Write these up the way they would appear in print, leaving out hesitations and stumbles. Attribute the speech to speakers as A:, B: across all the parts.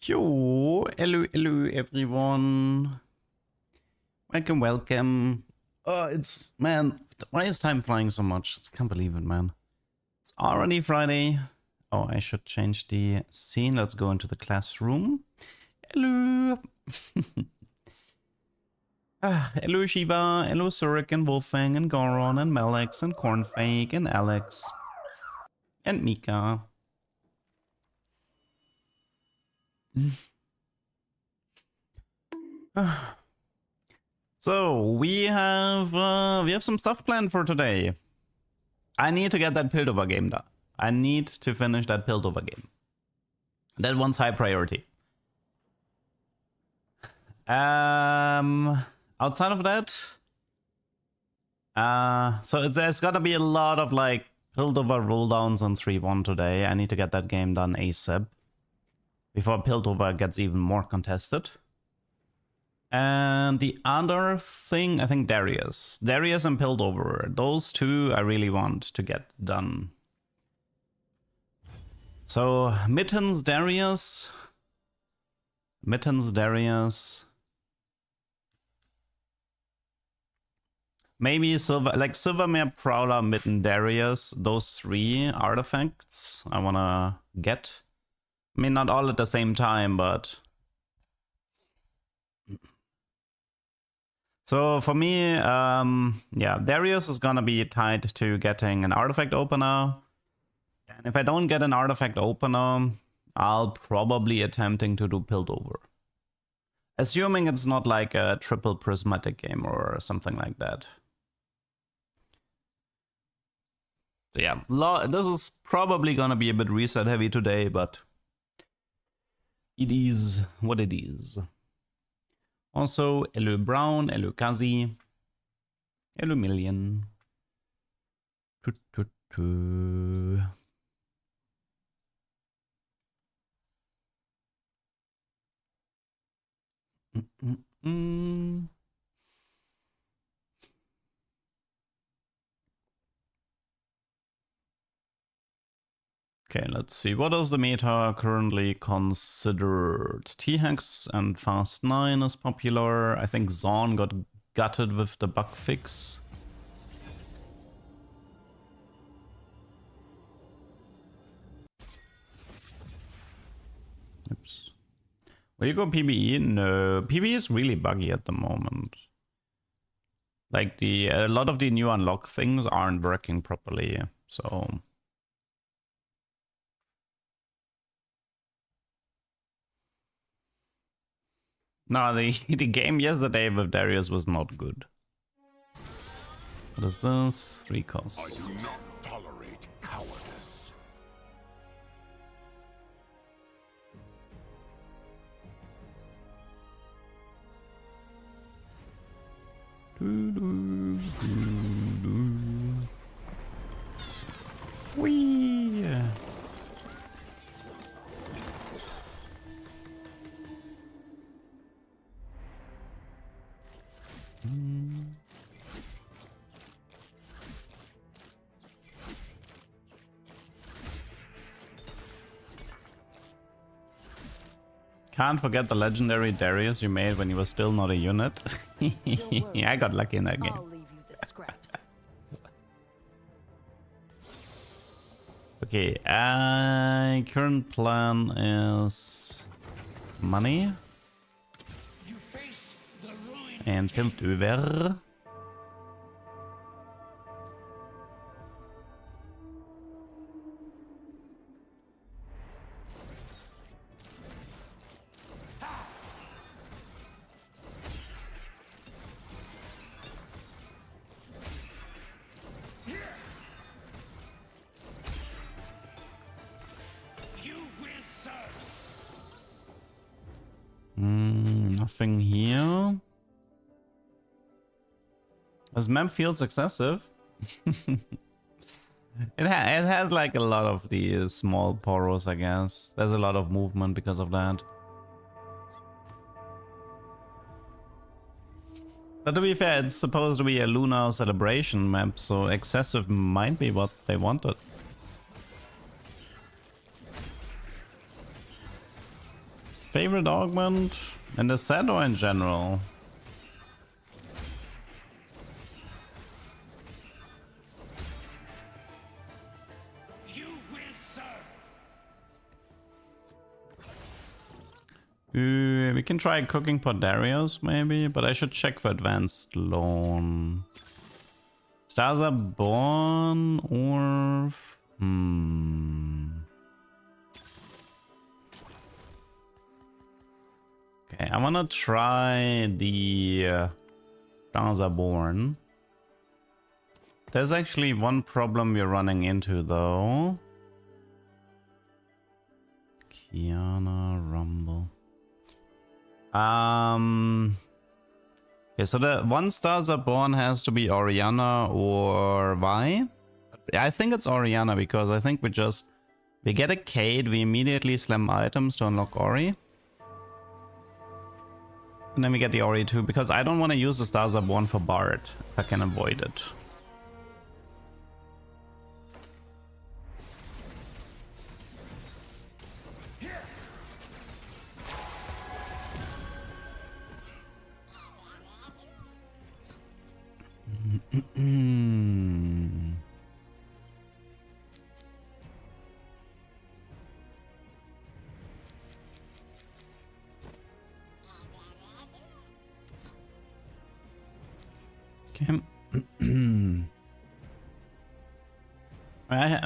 A: Yo, hello everyone. Welcome. Oh, man, why is time flying so much? I can't believe it, man. It's already Friday. Oh, I should change the scene. Let's go into the classroom. Hello. Hello Shiva, hello Surik and Wolfang and Goron and Melex and Cornfake and Alex and Mika. So we have some stuff planned for today. I need to get that Piltover game done. I need to finish that Piltover game. That one's high priority. Outside of that, so there's gotta be a lot of like Piltover rolldowns on 3.1 today. I need to get that game done ASAP before Piltover gets even more contested. And the other thing, I think Darius and Piltover, those two I really want to get done. So Mittens Darius. Maybe Silvermere, Prowler, Mitten, Darius. Those three artifacts I wanna get. I mean, not all at the same time, but... So for me, yeah, Darius is gonna be tied to getting an artifact opener. And if I don't get an artifact opener, I'll probably attempting to do Piltover. Assuming it's not like a triple prismatic game or something like that. So yeah, this is probably gonna be a bit reset heavy today, but it is what it is. Also, hello Brown, hello Kazi, hello Million. Okay, let's see. What is the meta currently considered? T-Hex and Fast 9 is popular. I think Zorn got gutted with the bug fix. Oops. Will you go PBE? No. PBE is really buggy at the moment. Like a lot of the new unlock things aren't working properly, so... No, the game yesterday with Darius was not good. What is this? 3 costs.
B: I do not tolerate cowardice.
A: Whee! Can't forget the legendary Darius you made when you were still not a unit. Yeah, I got lucky in that game.
C: I'll leave you the scraps.
A: Okay, current plan is money and Piltover. Nothing here. This map feels excessive. It has like a lot of the small poros, I guess. There's a lot of movement because of that. But to be fair, it's supposed to be a lunar celebration map, so excessive might be what they wanted. Favorite augment in the set or in general?
B: You will serve.
A: We can try cooking for Darius maybe, but I should check for advanced loan. Stars are born or... Okay, I wanna try the Stars are born. There's actually one problem we're running into though. Kiana Rumble. Okay, so the one Stars are born has to be Orianna or Vi. I think it's Orianna because I think we get a Cade, we immediately slam items to unlock Ori. And then we get the Ori too, because I don't want to use the Stars are born for Bard if I can avoid it. Okay.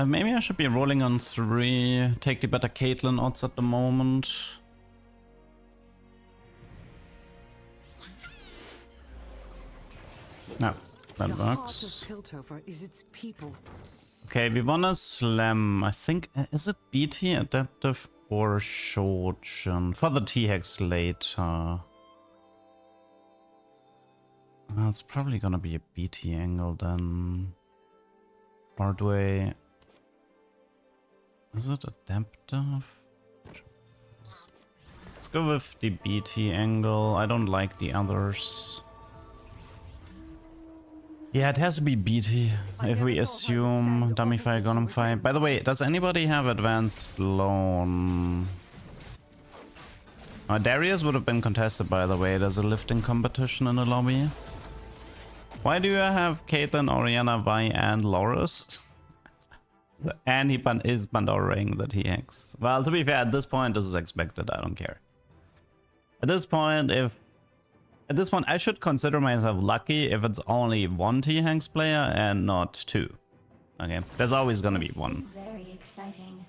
A: Maybe I should be rolling on 3. Take the better Caitlyn odds at the moment. No, that works. Okay, we wanna slam. I think is it BT, adaptive, or Shojin for the T-Hex later. It's probably gonna be a BT angle then. Or do I... Is it adaptive? Let's go with the BT angle. I don't like the others. Yeah, it has to be BT if we assume Dummyfy, Gonumfy. By the way, does anybody have advanced loan? Darius would have been contested, by the way. There's a lifting competition in the lobby. Why do you have Caitlyn, Orianna, Vi, and Loris? And he is Pandoring the TX. Well, to be fair, at this point, this is expected. I don't care. At this point, I should consider myself lucky if it's only one T-Hanks player and not 2. Okay, there's always gonna be one.
C: Very exciting.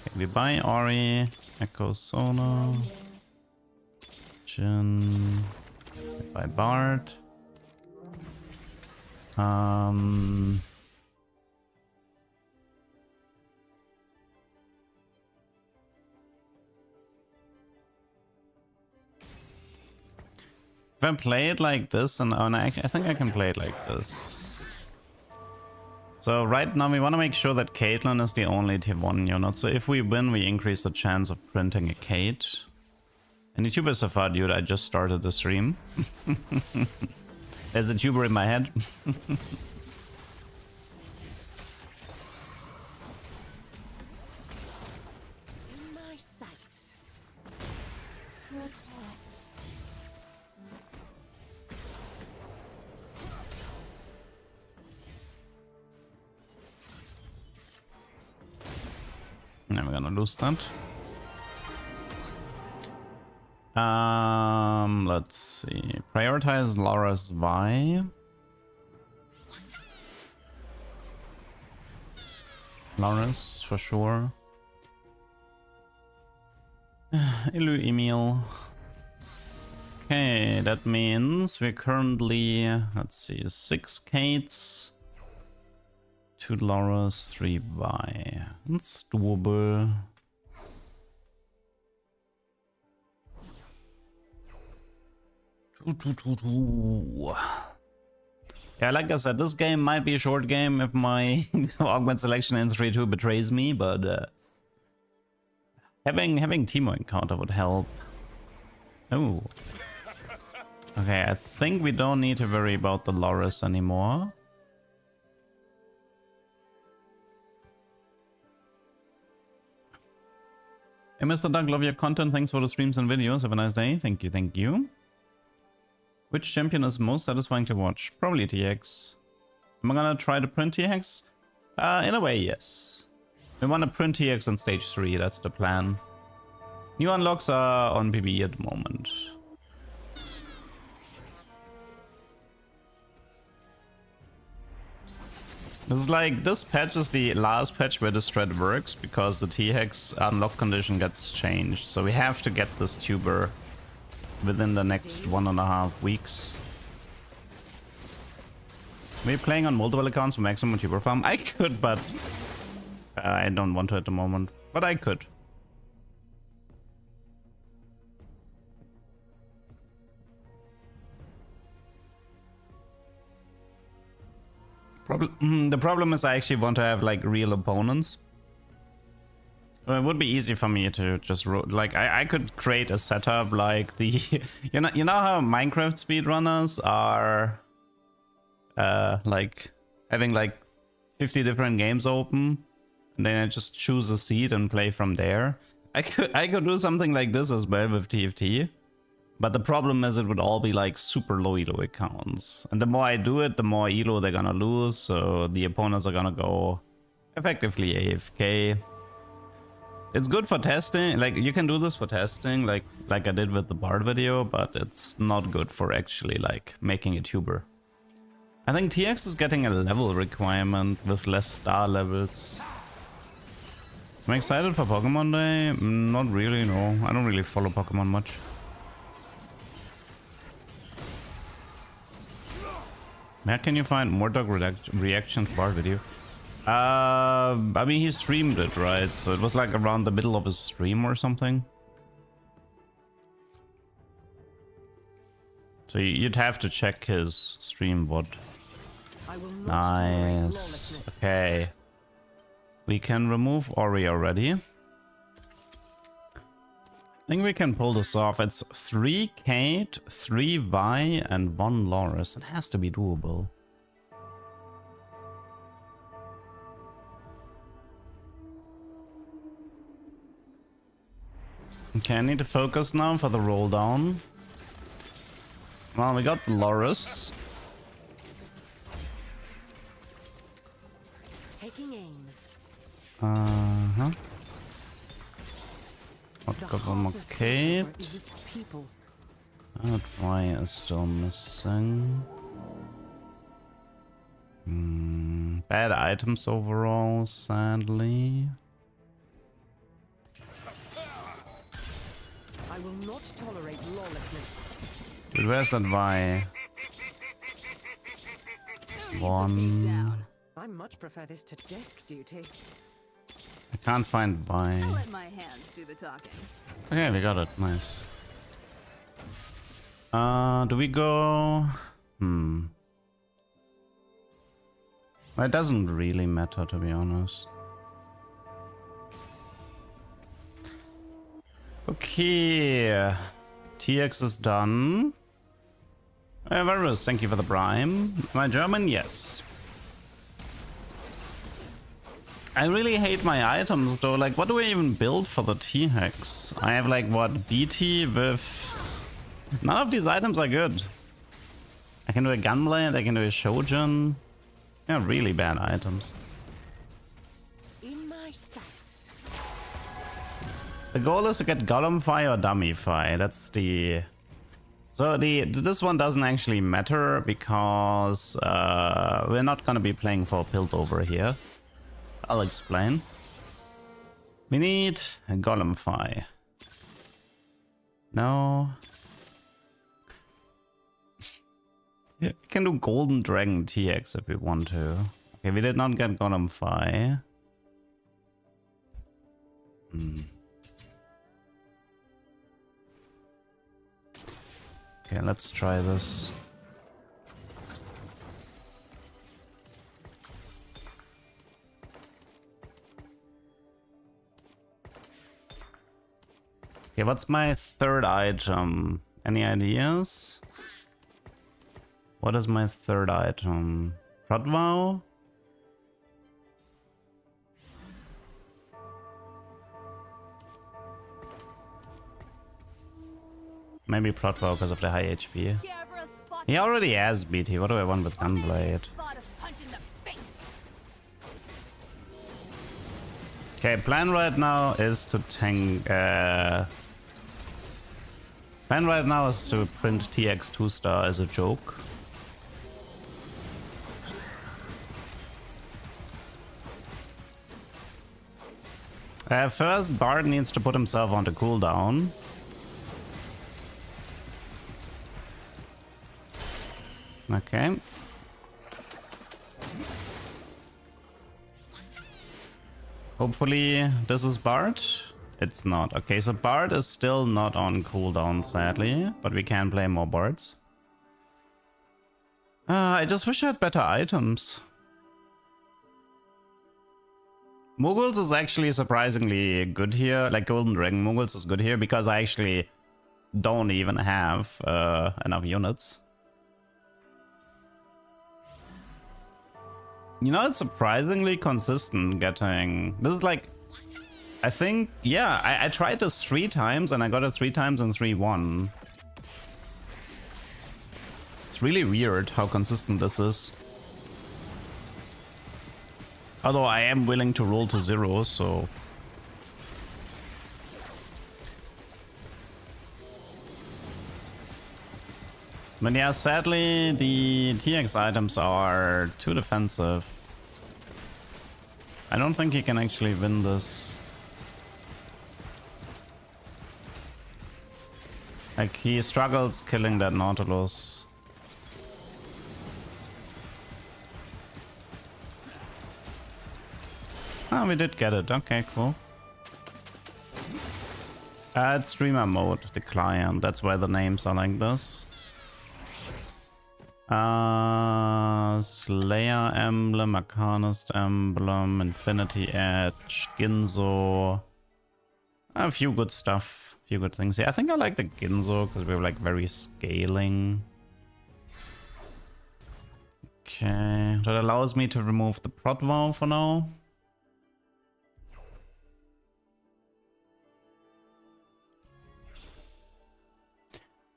A: Okay, we buy Ori, Echo Sona, Jin, we buy Bard. If I play it like this, and I think I can play it like this. So right now we want to make sure that Caitlyn is the only tier 1 unit. So if we win, we increase the chance of printing a Cade. And YouTuber so far, dude, I just started the stream. There's a tuber in my head. Now we're gonna lose that. Let's see. Prioritize Laura's Vi. Laura's for sure. Ilu Emil. Okay, that means we're currently, let's see, 6 Kates, 2 Lauras, 3 Vi. It's doable. Yeah, like I said, this game might be a short game if my augment selection in 3-2 betrays me, but having Teemo encounter would help. Oh. Okay, I think we don't need to worry about the Loris anymore. Hey, Mr. Doug, love your content. Thanks for the streams and videos. Have a nice day. Thank you, thank you. Which champion is most satisfying to watch? Probably TX. Am I gonna try to print TX? In a way, yes. We want to print TX on stage 3, that's the plan. New unlocks are on PB at the moment. This is like, this patch is the last patch where this strat works because the T-Hex unlock condition gets changed. So we have to get this tuber within the next 1.5 weeks. We're playing on multiple accounts for maximum tuber farm. I could, but I don't want to at the moment. But I could. The problem is I actually want to have like real opponents. It would be easy for me to just like I could create a setup like the you know how Minecraft speedrunners are like having like 50 different games open and then I just choose a seed and play from there. I could do something like this as well with TFT. But the problem is it would all be like super low elo accounts. And the more I do it, the more elo they're gonna lose. So the opponents are gonna go effectively AFK. It's good for testing. Like you can do this for testing like I did with the Bard video, but it's not good for actually like making a tuber. I think TX is getting a level requirement with less star levels. I'm excited for Pokemon Day. Not really, no. I don't really follow Pokemon much. Where can you find Mordog reaction to our video? I mean, he streamed it, right? So it was like around the middle of his stream or something. So you'd have to check his stream VOD. Nice. Okay. We can remove Ori already. I think we can pull this off. It's 3 Kate, 3 Vi, and 1 Loris. It has to be doable. Okay, I need to focus now for the roll down. Well, we got Loris.
C: Taking aim.
A: Uh-huh. What got one more Kate? That Y is still missing. Bad items overall, sadly.
C: I will not tolerate lawlessness.
A: Dude, where's that Y? One.
C: I much prefer this to desk duty.
A: I can't find Y.
D: I'll let my hands do the talking.
A: Okay, we got it. Nice. Do we go? It doesn't really matter, to be honest. Okay. TX is done. Varus, thank you for the prime. Am I German? Yes. I really hate my items though. Like, what do I even build for the T-Hex? I have like, what, BT with... None of these items are good. I can do a Gunblade, I can do a Shojin. Yeah, really bad items.
C: In my sights.
A: The goal is to get Golemfy or Dummyfy. That's the... So this one doesn't actually matter because we're not gonna be playing for Piltover here. I'll explain. We need a Golemfy. No. We can do Golden Dragon TX if we want to. Okay, we did not get Golemfy. Okay, let's try this. Okay, what's my third item? Any ideas? What is my third item? Protvow? Maybe Protwell because of the high HP.
D: Care for a spot?
A: He already has BT. What do I want with Gunblade?
D: Thought of punch in the face.
A: Okay, plan right now is to tank. Plan right now is to print TX 2-star as a joke. First, Bard needs to put himself onto cooldown. Okay. Hopefully this is Bard. It's not. Okay, so Bard is still not on cooldown, sadly, but we can play more Bards. I just wish I had better items. Mughals is actually surprisingly good here. Like Golden Dragon Mughals is good here because I actually don't even have enough units. You know, it's surprisingly consistent getting... This is like... I think... Yeah, I tried this 3 times and I got it 3 times in 3-1. It's really weird how consistent this is. Although I am willing to roll to 0, so... But yeah, sadly, the TX items are too defensive. I don't think he can actually win this. Like, he struggles killing that Nautilus. Ah, we did get it. Okay, cool. It's streamer mode, the client. That's why the names are like this. Slayer Emblem, Arcanist Emblem, Infinity Edge, Ginzo. A few good stuff, few good things. Yeah, I think I like the Ginzo because we're like very scaling. Okay, that allows me to remove the Protvow for now.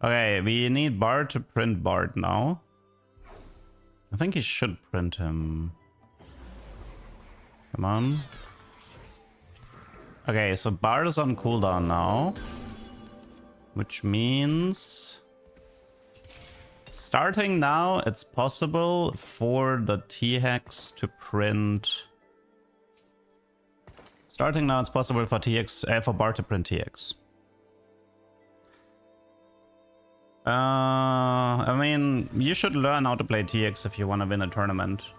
A: Okay, we need Bard to print Bard now. I think he should print him. Come on. Okay, so Bard is on cooldown now. Which means... Starting now, it's possible for the T-Hex to print... Starting now, it's possible for for Bard to print TX. I mean, you should learn how to play TX if you want to win a tournament.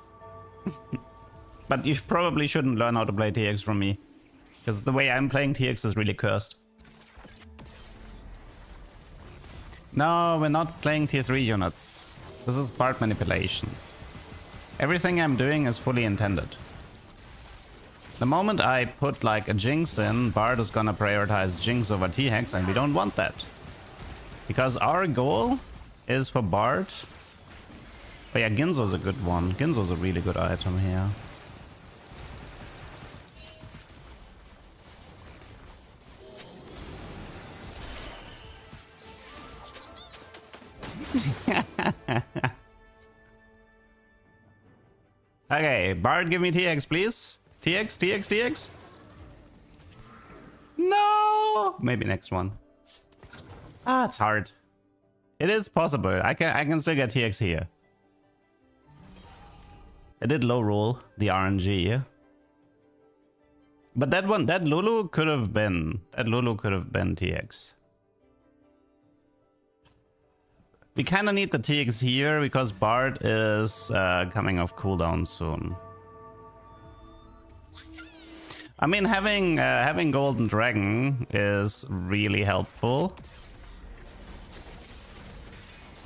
A: But you probably shouldn't learn how to play TX from me. Because the way I'm playing TX is really cursed. No, we're not playing tier 3 units. This is part manipulation. Everything I'm doing is fully intended. The moment I put like a Jinx in, Bard is gonna prioritize Jinx over T-Hex, and we don't want that. Because our goal is for Bard. Oh yeah, Ginzo's a good one. Ginzo's a really good item here. Okay, Bard, give me TX, please. TX, TX, TX. No! Maybe next one. Ah, it's hard. It is possible. I can still get TX here. I did low roll the RNG. But that Lulu could have been TX. We kind of need the TX here because Bard is coming off cooldown soon. I mean, having Golden Dragon is really helpful.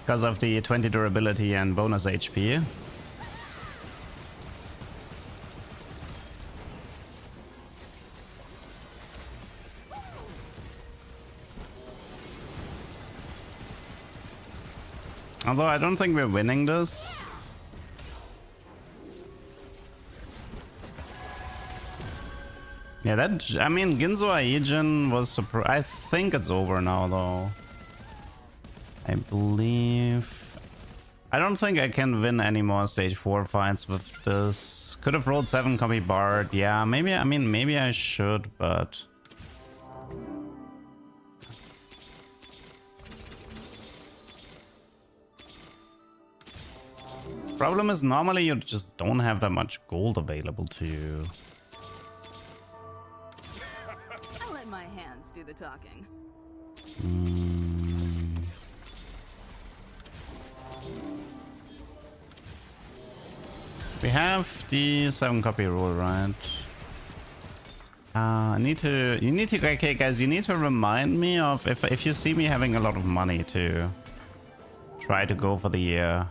A: Because of the 20 durability and bonus HP. Although I don't think we're winning this. Yeah, I mean, Ginzo Aijin was surprised. I think it's over now, though. I believe... I don't think I can win any more stage 4 fights with this. Could have rolled 7 copy Bard. Yeah, maybe, I mean, maybe I should, but... Problem is, normally you just don't have that much gold available to you.
D: I'll let my hands do the talking.
A: We have the 7 copy rule, right? You need to, okay guys, you need to remind me of if you see me having a lot of money to try to go for the year.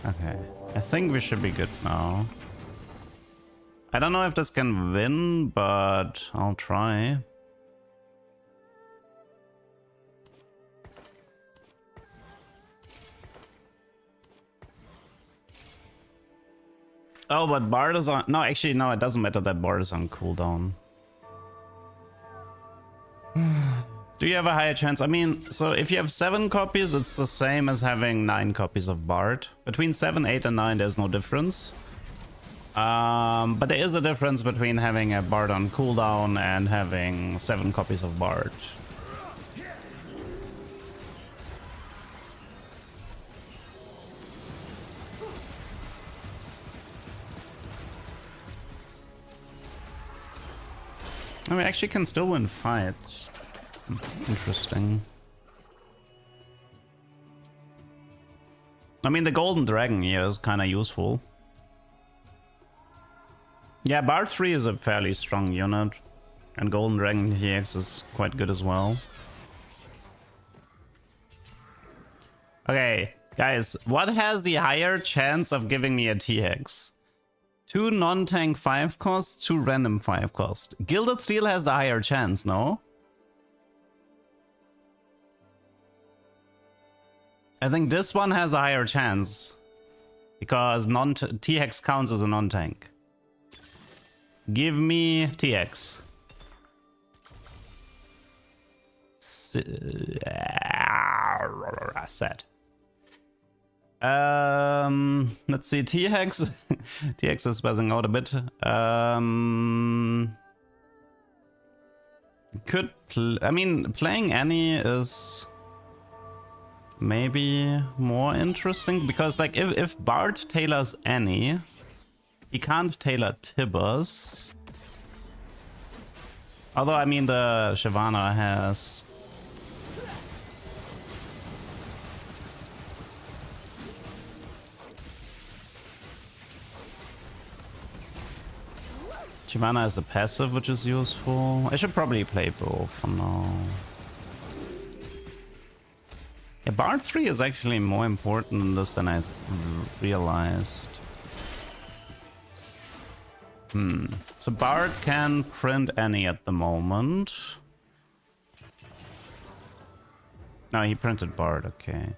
A: Okay, I think we should be good now. I don't know if this can win, but I'll try. Oh, but Bard is on... No, actually, no, it doesn't matter that Bard is on cooldown. Do you have a higher chance? I mean, so if you have 7 copies, it's the same as having 9 copies of Bard. Between 7, 8, and 9, there's no difference. But there is a difference between having a Bard on cooldown and having 7 copies of Bard. I mean, actually can still win fights. Interesting. I mean, the Golden Dragon here is kind of useful. Yeah, Bard 3 is a fairly strong unit. And Golden Dragon TX is quite good as well. Okay, guys, what has the higher chance of giving me a TX? 2 non-tank 5 cost, 2 random 5 cost. Gilded Steel has the higher chance, no? I think this one has the higher chance. Because TX counts as a non-tank. Give me TX. Set. Let's see, TX. TX is buzzing out a bit. I mean, playing Annie is maybe more interesting because, like, if Bard tailors Annie, he can't tailor Tibbers. Although, I mean, the Shyvana has. Shyvana has a passive, which is useful. I should probably play both for now. Yeah, Bard 3 is actually more important in this than I realized. So Bard can print any at the moment. No, he printed Bard, okay.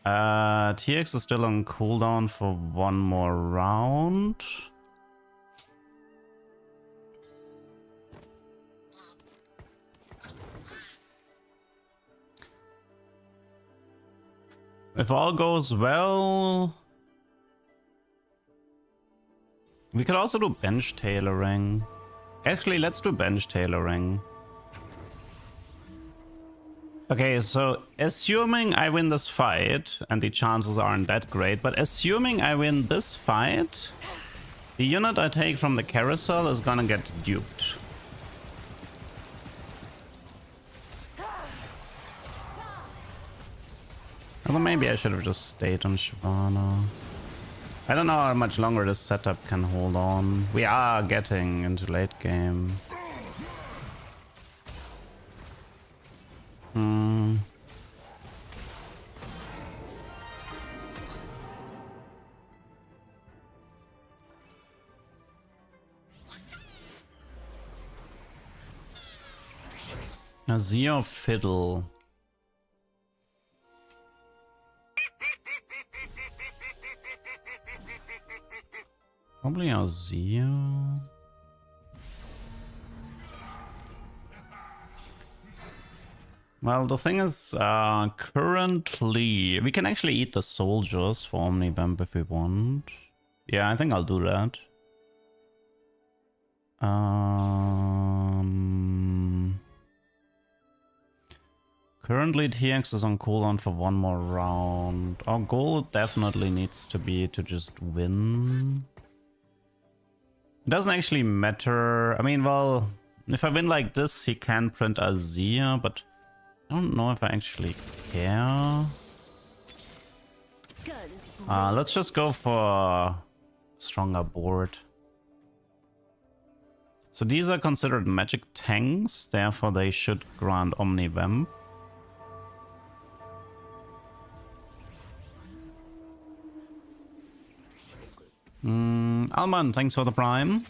A: TX is still on cooldown for 1 more round. If all goes well, we could also do bench tailoring. Actually, let's do bench tailoring. Okay, so assuming I win this fight, and the chances aren't that great, but assuming I win this fight, the unit I take from the carousel is gonna get duped. Although maybe I should have just stayed on Shyvana. I don't know how much longer this setup can hold on. We are getting into late game. Azir Fiddle. Probably Azir. Well, the thing is, currently we can actually eat the soldiers for Omnibamp if we want. Yeah, I think I'll do that. Currently TX is on cooldown for one more round. Our goal definitely needs to be to just win. It doesn't actually matter. I mean, well, if I win like this, he can print Azir, but I don't know if I actually care. Let's just go for a stronger board. So these are considered magic tanks, therefore they should grant Omnivamp. Alman, thanks for the prime.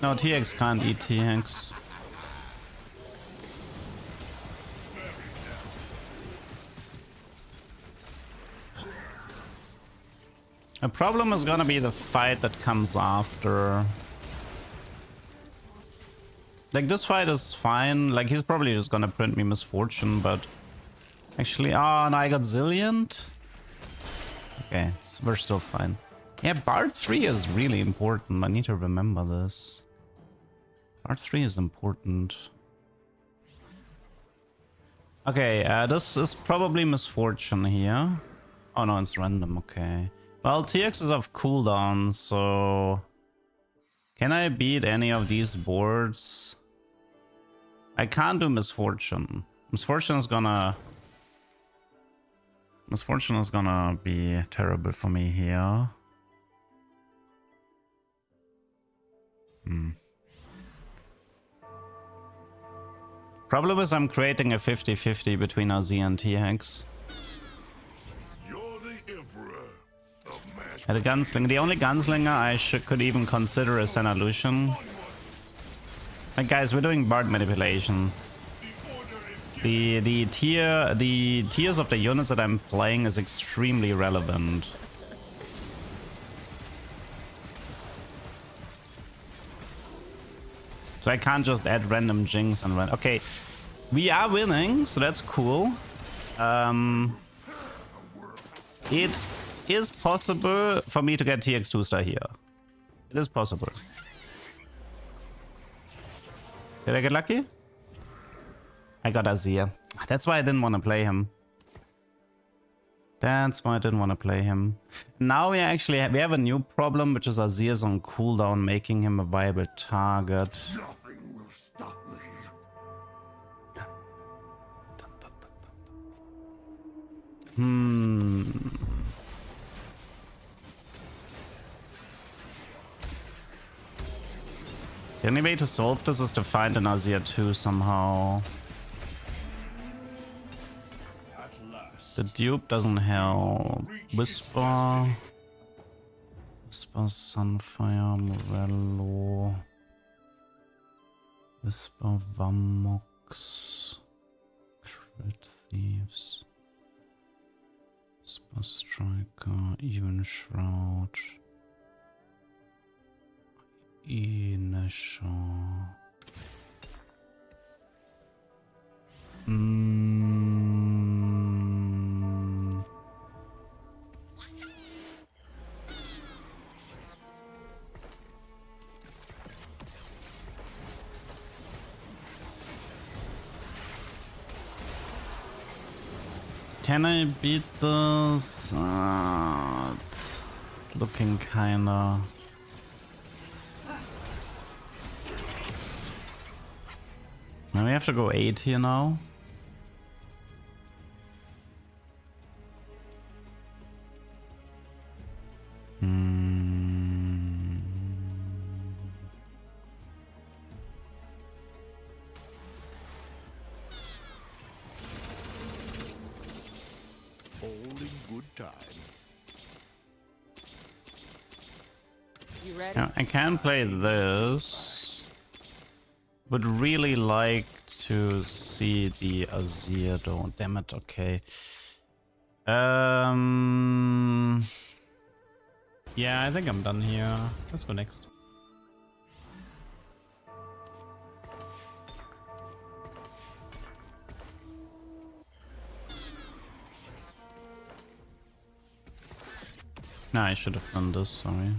A: No, TX can't eat TX. The problem is gonna be the fight that comes after. Like, this fight is fine. Like, he's probably just gonna print me Misfortune, but... Actually, oh, no, I got Zilliant. Okay, we're still fine. Yeah, Bard 3 is really important. I need to remember this. Bard 3 is important. Okay, this is probably Misfortune here. Oh no, it's random, okay. Well, TX is off cooldown, so... Can I beat any of these boards? I can't do Misfortune. Misfortune is gonna be terrible for me here. Problem is I'm creating a 50-50 between Azir and TX. At a gunslinger, the only gunslinger I could even consider is an illusion. Like, guys, we're doing Bard manipulation. The tiers of the units that I'm playing is extremely relevant. So I can't just add random Jinx and okay, we are winning, so that's cool. It is possible for me to get TX2 star here. It is possible. Did I get lucky? I got Azir. That's why I didn't want to play him. That's why I didn't want to play him. Now we actually we have a new problem, which is Azir's on cooldown, making him a viable target.
B: Nothing will stop me.
A: The only way to solve this is to find an Azir 2 somehow. The dupe doesn't help. Whisper. Whisper, Sunfire, Morello. Whisper, Vamox. Crit Thieves. Whisper, Striker, Even Shroud. Inesha. Can I beat this? It's looking kinda... Now we have to go 8 here now.
B: All in good time.
C: You ready?
A: Yeah, I can play this. Would really like to see the Azir though. Damn it, okay. Yeah, I think I'm done here. Let's go next. No, I should have done this, sorry.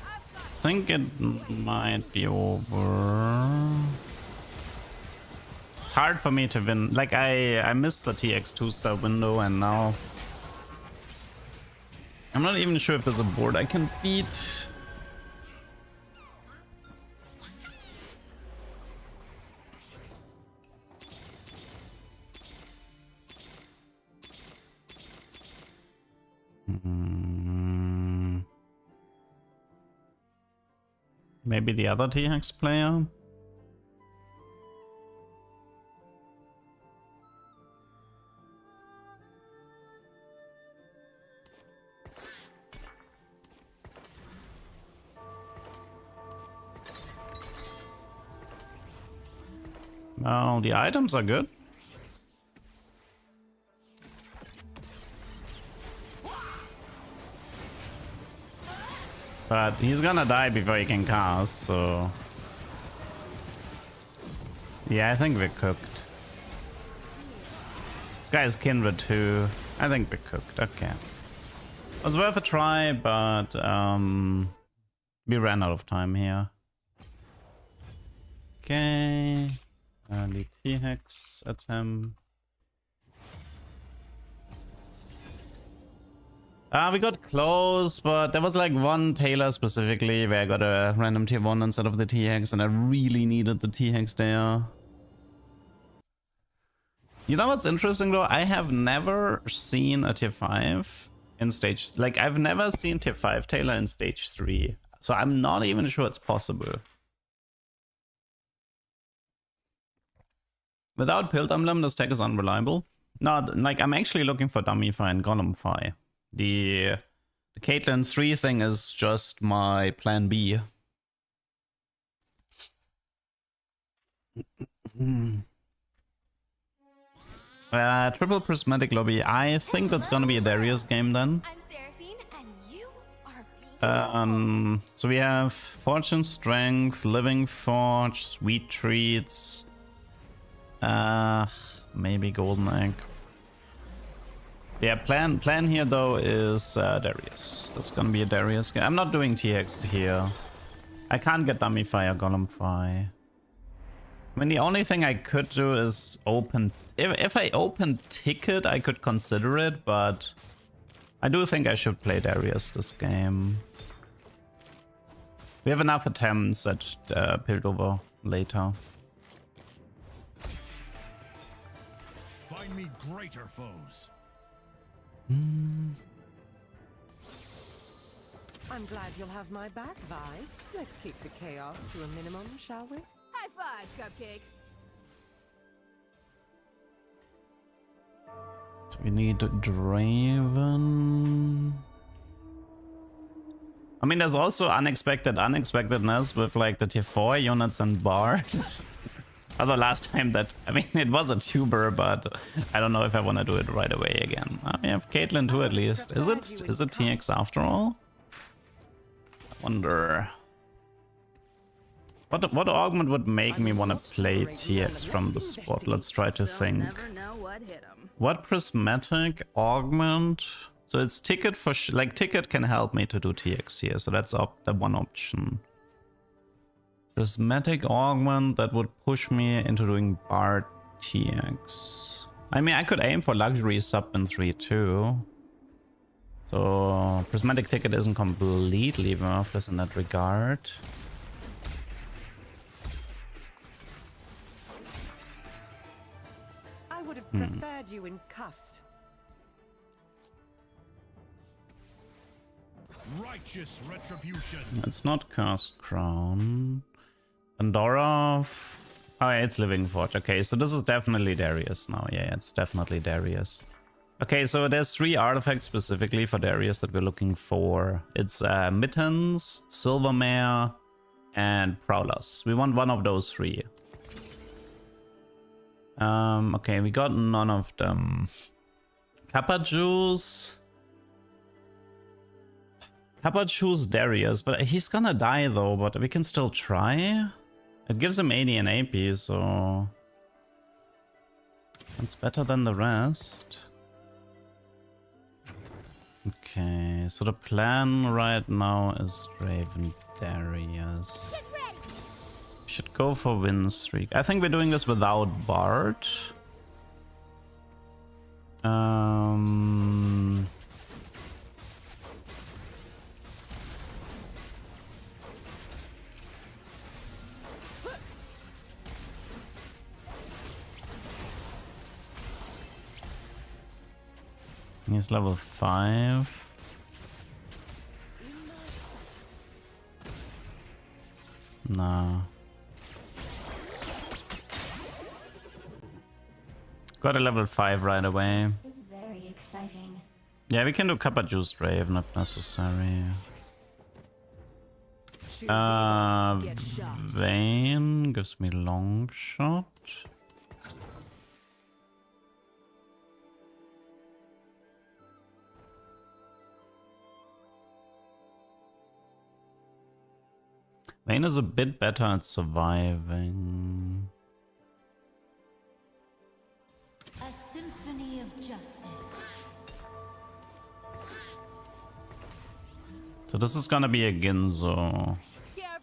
A: I think it might be over. It's hard for me to win. Like, I missed the TX 2-star window, and now I'm not even sure if there's a board I can beat. Maybe the other TX player? Well, the items are good. But he's gonna die before he can cast, so... Yeah, I think we're cooked. This guy is Kindred too. I think we're cooked, okay. It was worth a try, but we ran out of time here. Okay. Early T-Hex attempt. We got close, but there was like one Taylor specifically where I got a random tier 1 instead of the T-Hex, and I really needed the T-Hex there. You know what's interesting though? I have never seen a tier 5 in stage... Like, I've never seen tier 5 Taylor in stage 3. So I'm not even sure it's possible. Without Pilt Emblem, this tech is unreliable. No, like, I'm actually looking for Dummy Fi and Golem Fi. The Caitlyn 3 thing is just my plan B. Triple Prismatic Lobby. I think that's gonna be a Darius game then.
E: I'm Seraphine, and you are
A: So we have Fortune Strength, Living Forge, Sweet Treats. Maybe Golden Egg. Yeah, plan here though is Darius. That's gonna be a Darius game. I'm not doing TX here. I can't get Dummy Fi or Golem Fi. I mean, the only thing I could do is open... If I open Ticket, I could consider it, but I do think I should play Darius this game. We have enough attempts at Piltover later.
B: Find me greater foes.
C: I'm glad you'll have my back, Vi. Let's keep the chaos to a minimum, shall we?
D: High five, Cupcake.
A: We need Draven. I mean, there's also unexpectedness with like the tier 4 units and bards. Although last time that, I mean, it was a tuber, but I don't know if I want to do it right away again. We have Caitlyn too, at least. Is it TX after all? I wonder. What augment would make me want to play TX from the spot? Let's try to think.
D: Never know what hit 'em.
A: What prismatic augment? So it's Ticket for like Ticket can help me to do TX here, so that's the one option. Prismatic augment that would push me into doing Bard TX. I mean, I could aim for luxury sub in 3 too. So prismatic Ticket isn't completely worthless in that regard.
C: I would have preferred you in cuffs.
B: Righteous retribution.
A: It's not Cursed Crown. Pandora. Oh, yeah, it's Living Forge. Okay, so this is definitely Darius now. Yeah, it's definitely Darius. Okay, so there's 3 artifacts specifically for Darius that we're looking for. It's Mittens, Silvermare, and Prowlers. We want one of those 3. Okay, we got none of them. Kappa Juice. Kappa Juice Darius, but he's gonna die though, but we can still try. It gives him 80 and AP, so It's better than the rest. Okay, so the plan right now is Draven Darius. Should go for win streak. I think we're doing this without Bard. He's level 5. Nah. Got a level 5 right away.
E: This is very exciting.
A: Yeah, we can do Kappa Juice Draven if necessary.
C: Choose evil, get shot.
A: Vayne gives me long shot. Vayne is a bit better at surviving.
E: A symphony of justice.
A: So this is gonna be a Ginzo.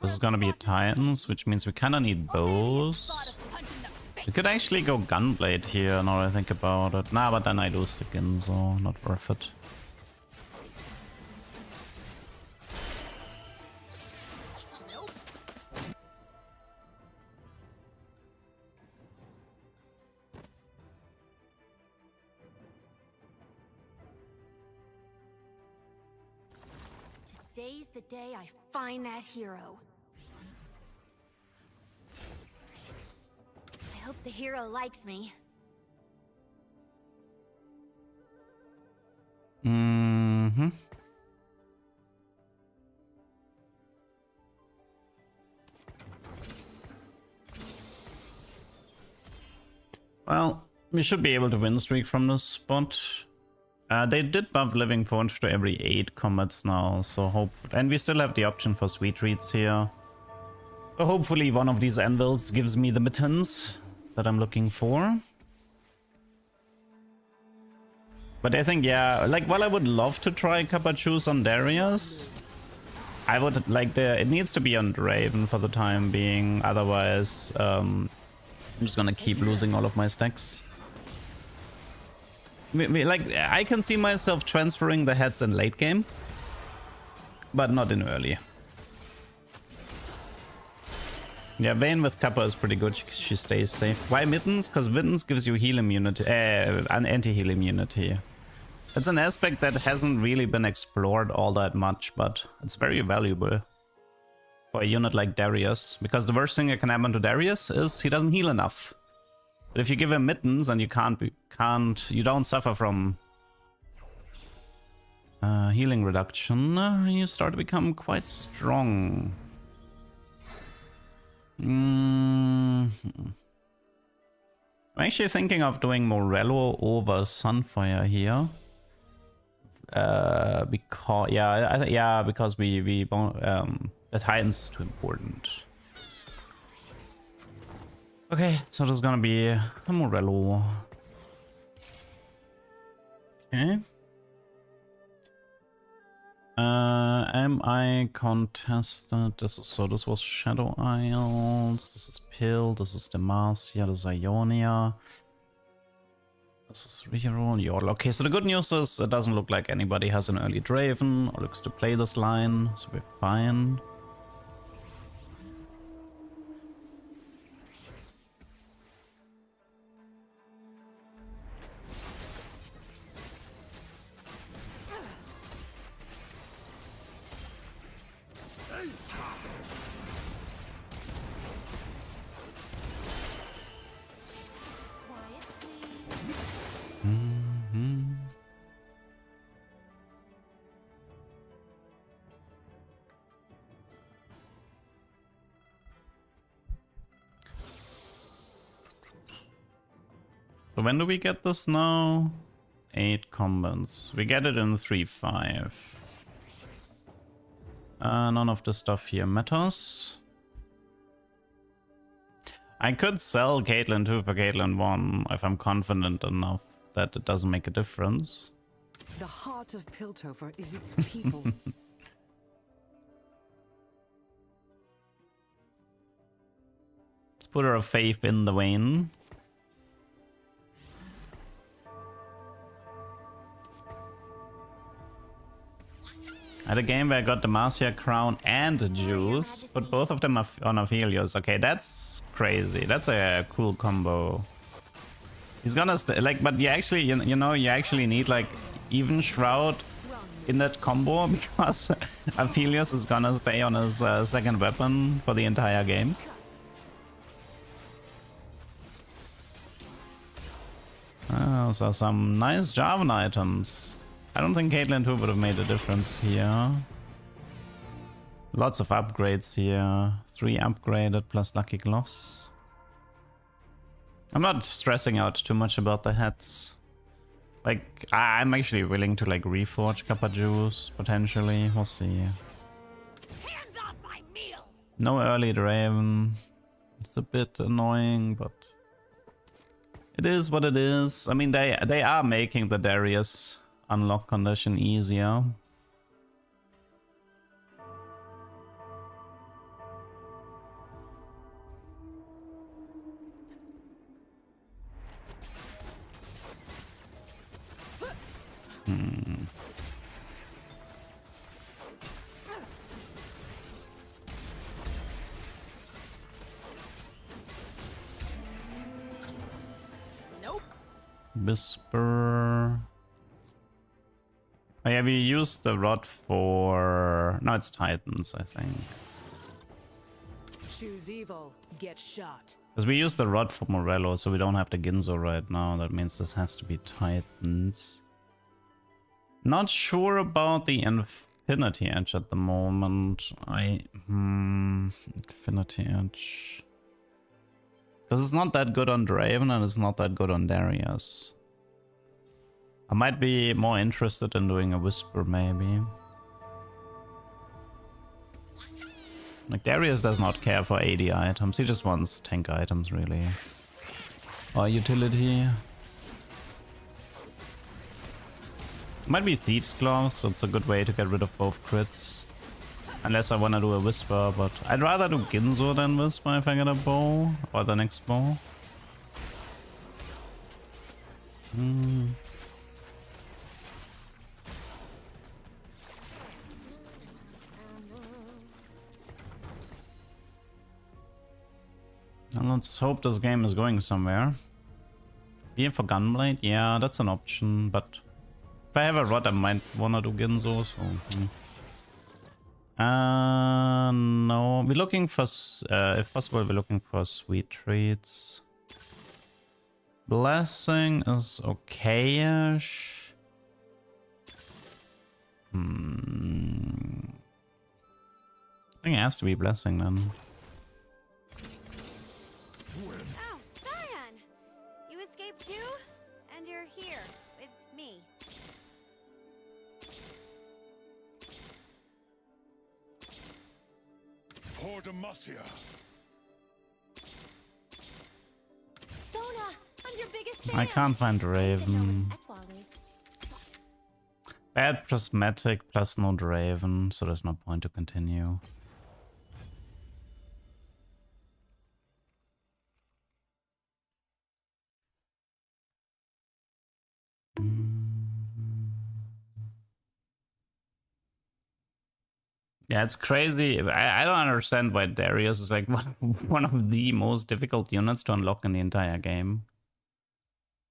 A: This is gonna be a Titans, which means we kinda need bows. We could actually go Gunblade here, now that I think about it. Nah, but then I lose the Ginzo, not worth it.
E: Today's the day I find that hero. I hope the hero likes me.
A: Mm-hmm. Well, we should be able to win streak from this spot. They did buff Living Forge to every 8 combats now, so and we still have the option for sweet treats here. So hopefully one of these anvils gives me the mittens that I'm looking for. But I think, yeah, like, while I would love to try Kappa Juice on Darius, I would like it needs to be on Draven for the time being, otherwise I'm just gonna keep losing all of my stacks. Like, I can see myself transferring the heads in late game, but not in early. Yeah, Vayne with Kappa is pretty good. She stays safe. Why Mittens? Because Mittens gives you heal immunity, an anti-heal immunity. It's an aspect that hasn't really been explored all that much, but it's very valuable for a unit like Darius. Because the worst thing that can happen to Darius is he doesn't heal enough. But if you give him mittens and you you don't suffer from healing reduction, you start to become quite strong. I'm actually thinking of doing Morello over Sunfire here. Because the Titans is too important. Okay, so there's gonna be a Morello. Okay. Am I contested? This was Shadow Isles. This is Pill. This is Demacia. This is Ionia. This is reroll. Yordle. Okay, so the good news is it doesn't look like anybody has an early Draven or looks to play this line, so we're fine. So when do we get this now? 8 combats. We get it in 3-5. None of the stuff here matters. I could sell Caitlyn 2 for Caitlyn 1 if I'm confident enough that it doesn't make a difference.
C: The heart of Piltover is its people.
A: Let's put our faith in the Vayne. I had a game where I got the Marcia crown and the juice, but both of them are on Aphelios. Okay, that's crazy. That's a cool combo. He's gonna like, but you actually, you know, you actually need like even Shroud in that combo because Aphelios is gonna stay on his second weapon for the entire game. Oh, so some nice Jarvan items. I don't think Caitlyn 2 would have made a difference here. Lots of upgrades here. 3 upgraded plus lucky gloves. I'm not stressing out too much about the hats. Like, I'm actually willing to like reforge Kappa Juice potentially. We'll see.
E: Hands off my meal!
A: No early Draven. It's a bit annoying, but it is what it is. I mean, they are making the Darius unlock condition easier.
D: Nope.
A: Whisper. Oh yeah, we used the rod for... No, it's Titans, I think.
C: Choose evil, get shot.
A: Because we used the rod for Morello, so we don't have the Ginzo right now. That means this has to be Titans. Not sure about the Infinity Edge at the moment. Infinity Edge. Because it's not that good on Draven and it's not that good on Darius. I might be more interested in doing a Whisper, maybe. Like, Darius does not care for AD items, he just wants tank items, really. Or utility. Might be Thieves' Gloves, so it's a good way to get rid of both crits. Unless I want to do a Whisper, but I'd rather do Ginzo than Whisper if I get a bow. Or the next bow. And let's hope this game is going somewhere. Being for Gunblade? Yeah, that's an option, but if I have a rod, I might wanna do Ginzo, so... no. We're looking for... if possible, we're looking for sweet treats. Blessing is okay-ish. I think it has to be Blessing, then.
E: Oh, Cyan! You escaped too? And you're here with me.
B: For Demacia.
E: Sona, I'm your biggest fan.
A: I can't find Raven.
E: At Wally's.
A: Bad Prismatic plus no Draven, so there's no point to continue. Yeah, it's crazy. I don't understand why Darius is like one of the most difficult units to unlock in the entire game.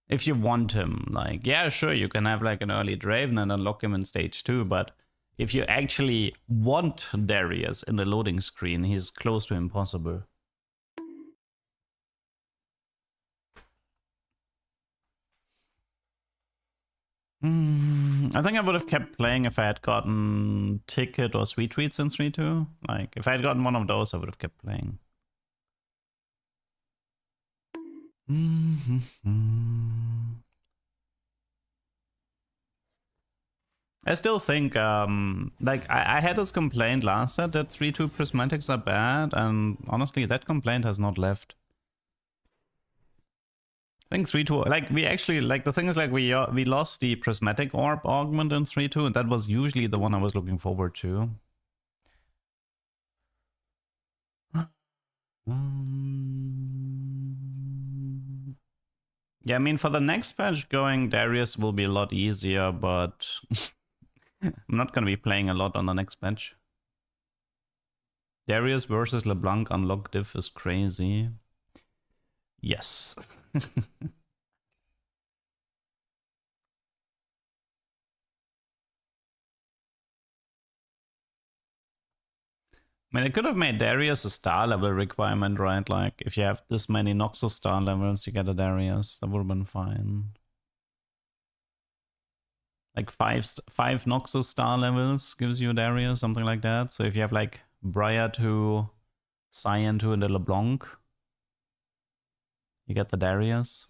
A: If you want him, like, yeah, sure, you can have like an early Draven and unlock him in stage 2, but if you actually want Darius in the loading screen, he's close to impossible. I think I would have kept playing if I had gotten Ticket or Sweet Treats in 3-2. Like, if I had gotten one of those, I would have kept playing. I still think, like, I had this complaint last set that 3-2 Prismatics are bad, and honestly, that complaint has not left. I think 3-2, like we actually, like the thing is like we lost the prismatic orb augment in 3-2 and that was usually the one I was looking forward to. Yeah, I mean for the next patch going Darius will be a lot easier, but I'm not gonna be playing a lot on the next patch. Darius versus LeBlanc unlock diff is crazy. Yes. I mean, I could have made Darius a star level requirement, right? Like, if you have this many Noxus star levels, you get a Darius. That would have been fine. Like, five Noxus star levels gives you a Darius, something like that. So if you have, like, Briar 2, Cyan 2, and a LeBlanc, you get the Darius.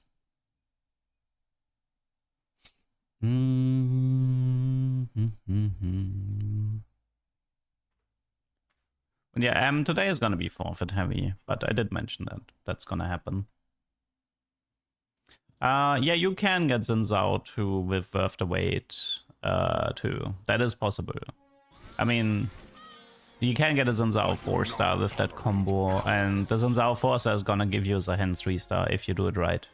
A: Yeah, today is gonna be forfeit heavy, but I did mention that that's gonna happen. Yeah, you can get Xin Zhao too with Worth the Wait too. That is possible. I mean, you can get a Xin Zhao 4-star with that combo, and the Xin Zhao 4-star is gonna give you the Hen 3-star if you do it right.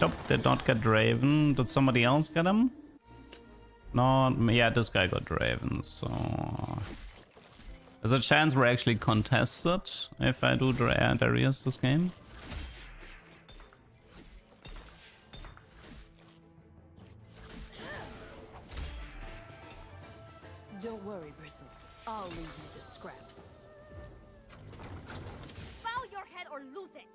A: Nope, did not get Draven. Did somebody else get him? No, yeah, this guy got Draven, so... There's a chance we're actually contested if I do Darius this game.
F: Don't worry, Bristle. I'll leave you the scraps.
E: Bow your head or lose it!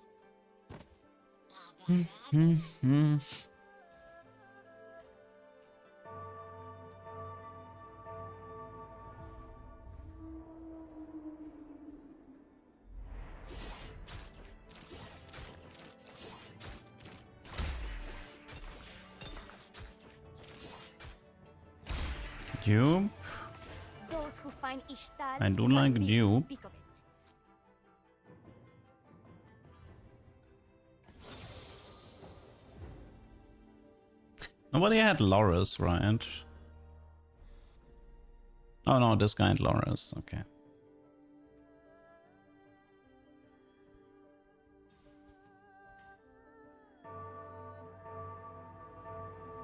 A: Dupe.
E: Those who find Ishtar
A: I do like Dupe.
E: speak of it.
A: Nobody had Loris, right? Oh no, this guy had Loris, okay.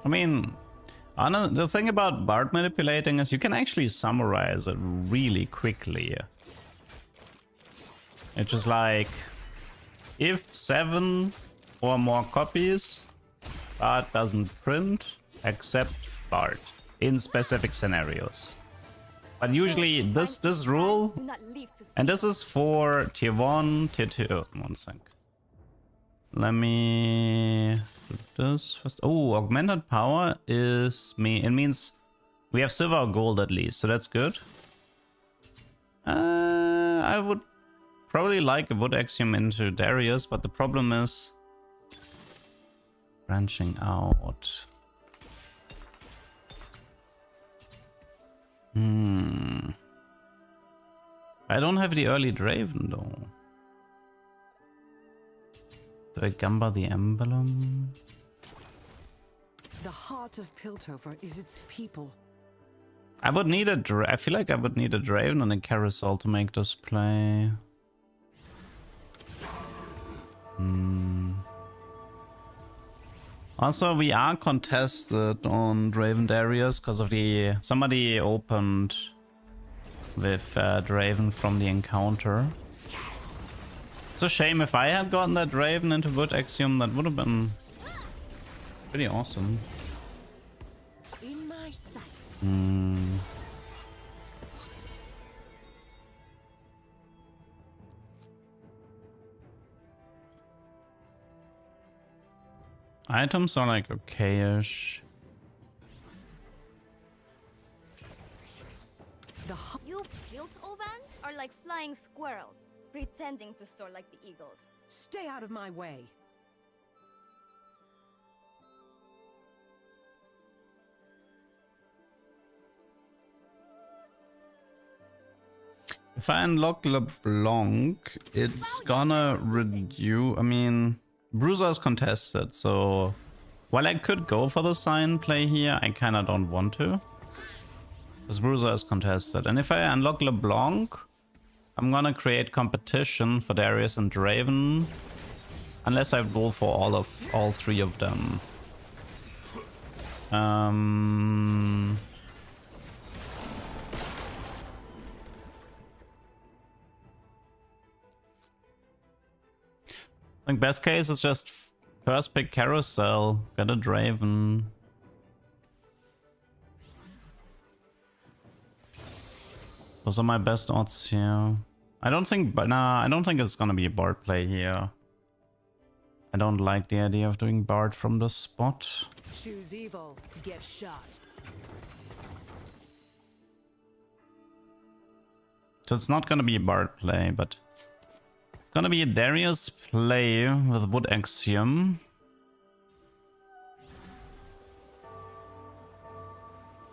A: I mean, the thing about Bard manipulating is you can actually summarize it really quickly. It's just like, if 7 or more copies, Bard doesn't print except Bard in specific scenarios. But usually this rule,
E: Do not leave to
A: and this is for tier 1, tier 2. Oh, 1 sec. Let me do this first. Oh, augmented power is it means we have silver or gold at least, so that's good. I would probably like a wood axiom into Darius, but the problem is branching out. I don't have the early Draven though. Do I Gamba the Emblem?
C: The heart of Piltover is its people.
A: I would need I feel like I would need a Draven and a Carousel to make this play. Also, we are contested on Draven Darius because of somebody opened with Draven from the encounter. It's a shame. If I had gotten that Draven into Wood Axiom, that would have been pretty awesome.
F: In my sights.
A: Items are like okay-ish.
E: You built Ovan are like flying squirrels, pretending to soar like the eagles.
C: Stay out of my way.
A: If I unlock LeBlanc, it's gonna reduce... I mean, Bruiser is contested, so... While I could go for the sign play here, I kinda don't want to. Because Bruiser is contested. And if I unlock LeBlanc, I'm gonna create competition for Darius and Draven. Unless I roll for all three of them. I think best case is just first pick Carousel, get a Draven. Those are my best odds here. I don't think it's gonna be a Bard play here. I don't like the idea of doing Bard from the spot.
F: Choose evil, get shot.
A: So it's not gonna be a Bard play, but it's gonna be a Darius play with Wood Axiom.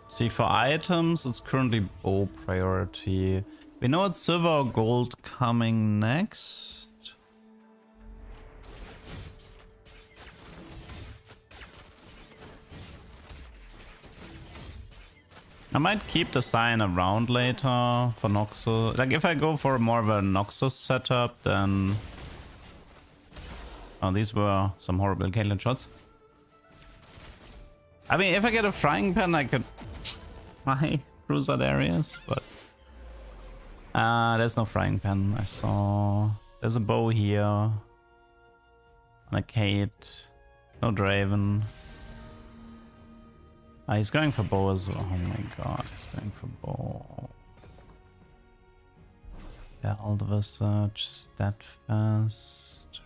A: See, for items, it's currently bow priority. We know it's silver or gold coming next. I might keep the sign around later for Noxus. Like, if I go for more of a Noxus setup, then... Oh, these were some horrible Caitlyn shots. I mean, if I get a frying pan, I could try Bruiser Darius, but... there's no frying pan. I saw... There's a bow here. And a Kate. No Draven. He's going for bow as well. Oh my god, he's going for bow. Belt Visage, Steadfast.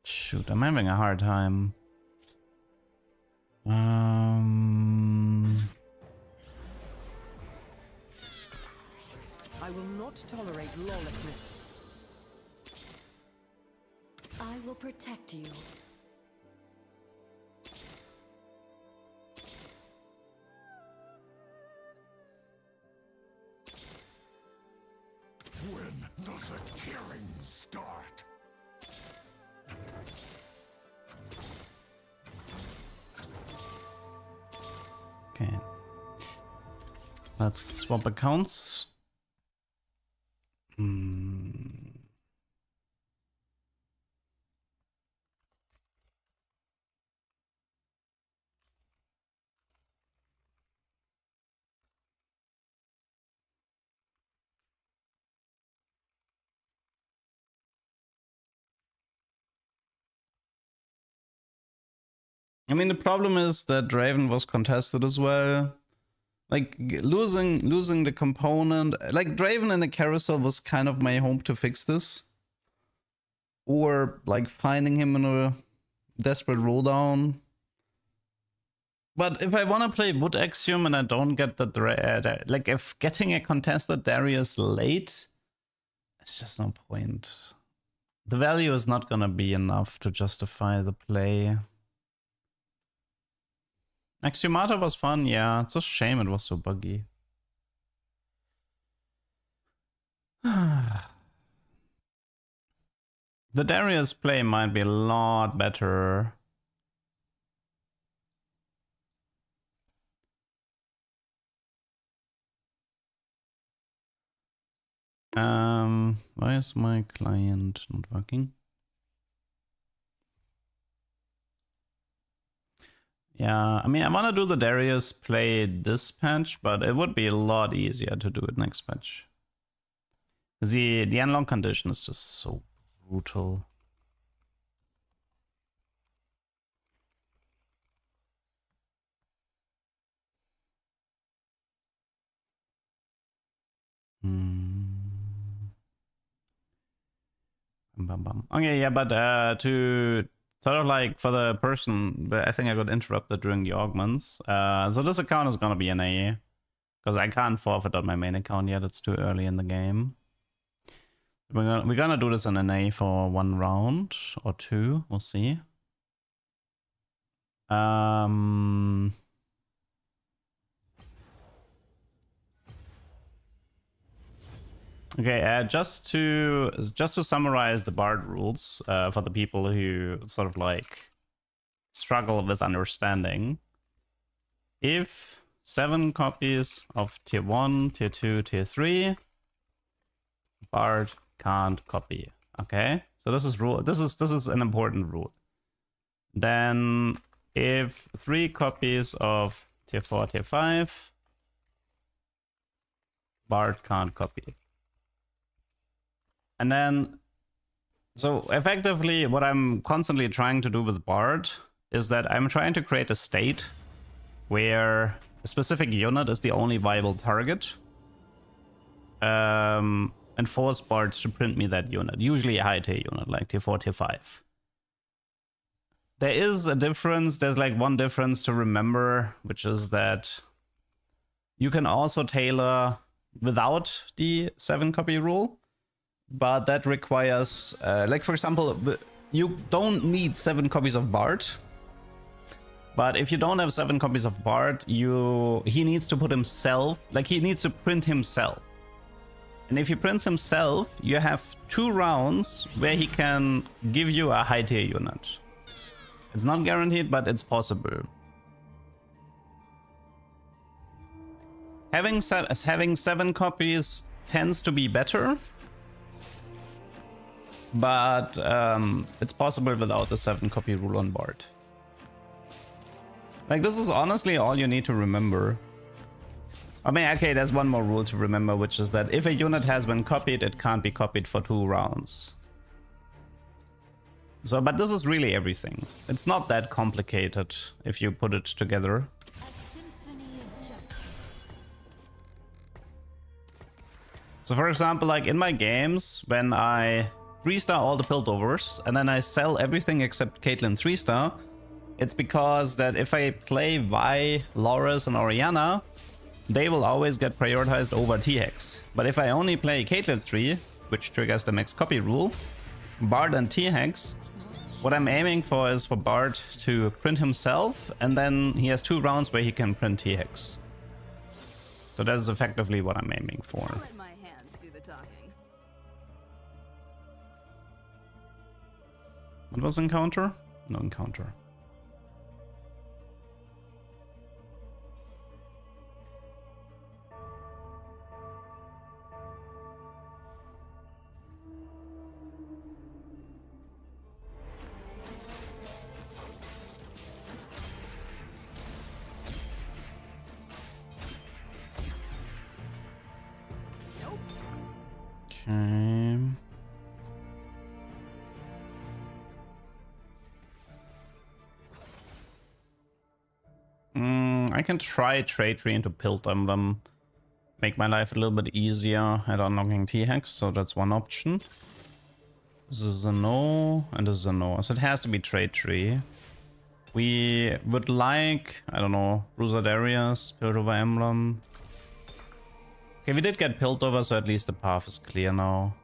A: Shoot, I'm having a hard time.
C: I will not tolerate lawlessness.
F: I will protect you.
B: When does the killing start?
A: Okay. Let's swap accounts. I mean, the problem is that Draven was contested as well. Like, losing the component... Like, Draven in the carousel was kind of my hope to fix this. Or, like, finding him in a desperate roll down. But if I want to play Wood Axiom and I don't get the... like, if getting a contested Darius late... It's just no point. The value is not gonna be enough to justify the play. Axiomata was fun, yeah. It's a shame it was so buggy. The Darius play might be a lot better. Why is my client not working? Yeah, I mean, I want to do the Darius play this patch, but it would be a lot easier to do it next patch. The unlock condition is just so brutal. Okay, yeah, but to sort of like for the person, I think I got interrupted during the augments. So this account is gonna be an A, because I can't forfeit on my main account yet. It's too early in the game. We're gonna do this in an A for 1 round or 2. We'll see. Okay, just to summarize the Bard rules for the people who sort of like struggle with understanding. If 7 copies of tier 1, tier 2, tier 3, Bard can't copy. Okay, so this is rule. This is an important rule. Then if 3 copies of tier 4, tier 5, Bard can't copy. And then, so effectively what I'm constantly trying to do with Bard is that I'm trying to create a state where a specific unit is the only viable target, and force Bard to print me that unit, usually a high tier unit like tier 4, tier 5. There is a difference, there's like one difference to remember, which is that you can also tailor without the 7 copy rule. But that requires, like for example, you don't need 7 copies of Bard. But if you don't have 7 copies of Bard, he needs to put himself, like he needs to print himself. And if he prints himself, you have 2 rounds where he can give you a high tier unit. It's not guaranteed, but it's possible. Having 7 copies tends to be better. But it's possible without the 7 copy rule on Bard. Like, this is honestly all you need to remember. I mean, okay, there's one more rule to remember, which is that if a unit has been copied, it can't be copied for 2 rounds. So, but this is really everything. It's not that complicated if you put it together. So for example, like in my games, when I 3-star all the Piltovers, and then I sell everything except Caitlyn 3-star, it's because that if I play Vi, Loris, and Orianna, they will always get prioritized over T-Hex. But if I only play Caitlyn 3, which triggers the max copy rule, Bard and T-Hex, what I'm aiming for is for Bard to print himself, and then he has 2 rounds where he can print T-Hex. So that is effectively what I'm aiming for.
D: Let my hands do the talking.
A: What was encounter? No encounter. Okay. I can try Trade Tree into Pilt Emblem. Make my life a little bit easier at unlocking T-Hex, so that's one option. This is a no, and this is a no. So it has to be Trade Tree. We would like, I don't know, Bruiser Darius, Piltover Emblem. Okay, we did get Piltover, so at least the path is clear now.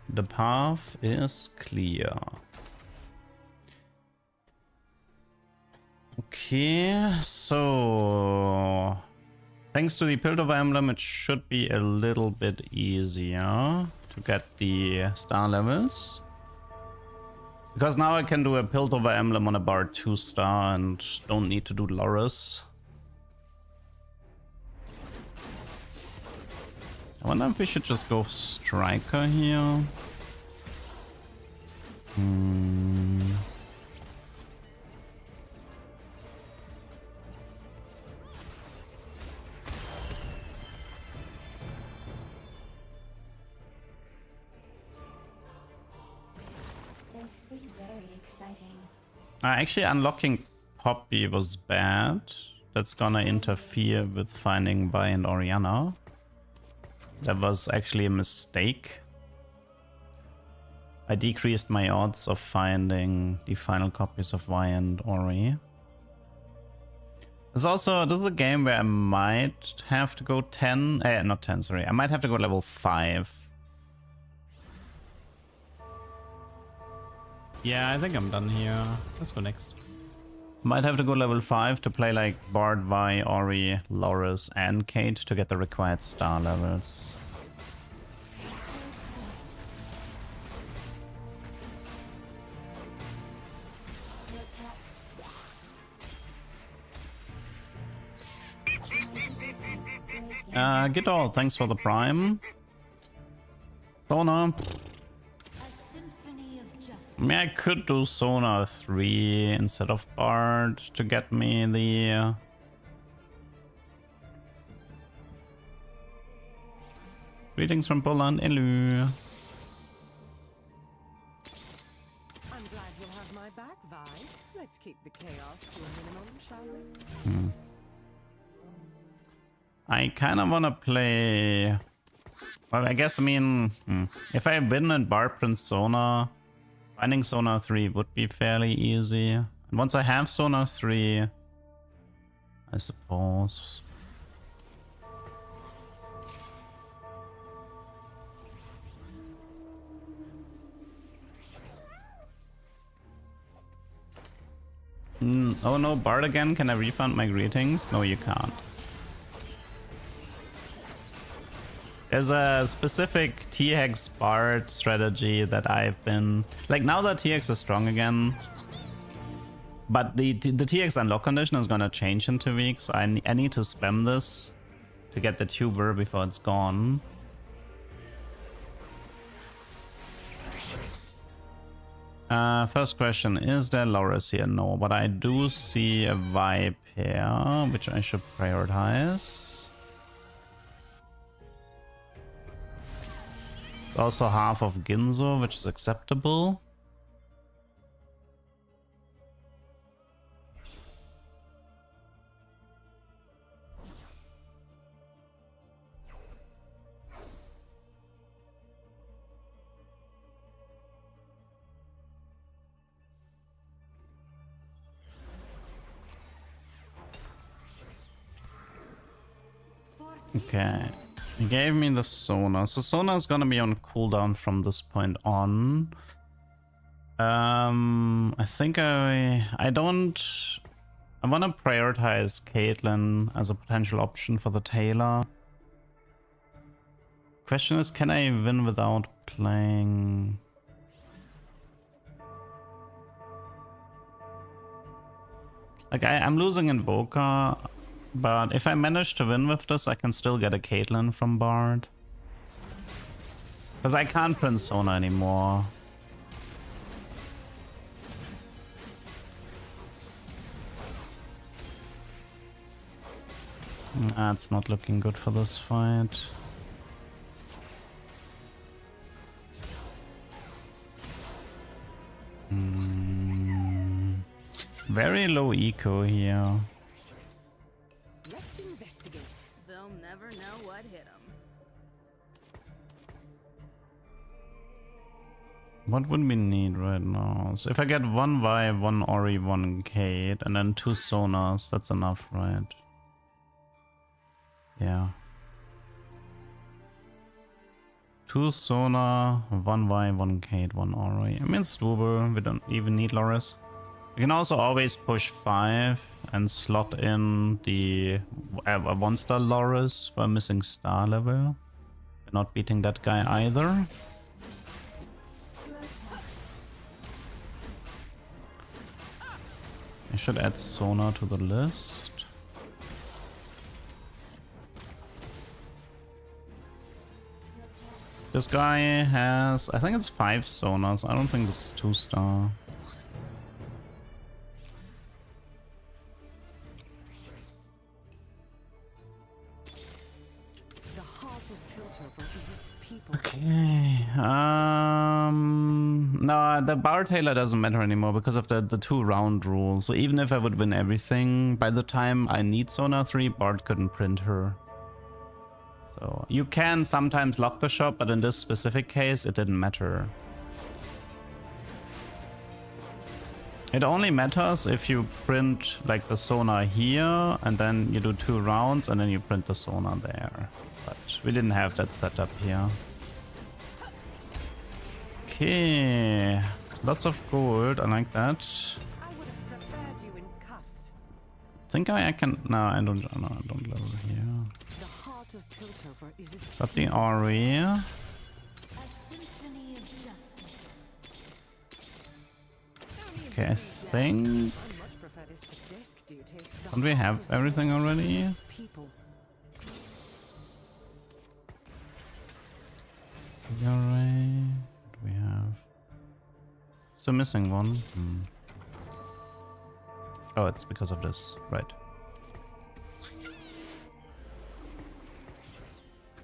A: The path is clear. Okay, so thanks to the Piltover Emblem, it should be a little bit easier to get the star levels. Because now I can do a Piltover Emblem on a Bard 2-star and don't need to do Loris. I wonder if we should just go Striker here.
E: This is very exciting.
A: Actually, unlocking Poppy was bad. That's gonna interfere with finding Vi and Orianna. That was actually a mistake. I decreased my odds of finding the final copies of Vi and Ori. This is a game where I might have to go 10, not 10, sorry. I might have to go level 5 Yeah, I think I'm done here. Let's go next. Might have to go level 5 to play like Bard, Vi, Ori, Loris, and Kate to get the required star levels. Gidol, thanks for the prime. Sona. I mean, I could do Sona 3 instead of Bard to get me the... Greetings from Poland, hello.
C: I'm glad you'll have my back, Vi. Let's keep the chaos to a minimum, shall we?
A: I kind of want to play... Well, I guess, I mean, if I win in Bard Prince Sona, finding Sona 3 would be fairly easy. And once I have Sona 3, I suppose... Oh no, Bard again? Can I refund my greetings? No, you can't. There's a specific TX Bard strategy that I've been... Like, now that TX is strong again, but the TX unlock condition is gonna change in 2 weeks, so I need to spam this to get the tuber before it's gone. First question, is there Loris here? No, but I do see a vibe here, which I should prioritize. It's also half of Ginzo, which is acceptable. Okay, he gave me the Sona. So Sona is gonna be on cooldown from this point on. I think I want to prioritize Caitlyn as a potential option for the Taylor. Question is, can I win without playing? Like, I'm losing Invoker. But if I manage to win with this, I can still get a Caitlyn from Bard. Because I can't print Sona anymore. That's not looking good for this fight. Very low eco here.
D: Never know what hit him.
A: What would we need right now? So if I get 1 Vi, 1 Ori, 1 Kate, and then 2 Sonas, that's enough, right? Yeah. 2 Sona, 1 Vi, 1 Kate, 1 Ori. I mean, it's doable. We don't even need Loris. We can also always push 5 and slot in the 1-star Loris for a missing star level. We're not beating that guy either. I should add Sona to the list. This guy has, I think it's 5 Sonas. I don't think this is 2-star. Okay, no, the Bard Taylor doesn't matter anymore because of the 2-round rule. So even if I would win everything, by the time I need Sona 3, Bard couldn't print her. So you can sometimes lock the shop, but in this specific case, it didn't matter. It only matters if you print like the Sona here, and then you do 2 rounds, and then you print the Sona there. But we didn't have that setup here. Okay, Lots of gold. I like that.
C: I would have preferred you in cuffs.
A: Think I can. No, I don't. No, I don't level here.
C: The heart of Piltover is its
A: Got the Ori.
F: A symphony of justice.
A: Okay, I think.
C: I much prefer this to desk duty. The
A: Don't we
C: heart
A: have
C: of
A: everything
C: Piltover
A: already?
C: is people.
A: The Ori. What do we have? Still missing one. Oh, it's because of this, right?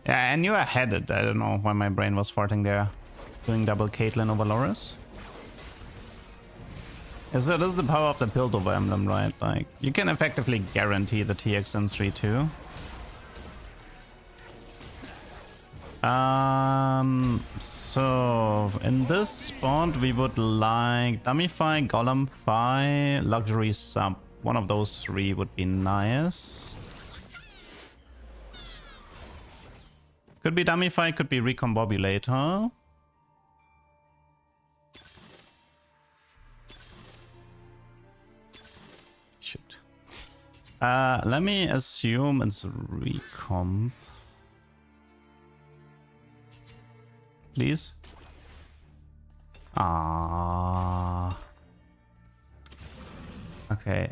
A: Yeah, I knew I had it. I don't know why my brain was farting there. Doing double Caitlyn over Loris. Is it is the power of the Piltover emblem, right? Like, you can effectively guarantee the TX in 3-2. So in this spot we would like Dummyfy, Golemfy, Luxury Sub. One of those three would be nice. Could be Dummyfy, could be Recombobulator. Shoot. Let me assume it's Recomb. Please. Ah. Okay.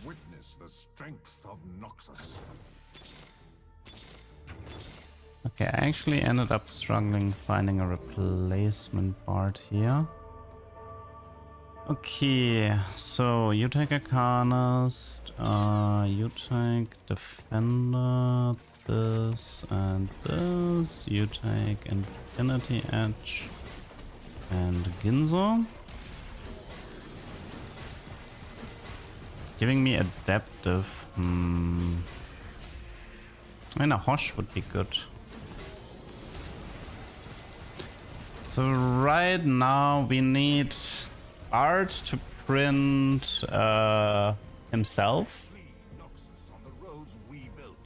B: Witness the strength of Noxus.
A: Okay, I actually ended up struggling finding a replacement part here. Okay, so you take Arcanist, you take Defender, this and this, you take Infinity Edge and Ginzo. Giving me Adaptive, I mean a Hosh would be good. So right now we need Art to print himself.
B: Noxus on the roads we built.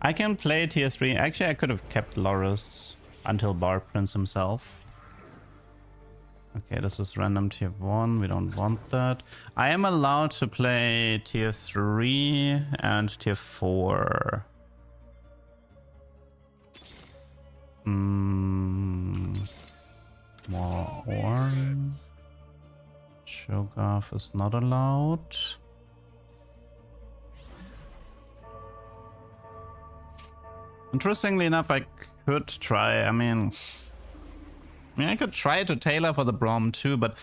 A: I can play tier 3. Actually, I could have kept Loris until Bard prints himself. Okay, this is random tier 1. We don't want that. I am allowed to play tier 3 and tier 4. More Orn. Shogarth is not allowed. Interestingly enough, I could try. I mean, I could try to tailor for the Braum too, but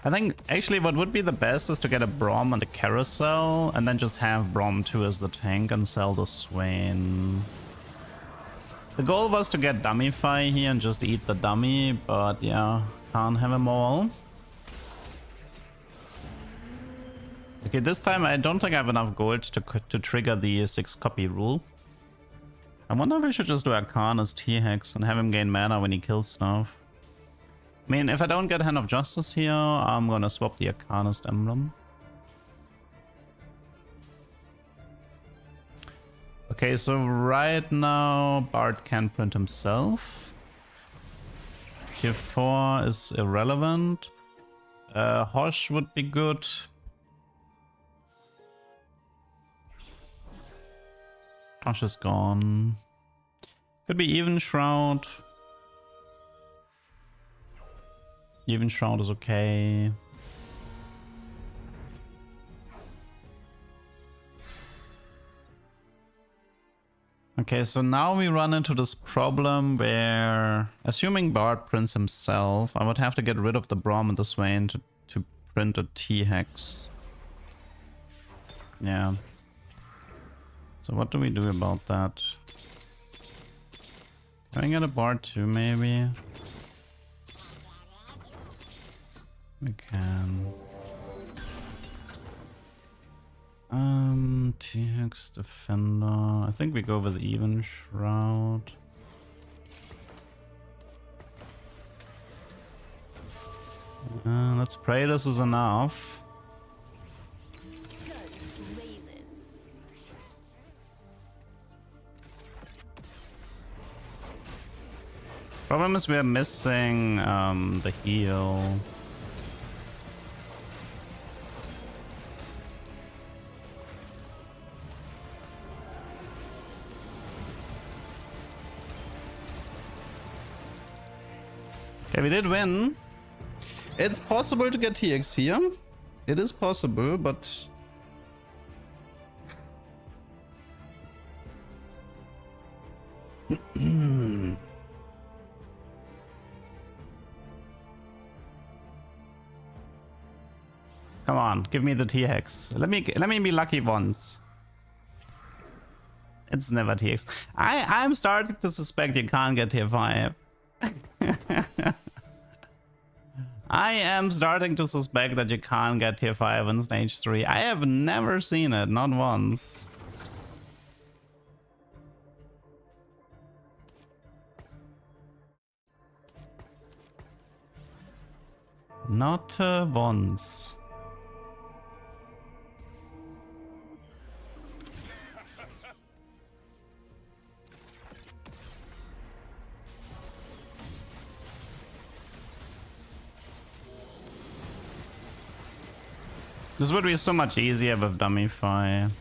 A: I think actually what would be the best is to get a Braum on the carousel and then just have Braum 2 as the tank and sell the Swain. The goal was to get Dummyfy here and just eat the dummy, but yeah, can't have them all. Okay, this time I don't think I have enough gold to trigger the 6 copy rule. I wonder if we should just do Arcanist T-Hex and have him gain mana when he kills stuff. I mean, if I don't get Hand of Justice here, I'm gonna swap the Arcanist emblem. Okay, so right now Bard can print himself. Tier 4 is irrelevant. Hosh would be good. Hosh is gone. Could be Even Shroud. Even Shroud is okay. Okay, so now we run into this problem where, assuming Bard prints himself, I would have to get rid of the Braum and the Swain to print a T-Hex. Yeah. So what do we do about that? Can I get a Bard too, maybe? We can. T-Hex Defender. I think we go with Even Shroud. Let's pray this is enough. Problem is we're missing the heal. Okay, we did win. It's possible to get TX here. It is possible, but... Come on, give me the TX. Let me be lucky once. It's never TX. I'm starting to suspect you can't get tier 5. I am starting to suspect that you can't get tier 5 in stage 3. I have never seen it, not once. Not once. This would be so much easier with dummy fire.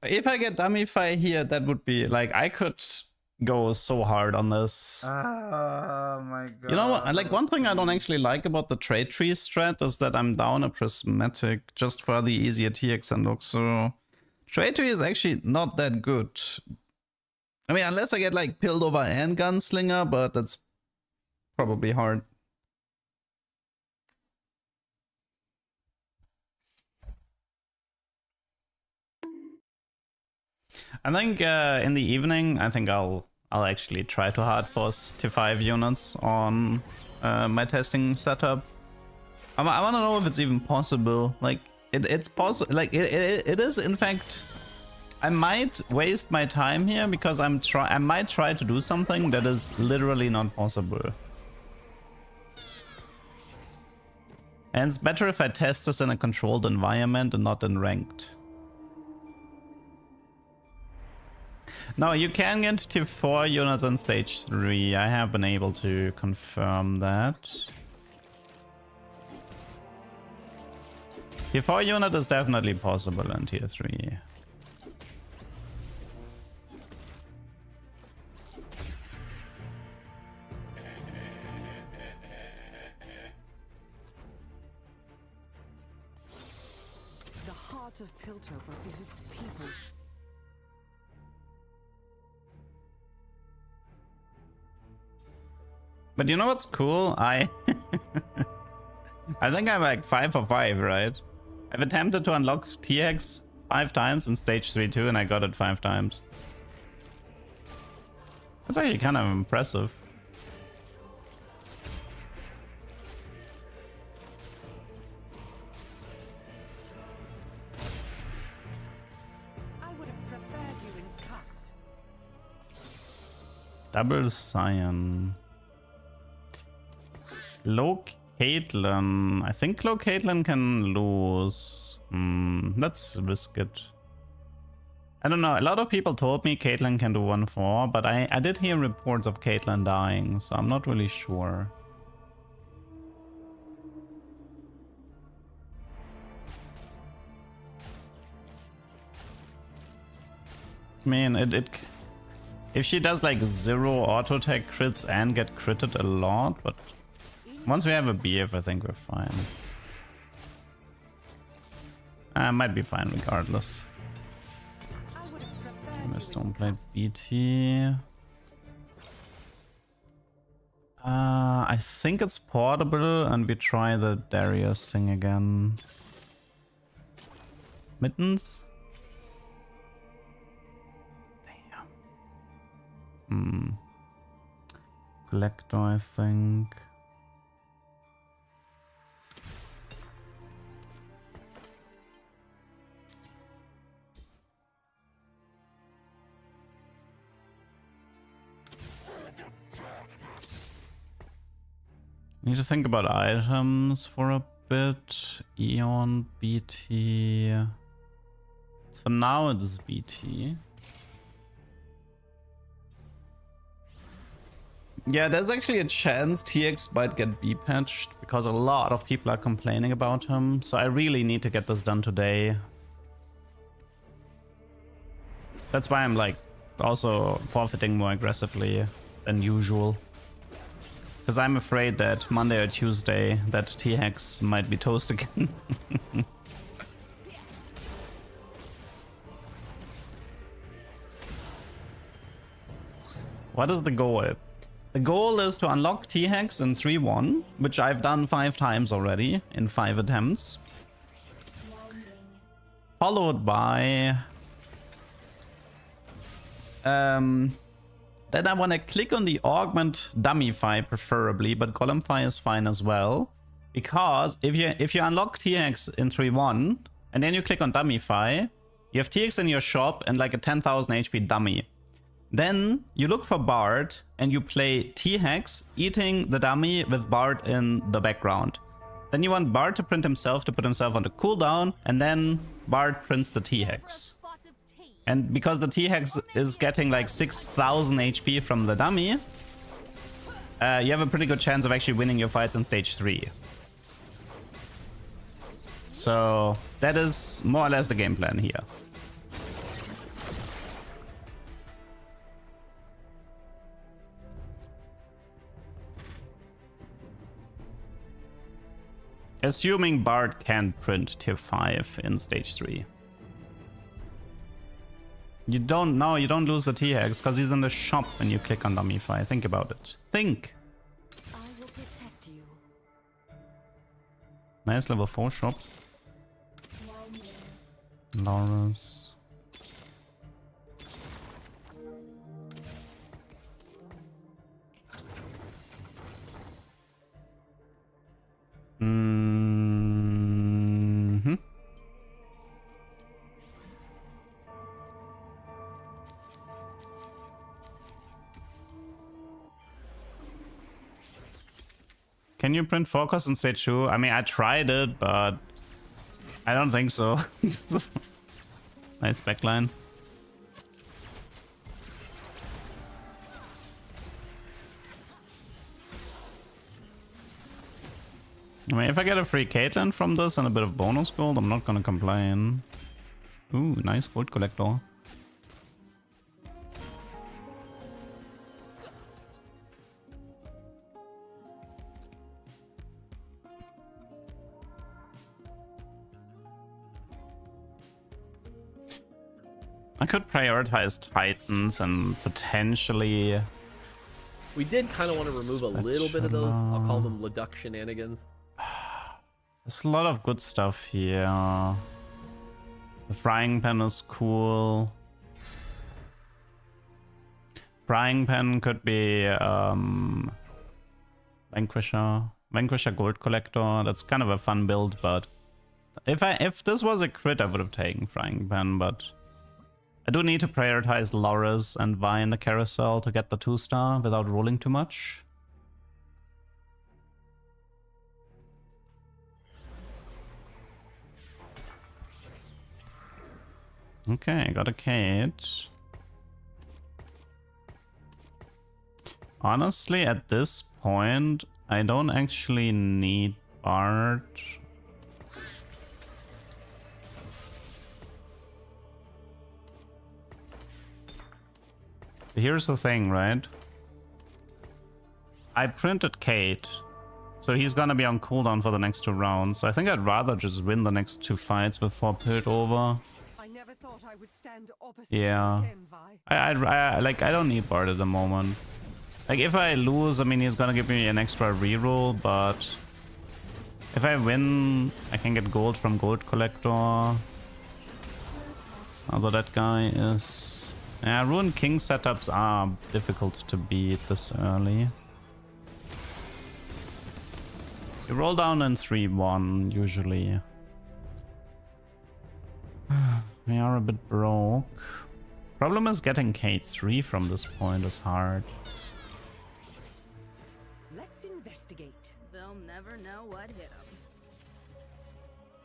A: If I get dummy fire here, that would be like I could go so hard on this.
G: Oh my god.
A: You know what? Like one thing I don't actually like about the trade tree strat is that I'm down a prismatic just for the easier TX and look. So trade tree is actually not that good. I mean, unless I get like pilled over and gunslinger, but that's probably hard. I think in the evening, I think I'll actually try to hard force to 5 units on my testing setup. I want to know if it's even possible. Like it's possible. Like it is in fact. I might waste my time here because I might try to do something that is literally not possible. And it's better if I test this in a controlled environment and not in ranked. No, you can get to 4 units on stage 3. I have been able to confirm that. Tier 4 unit is definitely possible in tier 3.
C: The heart of Piltover is its people.
A: But you know what's cool? I think I'm like 5 for 5, right? I've attempted to unlock TX 5 times in stage 3 too, and I got it 5 times. That's actually kind of impressive.
C: I would have preferred you in cuffs.
A: Double Cyan. Low Caitlyn. I think Low Caitlyn can lose. Let's risk it. I don't know. A lot of people told me Caitlyn can do 1-4, but I did hear reports of Caitlyn dying, so I'm not really sure. I mean, if she does like 0 auto attack crits and get critted a lot, but once we have a BF, I think we're fine. I might be fine regardless. Stoneblade BT. I think it's portable, and we try the Darius thing again. Mittens? Damn. Collector, I think. Need to think about items for a bit. Eon, BT. For now it's BT. Yeah, there's actually a chance TX might get B-patched because a lot of people are complaining about him. So I really need to get this done today. That's why I'm like also forfeiting more aggressively than usual. Because I'm afraid that Monday or Tuesday that T-Hex might be toast again. What is the goal? The goal is to unlock T-Hex in 3-1, which I've done 5 times already in 5 attempts. Followed by... Then I want to click on the augment Dummyfy preferably, but Golemfy is fine as well. Because if you unlock TX in 3-1 and then you click on Dummyfy, you have TX in your shop and like a 10,000 HP dummy. Then you look for Bard and you play T-Hex eating the dummy with Bard in the background. Then you want Bard to print himself to put himself on the cooldown, and then Bard prints the T-Hex. And because the T-Hex is getting like 6,000 HP from the dummy, you have a pretty good chance of actually winning your fights in stage 3. So that is more or less the game plan here. Assuming Bard can print tier 5 in stage 3. You don't lose the T-Hex because he's in the shop when you click on Dummyfy. Think about it. Think!
F: I will protect you.
A: Nice level 4 shop. Laurus. Mm-hmm. Can you print focus in stage 2? I mean, I tried it, but I don't think so. Nice backline. I mean, if I get a free Caitlyn from this and a bit of bonus gold, I'm not gonna complain. Ooh, nice gold collector. I could prioritize Titans and potentially...
H: We did kind of want to remove a little bit of those, I'll call them Leduc shenanigans.
A: There's a lot of good stuff here. The frying pan is cool. Frying pan could be Vanquisher Gold Collector. That's kind of a fun build, but if this was a crit, I would have taken frying pan, but I do need to prioritize Laurus and Vi in the carousel to get the 2-star without rolling too much. Okay, got a Kate. Honestly, at this point, I don't actually need Bard. Here's the thing, right? I printed Kate, so he's gonna be on cooldown for the next 2 rounds. So I think I'd rather just win the next 2 fights before Pilt over.
C: I never thought I would stand opposite
A: Yeah.
C: you again, Vi.
A: I don't need Bard at the moment. Like, if I lose, I mean, he's gonna give me an extra reroll, but if I win, I can get gold from Gold Collector. Although that guy is... Yeah, Ruined King setups are difficult to beat this early. You roll down in 3-1 usually. We are a bit broke. Problem is getting K3 from this point is hard.
C: Let's investigate.
D: They'll never know what hit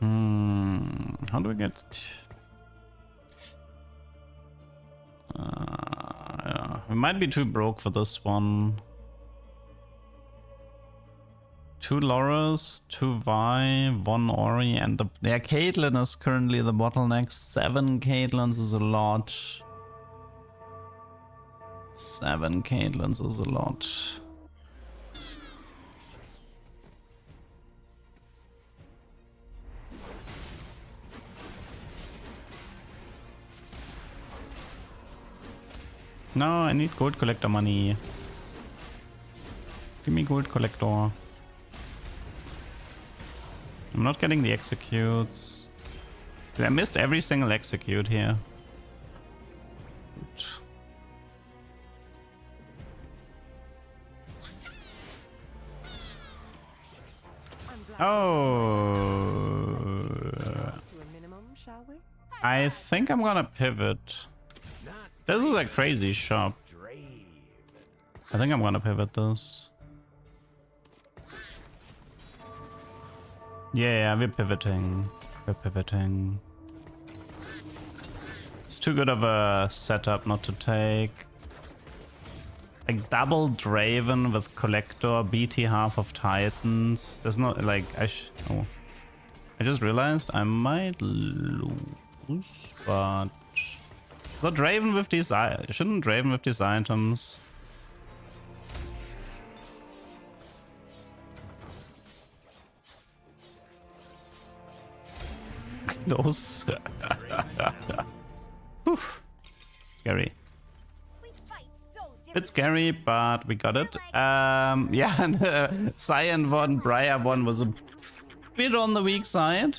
D: them.
A: How do we get... yeah. We might be too broke for this one. 2 Loras, 2 Vi, 1 Ori, and the Caitlyn is currently the bottleneck. 7 Caitlyn's is a lot. 7 Caitlyn's is a lot. No, I need gold collector money. Give me gold collector. I'm not getting the executes. I missed every single execute here. Oops. Oh.
C: To a minimum, shall we?
A: I think I'm gonna pivot. This is a crazy shop. I think I'm gonna pivot this. Yeah, we're pivoting. We're pivoting. It's too good of a setup not to take. Like double Draven with Collector, BT half of Titans. There's no like oh. I just realized I might lose, but the Draven with these shouldn't Draven with these items. Close. Scary. Bit scary, but we got it. Yeah, and Cyan one, Briar one was a bit on the weak side.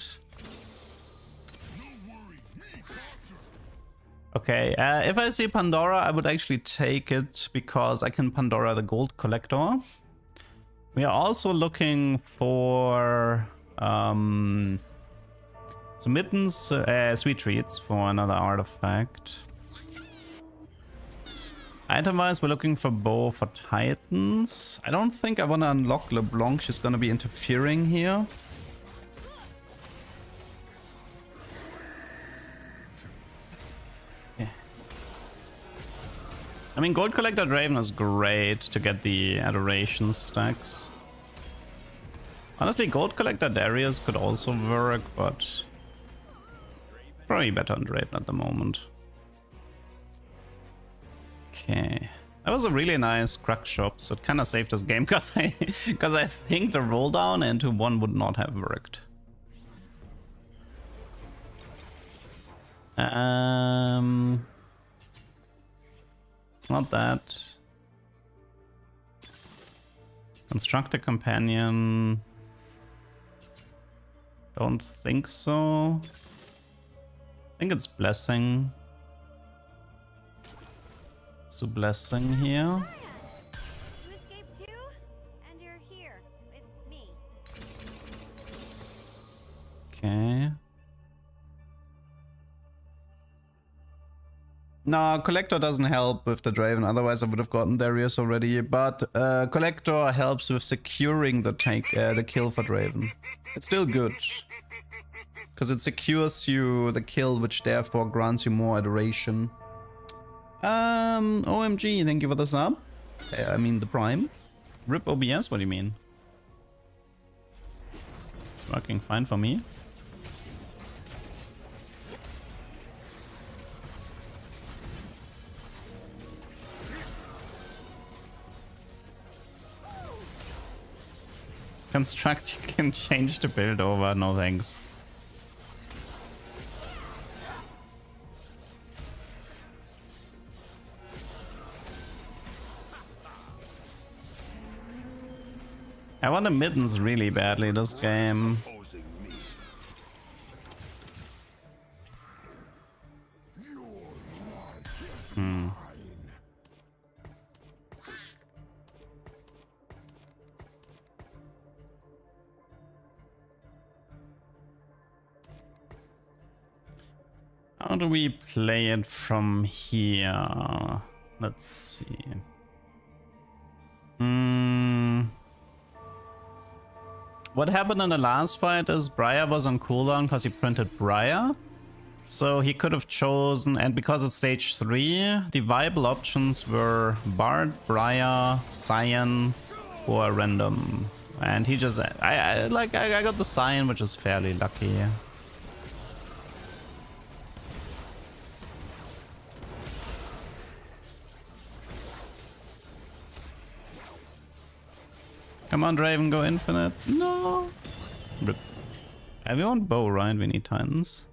A: Okay, if I see Pandora, I would actually take it because I can Pandora the gold collector. We are also looking for some mittens, sweet treats for another artifact. Item-wise, we're looking for bow for Titans. I don't think I want to unlock LeBlanc. She's going to be interfering here. Yeah. I mean, Gold Collector Draven is great to get the Adoration stacks. Honestly, Gold Collector Darius could also work, but probably better on Draven at the moment. Okay, that was a really nice Crux shop, so it kind of saved this game because I think the roll down into 1 would not have worked. It's not that. Construct a companion. Don't think so. I think it's blessing. So blessing here.
E: You escaped too, and you're here with me.
A: Okay. No, Collector doesn't help with the Draven, otherwise I would have gotten Darius already, but Collector helps with securing the kill for Draven. It's still good. Because it secures you the kill, which therefore grants you more adoration. OMG, thank you for the sub. I mean the Prime. RIP OBS, what do you mean? Working fine for me. Construct, you can change the build over, no thanks. I want the mittens really badly this game. How do we play it from here? Let's see. What happened in the last fight is Briar was on cooldown because he printed Briar. So he could have chosen, and because it's stage 3, the viable options were Bard, Briar, Cyan, or random. And he just, I got the Cyan, which is fairly lucky. Come on, Draven, go infinite. No. Rip. We want bow, right? We need titans.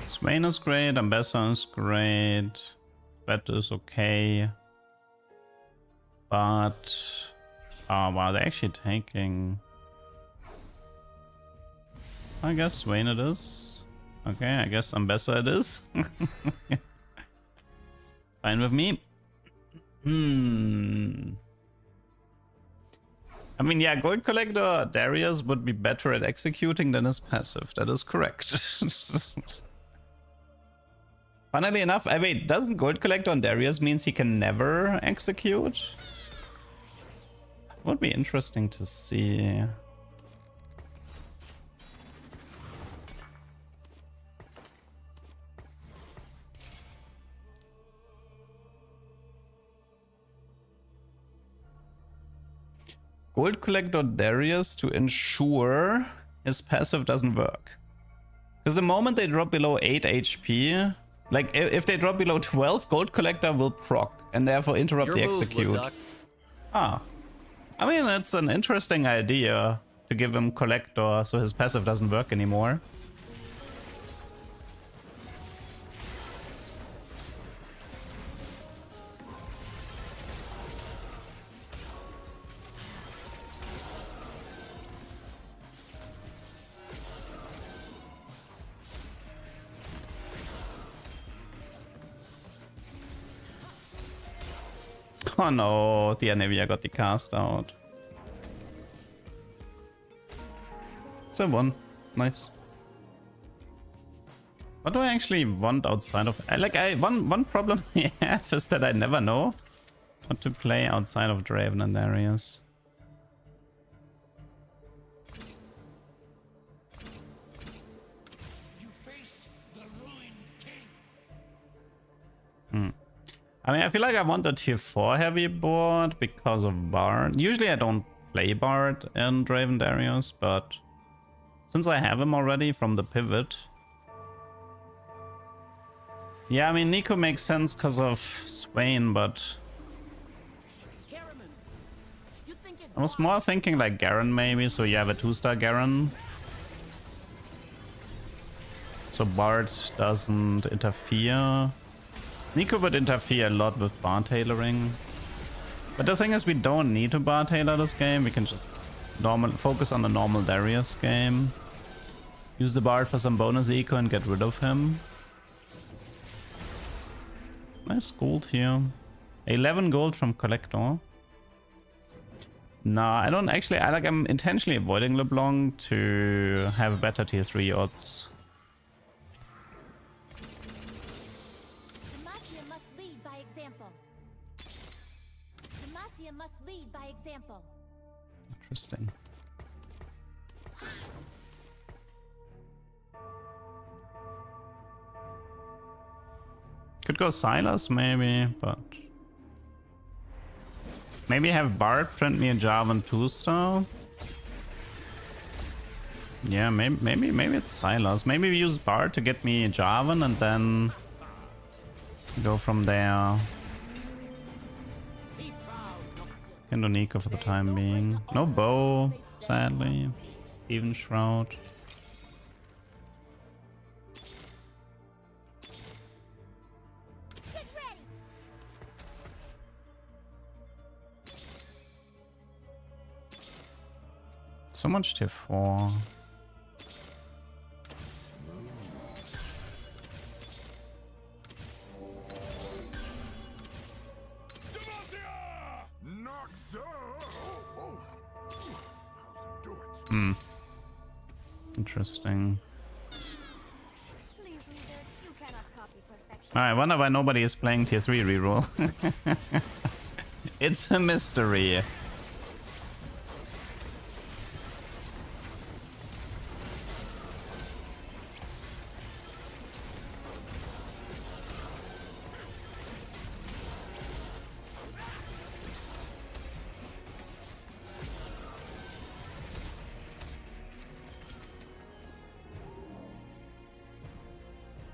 A: Swain is great, Ambassador is great, Sweat is okay, but oh wow, they're actually taking. I guess Swain it is. Okay, I guess Ambassador it is. Fine with me. I mean, yeah, Gold Collector Darius would be better at executing than his passive. That is correct. Funnily enough, I mean, doesn't Gold Collector on Darius means he can never execute? Would be interesting to see. Gold Collector Darius to ensure his passive doesn't work. Because the moment they drop below 8 HP, like if they drop below 12, Gold Collector will proc and therefore interrupt the execute. Ah. I mean, it's an interesting idea to give him Collector so his passive doesn't work anymore. Oh no, the Anivia got the cast out. So one. Nice. What do I actually want outside of... One problem I have is that I never know what to play outside of Draven and Darius. I mean, I feel like I want a tier 4 heavy board because of Bard. Usually I don't play Bard in Draven Darius, but since I have him already from the pivot. Yeah, I mean, Nico makes sense because of Swain, but I was more thinking like Garen maybe, so you have a 2-star Garen. So Bard doesn't interfere. Nico would interfere a lot with bar tailoring. But the thing is, we don't need to bar tailor this game. We can just focus on the normal Darius game. Use the Bard for some bonus eco and get rid of him. Nice gold here. 11 gold from Collector. Nah, I don't actually... I'm intentionally avoiding LeBlanc to have better tier 3 odds. Interesting. Could go Silas maybe, but maybe have Bard print me a Jarvan 2-star. Yeah, maybe it's Silas. Maybe we use Bard to get me Jarvan and then go from there. Can do Nico for the time being. No bow, sadly. Even Shroud. So much tier 4. Interesting.
E: Please, Wizard, you cannot copy perfection.
A: I wonder why nobody is playing tier 3 reroll. It's a mystery.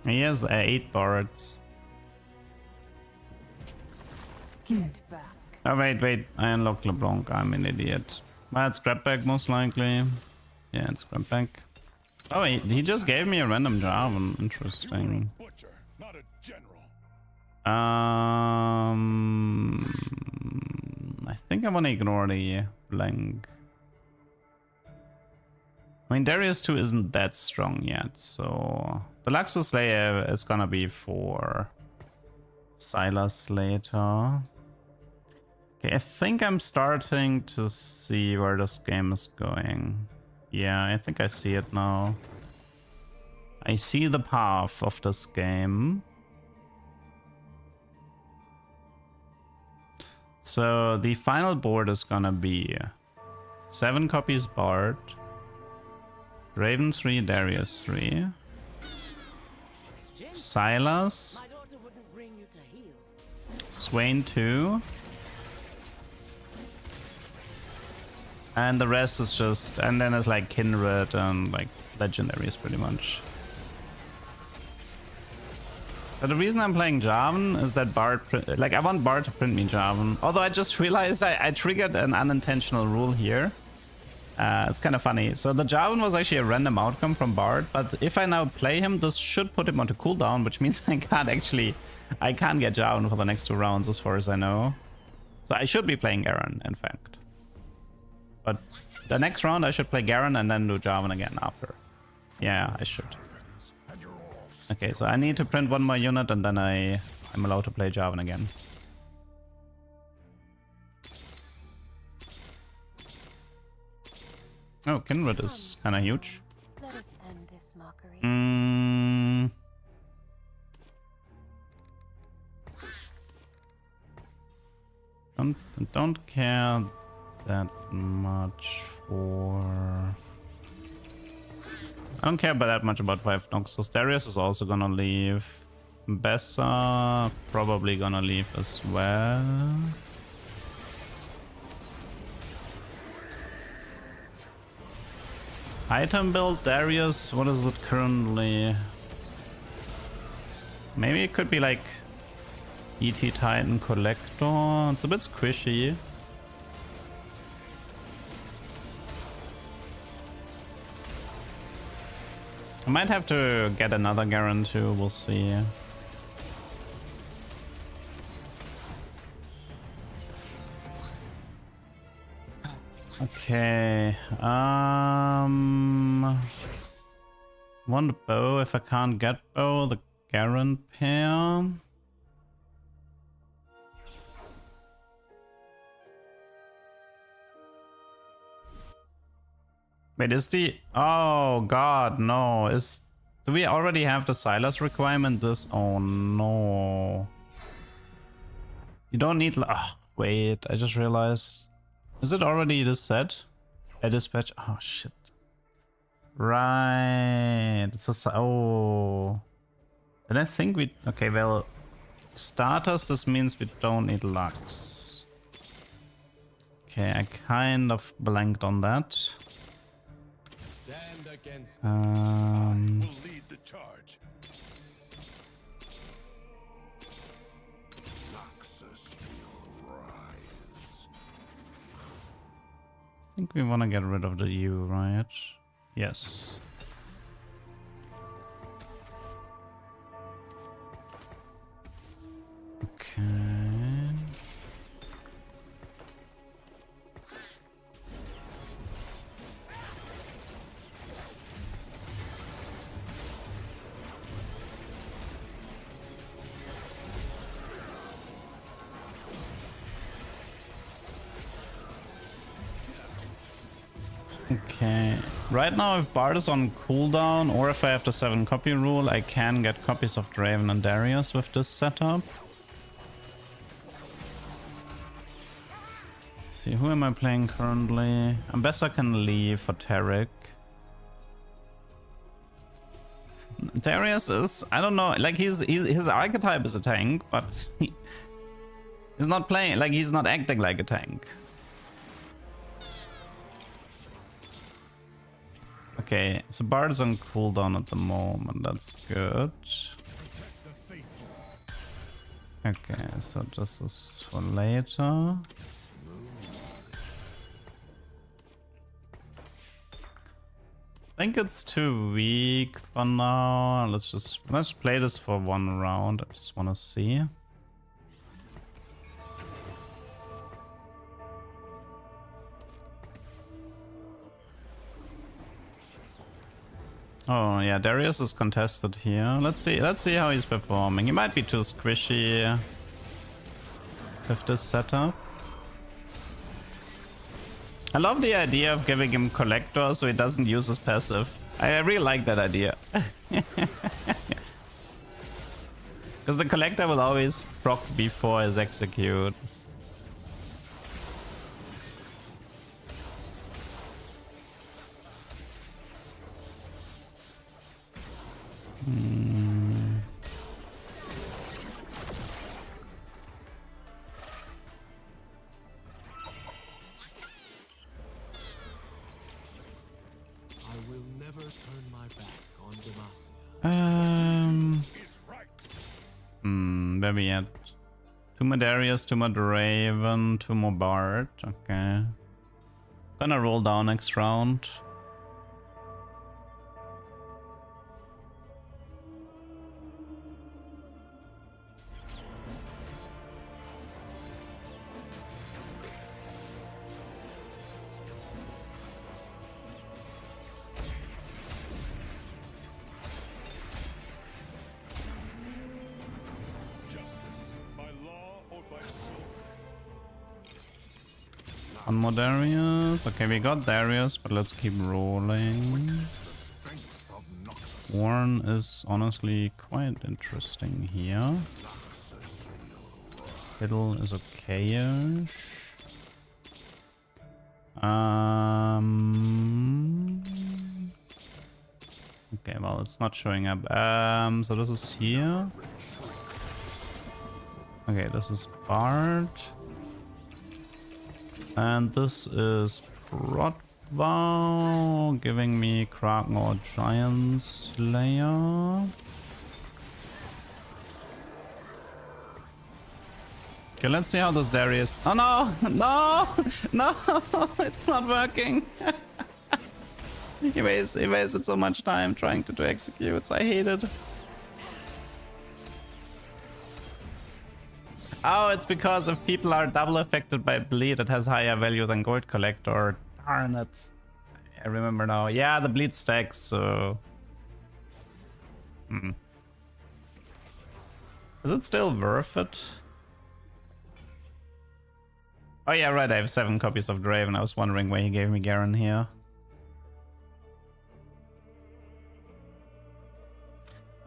A: He has 8 bards.
F: Get back.
A: Oh, wait. I unlocked LeBlanc. I'm an idiot. Well, it's grab bag most likely. Yeah, it's grab bag. Oh, he just gave me a random Jarvan. Interesting.
B: Butcher, not a general.
A: I think I want to ignore the blank. I mean, Darius 2 isn't that strong yet, so... The Luxus Slayer is gonna be for Silas later. Okay, I think I'm starting to see where this game is going. Yeah, I think I see it now. I see the path of this game. So the final board is gonna be 7 copies Bard, Raven 3, Darius 3, Silas, Swain 2, and the rest is just, and then it's like Kindred and like legendaries pretty much. But the reason I'm playing Jarvan is that Bard, like I want Bard to print me Jarvan. Although I just realized I triggered an unintentional rule here. It's kind of funny. So the Jarvan was actually a random outcome from Bard, but if I now play him, this should put him onto cooldown, which means I can't get Jarvan for the next 2 rounds as far as I know. So I should be playing Garen, in fact. But the next round I should play Garen and then do Jarvan again after. Yeah, I should. Okay, so I need to print 1 more unit and then I'm allowed to play Jarvan again. Oh, Kindred is kind of huge.
F: Let us end this mockery.
A: Don't care that much for... I don't care about that much about 5 Noxus. Darius is also gonna leave. Bessa probably gonna leave as well. Item build, Darius, what is it currently? Maybe it could be like ET Titan Collector. It's a bit squishy. I might have to get another Garen too, we'll see. Okay, want bow. If I can't get bow, the Garen pair. Wait, is the... Oh god, no. Do we already have the Silas requirement? Oh no. You don't need... Oh, wait, I just realized. Is it already this set? A dispatch? Oh shit. Right. So, oh. Then I think we... Okay, well... Starters, this means we don't need Lux. Okay, I kind of blanked on that.
B: Stand against them. Will lead the charge. Noxus will rise.
A: I think we want to get rid of the U, right? Yes. Okay. Okay. Right now, if Bard is on cooldown, or if I have the 7 copy rule, I can get copies of Draven and Darius with this setup. Let's see, who am I playing currently? Ambessa can leave for Tarek. Darius is, I don't know, like his archetype is a tank, but he's not playing, like he's not acting like a tank. Okay, so Bard is on cooldown at the moment, that's good. Okay, so this is for later. I think it's too weak for now. Let's play this for 1 round. I just want to see. Oh yeah, Darius is contested here. Let's see how he's performing. He might be too squishy with this setup. I love the idea of giving him Collector so he doesn't use his passive. I really like that idea. Because the Collector will always proc before his execute. Where we at? 2 more Darius, 2 more Draven, 2 more Bard. Okay. Gonna roll down next round. One more Darius. Okay, we got Darius, but let's keep rolling. Warren is honestly quite interesting here. Fiddle is okay-ish. Okay, well, it's not showing up. So this is here. Okay, this is Bard. And this is Brodvow, giving me Kraken or Giant Slayer. Okay, let's see how this Darius... Oh no! No! No! It's not working! He wasted so much time trying to do executes. I hate it. Oh, it's because if people are double affected by bleed, it has higher value than Gold Collector. Darn it. I remember now. Yeah, the bleed stacks, so... Is it still worth it? Oh yeah, right, I have 7 copies of Draven. I was wondering why he gave me Garen here.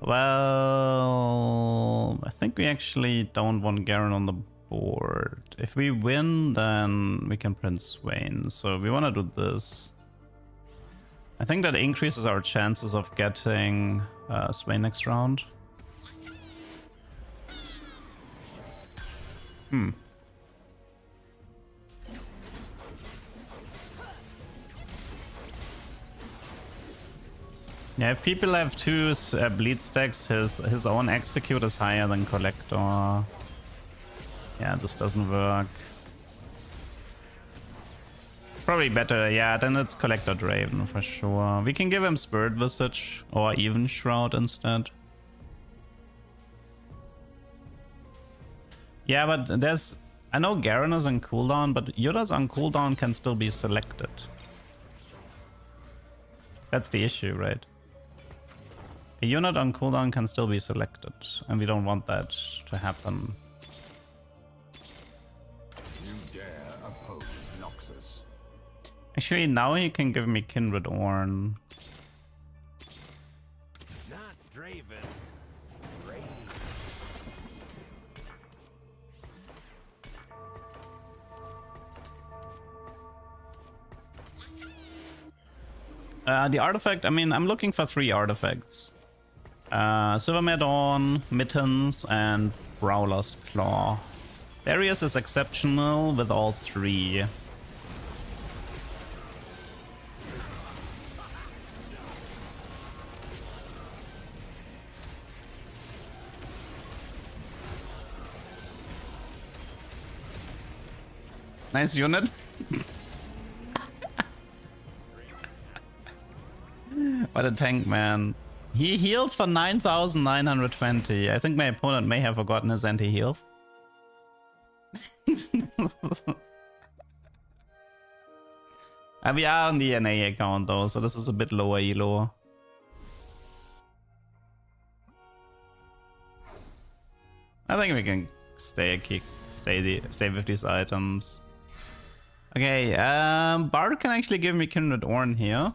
A: Well, I think we actually don't want Garen on the board. If we win, then we can print Swain. So we want to do this. I think that increases our chances of getting Swain next round. Yeah, if people have 2 bleed stacks, his own execute is higher than Collector. Yeah, this doesn't work. Probably better, yeah, then it's Collector Draven for sure. We can give him Spirit Visage or even Shroud instead. Yeah, but there's... I know Garen is on cooldown, but Yuda's on cooldown can still be selected. That's the issue, right? A unit on cooldown can still be selected, and we don't want that to happen. Actually, now he can give me Kindred Orn.
B: Not Draven.
A: The artifact, I mean, I'm looking for 3 artifacts. Silvermare Dawn, Mittens, and Brawler's Claw. Darius is exceptional with all 3. Nice unit. What a tank, man. He healed for 9,920. I think my opponent may have forgotten his anti-heal. We are on the NA account though, so this is a bit lower elo. I think we can stay with these items. Okay, Bard can actually give me Kindred Orn here.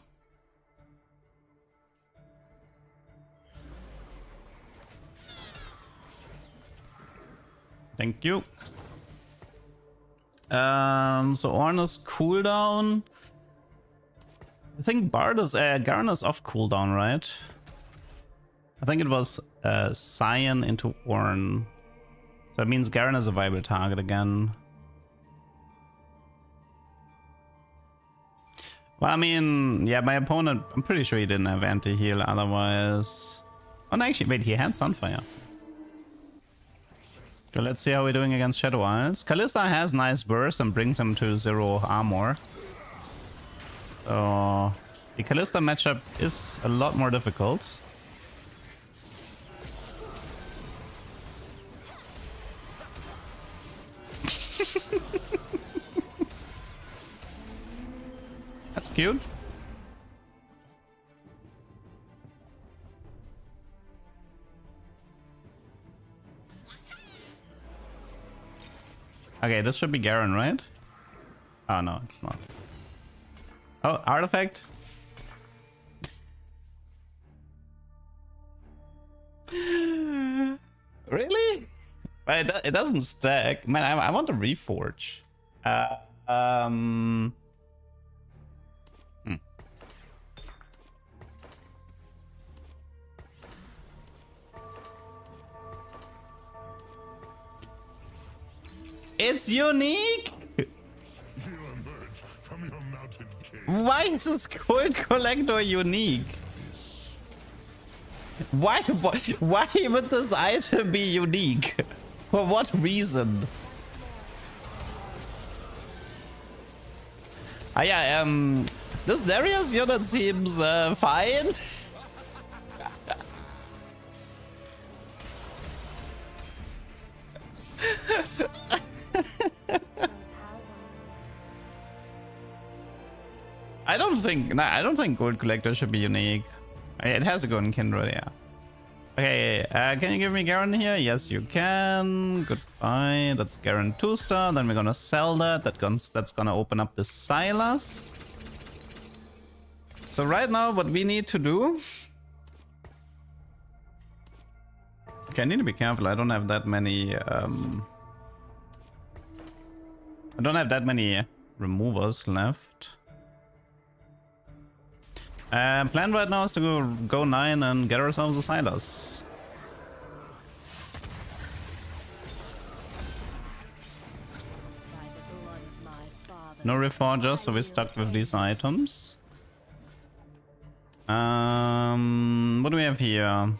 A: Thank you. So Orn is cooldown. I think Bard is Garen is off cooldown, right? I think it was Cyan into Orn. So that means Garen is a viable target again. Well, I mean, yeah, my opponent, I'm pretty sure he didn't have anti-heal otherwise. Oh, no, actually, wait, he had Sunfire. So let's see how we're doing against Shadow Isles. Kalista has nice burst and brings him to 0 armor. So the Kalista matchup is a lot more difficult. That's cute. Okay, this should be Garen, right? Oh no, it's not. Oh, artifact. Really? But it doesn't stack. Man, I want to reforge. It's unique. Why is this Gold Collector unique? Why would this item be unique? For what reason? Yeah, this Darius unit seems fine. I don't think Gold Collector should be unique. It has a golden Kindred, yeah. Okay, can you give me Garen here? Yes, you can. Goodbye. That's Garen 2-star. Then we're gonna sell that. That's gonna open up the Silas. So right now, what we need to do... Okay, I need to be careful. I don't have that many... I don't have that many removers left. Plan right now is to go 9 and get ourselves a Silas. No Reforger, so we're stuck with these items. What do we have here?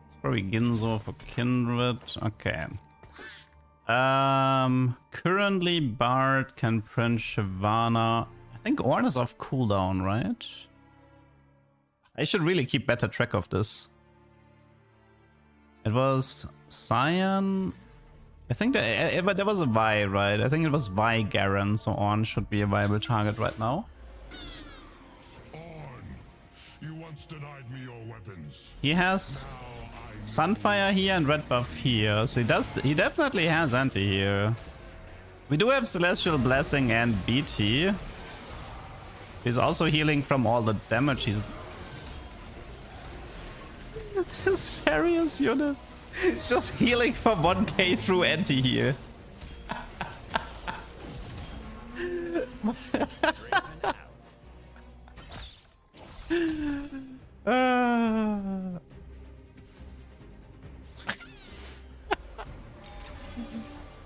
A: It's probably Ginzo for Kindred. Okay. Currently Bard can print Shyvana. I think Orn is off cooldown, right? I should really keep better track of this. It was Cyan. I think but there was a Vi, right? I think it was Vi Garen, so Orn should be a viable target right now.
B: You once denied me your weapons.
A: He has Sunfire here and Red Buff here, so he definitely has anti here. We do have Celestial Blessing and BT. He's also healing from all the damage he's... This Darius unit. It's just healing from 1k through anti-heal.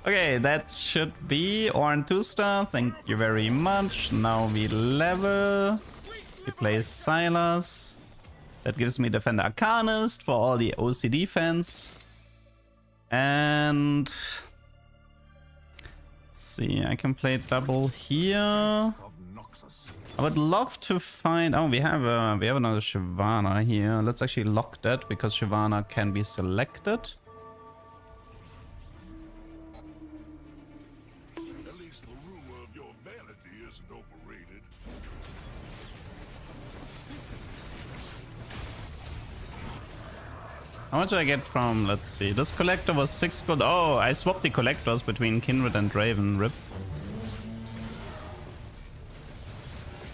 A: Okay, that should be Orn 2-star. Thank you very much. Now we level. We play Silas. That gives me Defender Arcanist for all the OC defense. And let's see, I can play double here. I would love to find... Oh, we have another Shyvana here. Let's actually lock that because Shyvana can be selected.
B: At least the rumor of your vanity isn't overrated.
A: How much did I get from... Let's see. This collector was 6 gold. Oh, I swapped the collectors between Kindred and Draven. Rip.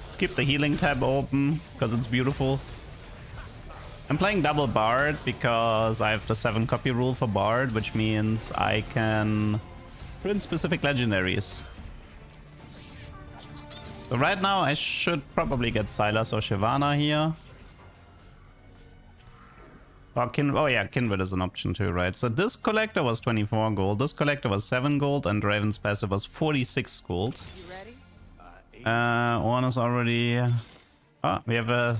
A: Let's keep the healing tab open because it's beautiful. I'm playing double Bard because I have the 7 copy rule for Bard, which means I can print specific legendaries. So right now I should probably get Silas or Shyvana here. Oh yeah, Kindred is an option too, right? So this collector was 24 gold, this collector was 7 gold, and Draven's passive was 46 gold.
C: You ready?
A: One is already... Oh, we have a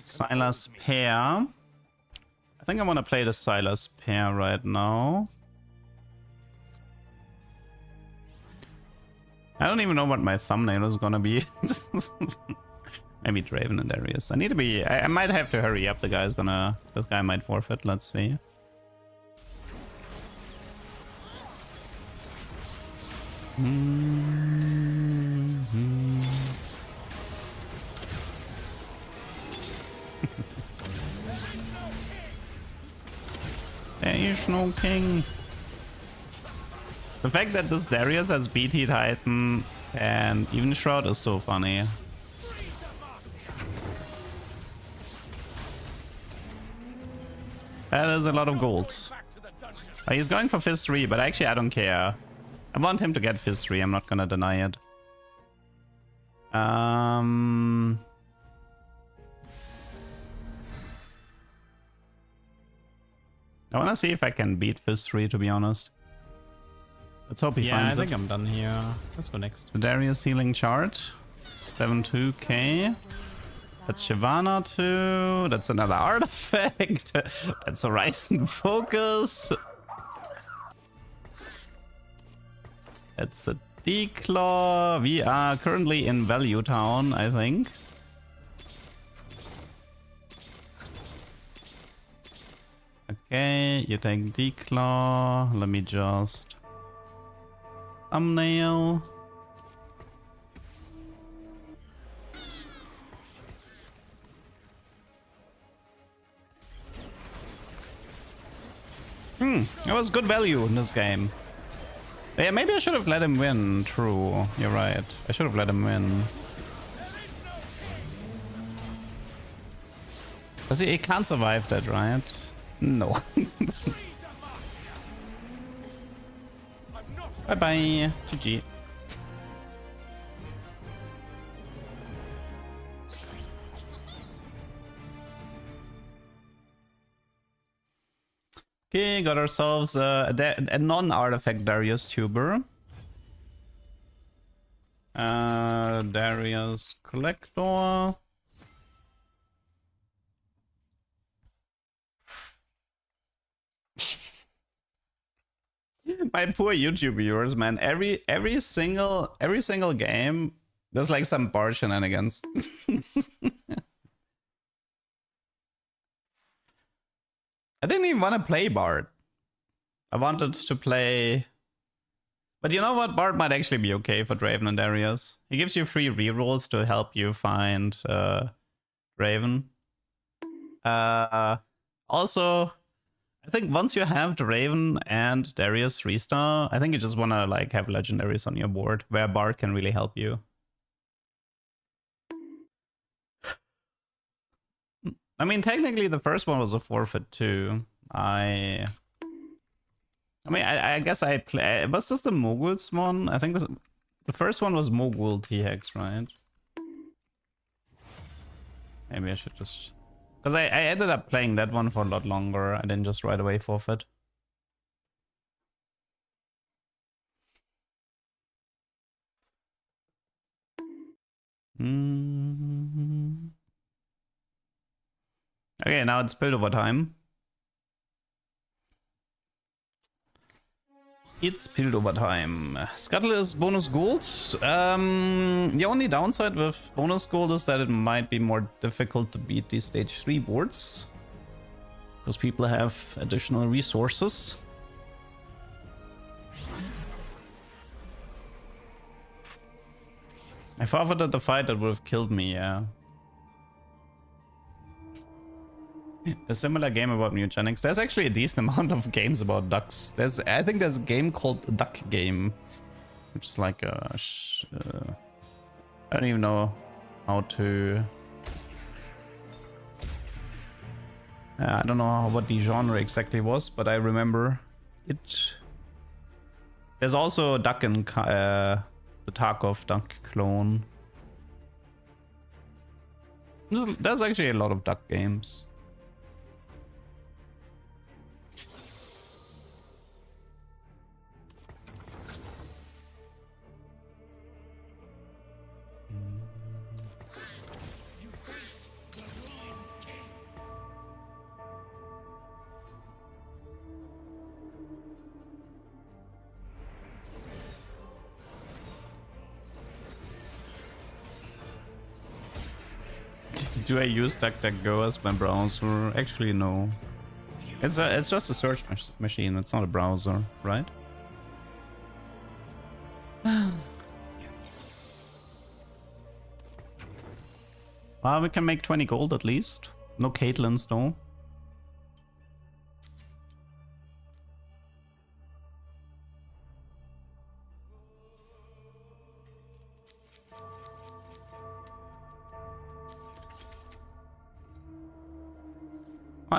A: Silas pair. I think I want to play the Silas pair right now. I don't even know what my thumbnail is gonna be. Maybe Draven and Darius. I need to be... I might have to hurry up. This guy might forfeit. Let's see. There is no king. The fact that this Darius has BT Titan and Even Shroud is so funny. That is a lot of gold. He's going for Fizz 3, but actually I don't care. I want him to get Fizz 3, I'm not gonna deny it. I wanna see if I can beat Fizz 3, to be honest. Let's hope he finds it.
I: I think I'm done here. Let's go next.
A: The Darius healing chart. 72k. That's Shyvana too. That's another artifact. That's Horizon Focus. That's a Declaw. We are currently in Value Town, I think. Okay, you take Declaw. Let me just... Thumbnail. It was good value in this game. Yeah, maybe I should have let him win. True, you're right. I should have let him win. Because he can't survive that, right? No. Bye-bye. GG. Okay, got ourselves a non-artifact Darius tuber. Darius collector. My poor YouTube viewers, man. Every single game, there's like some bar shenanigans. I didn't even want to play Bard. I wanted to play... But you know what? Bard might actually be okay for Draven and Darius. He gives you free rerolls to help you find Draven. Also, I think once you have Draven and Darius 3-star, I think you just want to like have legendaries on your board where Bard can really help you. I mean, technically the first one was a forfeit too. I guess I play. Was this the Moguls one? I think the first one was Mogul T-Hex, right? Maybe I should just... Because I ended up playing that one for a lot longer. I didn't just right away forfeit. Okay, now it's spillover time. It's spillover time. Scuttle is bonus gold. The only downside with bonus gold is that it might be more difficult to beat these stage 3 boards. Because people have additional resources. I forfeited the fight that would have killed me, yeah. A similar game about mutagenics. There's actually a decent amount of games about ducks. I think there's a game called Duck Game, which is like a... I don't even know how to... I don't know what the genre exactly was, but I remember it. There's also a duck in the Tarkov duck clone. There's actually a lot of duck games. Do I use DuckDuckGo as my browser? Actually, no. It's just a search machine. It's not a browser, right? Well, we can make 20 gold at least. No Caitlyn's though.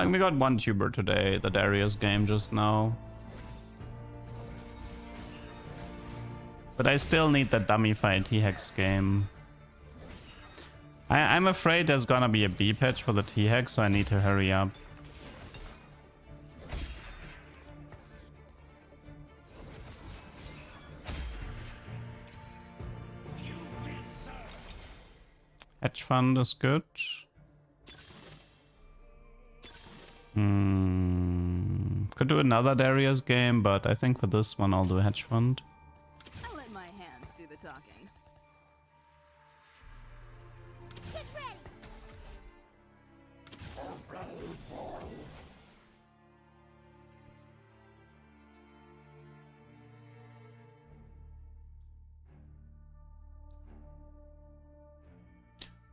A: We got one tuber today, the Darius game just now. But I still need the dummy fight T-Hex game. I'm afraid there's gonna be a B patch for the T-Hex, so I need to hurry up. Hedge fund is good. Could do another Darius game, but I think for this one I'll do hedge fund.
D: I'll let my hands do the talking.
E: Get ready.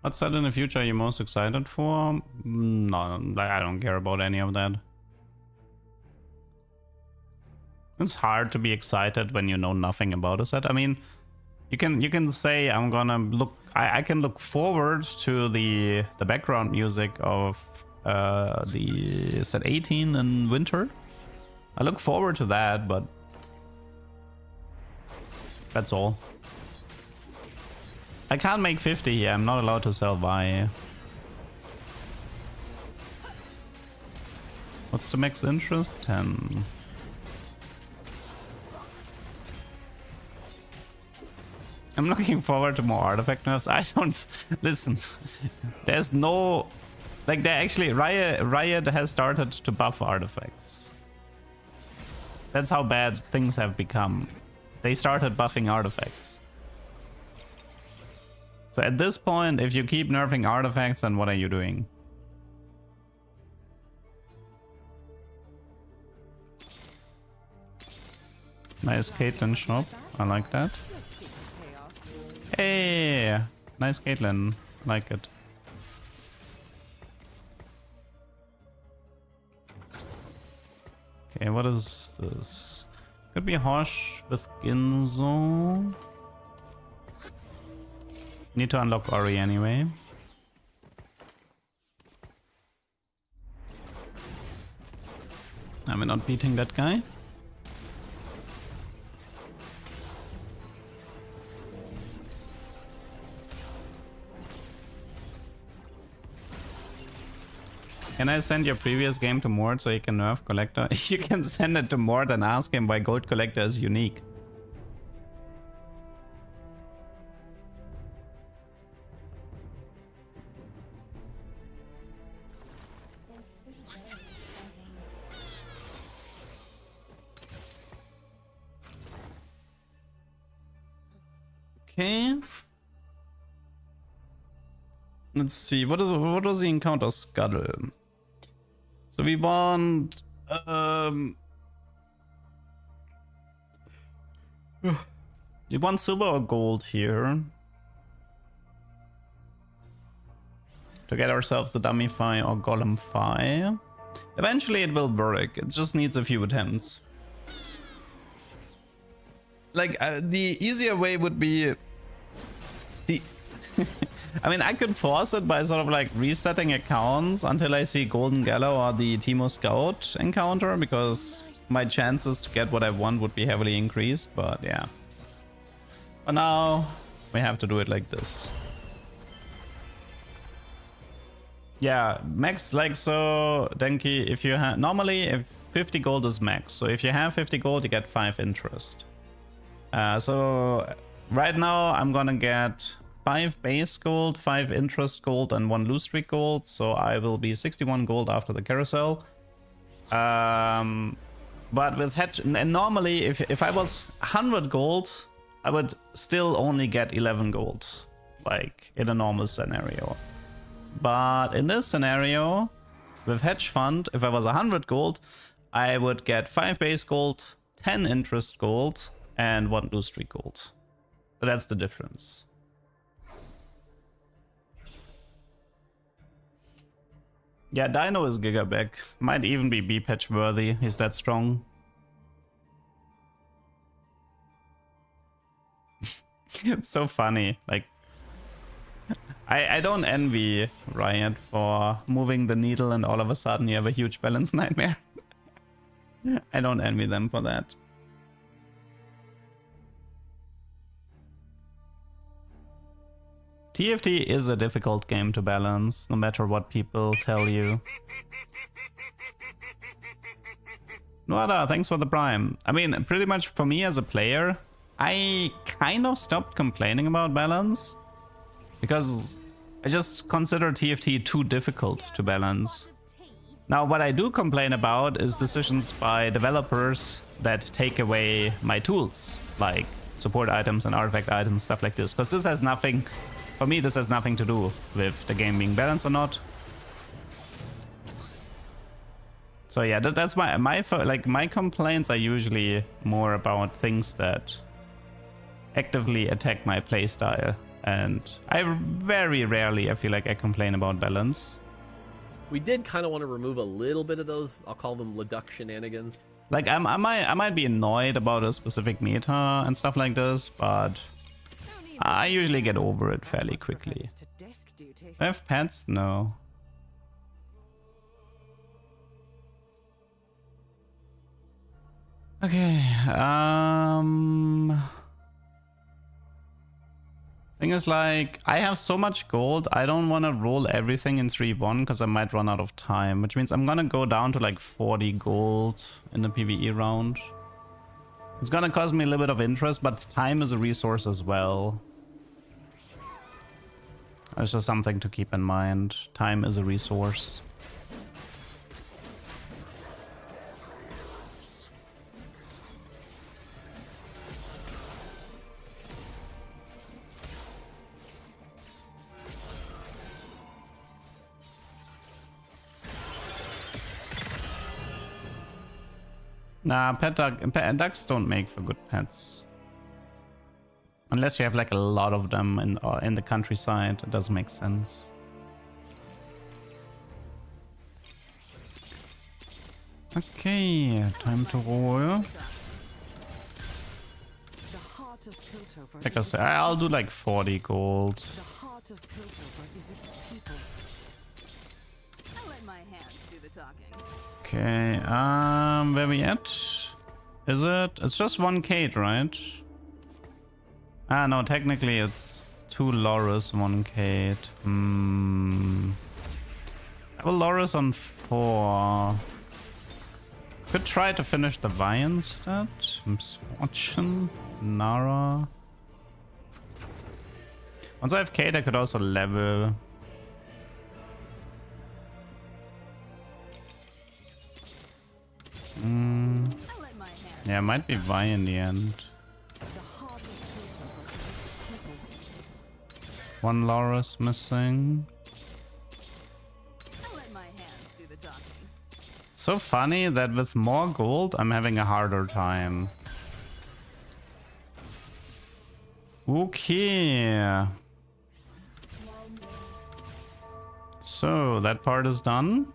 A: What set in the future are you most excited for? No, I don't care about any of that. It's hard to be excited when you know nothing about a set. I mean, you can say I'm gonna look. I can look forward to the background music of the set 18 in winter. I look forward to that, but that's all. I can't make 50 here. I'm not allowed to sell Vi. What's the max interest? 10. I'm looking forward to more artifact nerfs. I don't... Listen. There's no... Like, they actually... Riot has started to buff artifacts. That's how bad things have become. They started buffing artifacts. So at this point, if you keep nerfing artifacts, then what are you doing? Nice Caitlyn shop. I like that. Hey! Nice Caitlyn. Like it. Okay, what is this? Could be Hosh with Ginzo. Need to unlock Ori anyway. we're not beating that guy. Can I send your previous game to Mort so he can nerf Collector? You can send it to Mort and ask him why Gold Collector is unique. Okay. Let's see. What was the encounter scuttle? So we want we want silver or gold here to get ourselves the dummy Fi or golem Fi. Eventually it will work. It just needs a few attempts. Like the easier way would be the I mean, I could force it by sort of like resetting accounts until I see Golden Gallo or the Teemo Scout encounter, because my chances to get what I want would be heavily increased, but yeah. But now we have to do it like this. Yeah, max, like so, Denki, if you have, normally if 50 gold is max, so if you have 50 gold you get 5 interest. So right now I'm gonna get 5 base gold, 5 interest gold, and 1 loose streak gold. So I will be 61 gold after the carousel. But with hedge, and normally if I was 100 gold, I would still only get 11 gold, like in a normal scenario. But in this scenario, with hedge fund, if I was 100 gold, I would get 5 base gold, 10 interest gold, and 1 loose streak gold. So that's the difference. Yeah, Dino is Gigaback. Might even be B-patch worthy. He's that strong. It's so funny. Like, I don't envy Riot for moving the needle and all of a sudden you have a huge balance nightmare. I don't envy them for that. TFT is a difficult game to balance, no matter what people tell you. Noada, thanks for the prime. I mean, pretty much for me as a player, I kind of stopped complaining about balance, because I just consider TFT too difficult to balance. Now, what I do complain about is decisions by developers that take away my tools, like support items and artifact items, stuff like this, because this has nothing... For me, this has nothing to do with the game being balanced or not. So yeah, that's my complaints are usually more about things that actively attack my playstyle, and I very rarely I feel like I complain about balance.
H: We did kind of want to remove a little bit of those, I'll call them Leduc shenanigans.
A: Like I might be annoyed about a specific meta and stuff like this, but I usually get over it fairly quickly. Do I have pets? No. Okay, thing is, like, I have so much gold, I don't want to roll everything in 3-1 because I might run out of time, which means I'm gonna go down to like 40 gold in the PvE round. It's gonna cost me a little bit of interest, but time is a resource as well. It's just something to keep in mind. Time is a resource. Nah, ducks don't make for good pets. Unless you have like a lot of them in the countryside, it does make sense. Okay, time to roll. Like I said, I'll do like 40 gold.
D: I'll let my hands do the talking.
A: Okay, where we at? Is it? It's just one Kate, right? Ah, no, technically it's 2 Loris, 1 Kate. I have a Loris on 4. Could try to finish the Vi instead. Misfortune, Nara. Once I have Kate, I could also level. Yeah, might be Vi in the end. 1 Loris missing. So funny that with more gold, I'm having a harder time. Okay. So that part is done.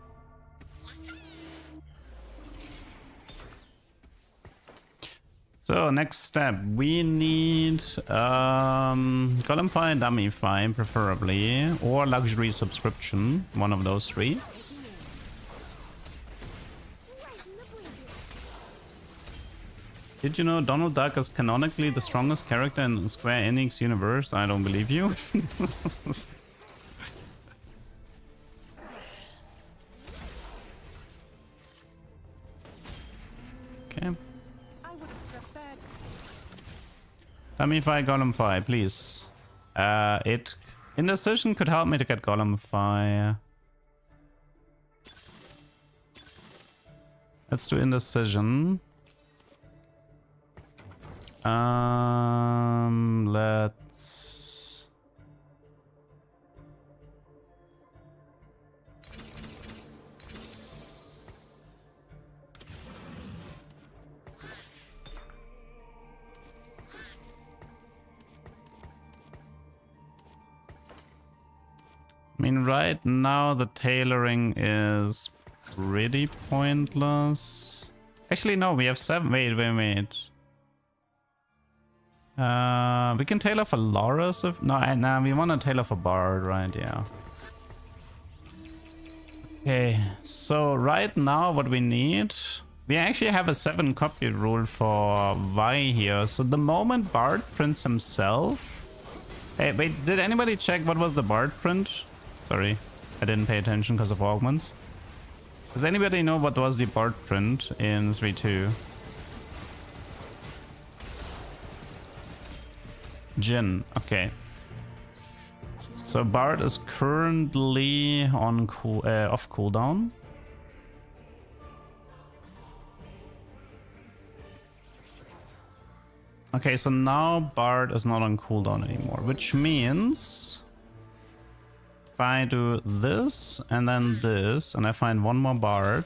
A: So next step, we need Golem and Dummy Fine, preferably, or Luxury Subscription, one of those 3. Did you know Donald Duck is canonically the strongest character in Square Enix universe? I don't believe you. Okay. Dummyfy Golemfy, please. Indecision could help me to get Golemfy. Let's do Indecision. Let's... I mean, right now the tailoring is pretty pointless. Actually, no, we have 7. Wait. We can tailor for Loris if... No, we want to tailor for Bard, right? Yeah. Okay, so right now what we need... We actually have a 7 copy rule for Vi here. So the moment Bard prints himself... Hey, wait, did anybody check what was the Bard print? Sorry, I didn't pay attention because of augments. Does anybody know what was the Bard print in 3.2? Jin, okay. So Bard is currently on off cooldown. Okay, so now Bard is not on cooldown anymore, which means if I do this and then this, and I find 1 more Bard.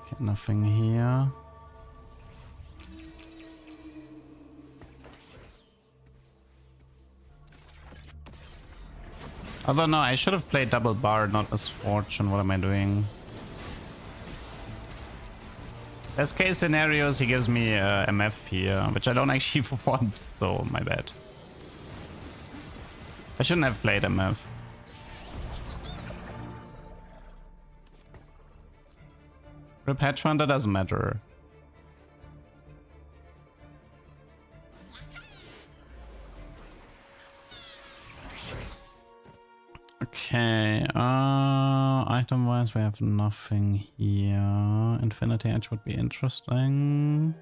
A: Okay, nothing here. Although no, I should have played double Bard, not Misfortune. What am I doing? Best case scenarios, he gives me MF here, which I don't actually want, so my bad. I shouldn't have played MF. Rip Hedge Fund, that doesn't matter. Okay, item wise we have nothing here. Infinity Edge would be interesting.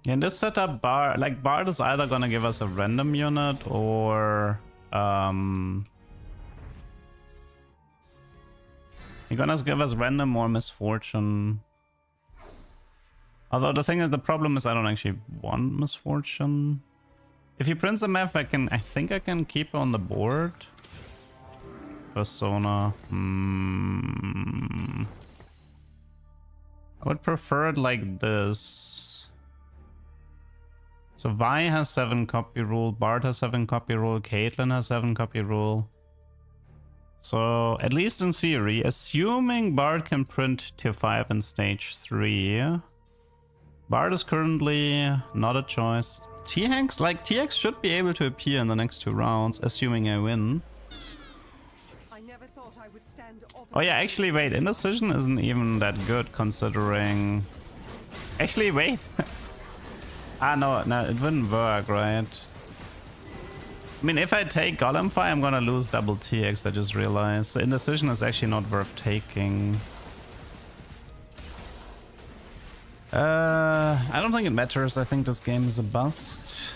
A: In this setup, Bard is either gonna give us a random unit or he's gonna give us random or Misfortune. Although the thing is, the problem is I don't actually want Misfortune. If he prints a map, I think I can keep on the board. Persona. I would prefer it like this. So Vi has 7 copy rule, Bard has 7 copy rule, Caitlyn has 7 copy rule. So at least in theory, assuming Bard can print tier 5 in stage 3, Bard is currently not a choice. TX, like TX should be able to appear in the next 2 rounds, assuming I win.
C: I never thought I would stand
A: Oh yeah, actually wait, Indecision isn't even that good considering... Actually wait! Ah no, it wouldn't work, right? I mean, if I take Golemfy, I'm gonna lose double TX, I just realized. So Indecision is actually not worth taking. I don't think it matters. I think this game is a bust.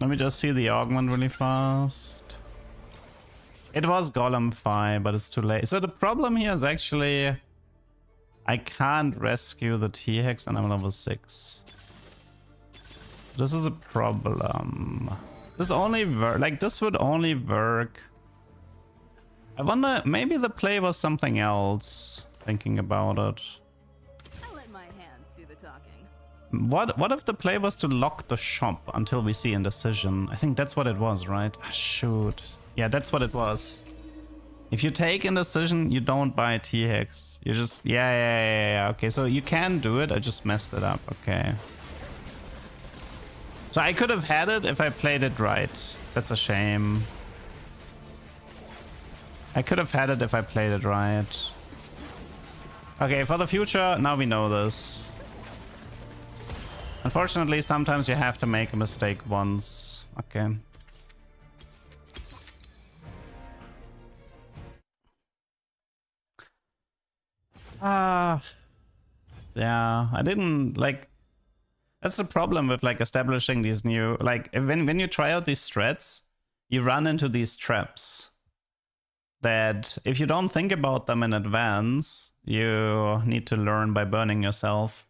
A: Let me just see the augment really fast. It was Golemfy, but it's too late. So the problem here is actually I can't rescue the T-Hex and I'm level 6. This is a problem. This only like this would only work. I wonder, maybe the play was something else, thinking about it.
D: I'll let my hands do the talking.
A: What if the play was to lock the shop until we see Indecision? I think that's what it was, right? Ah, shoot. Yeah, that's what it was. If you take Indecision, you don't buy T-Hex. You just... Yeah. Okay, so you can do it. I just messed it up. Okay. So I could have had it if I played it right. That's a shame. I could have had it if I played it right. Okay, for the future, now we know this. Unfortunately, sometimes you have to make a mistake once. Okay. Yeah, I didn't like... That's the problem with like establishing these new... Like when you try out these strats, you run into these traps that if you don't think about them in advance, you need to learn by burning yourself.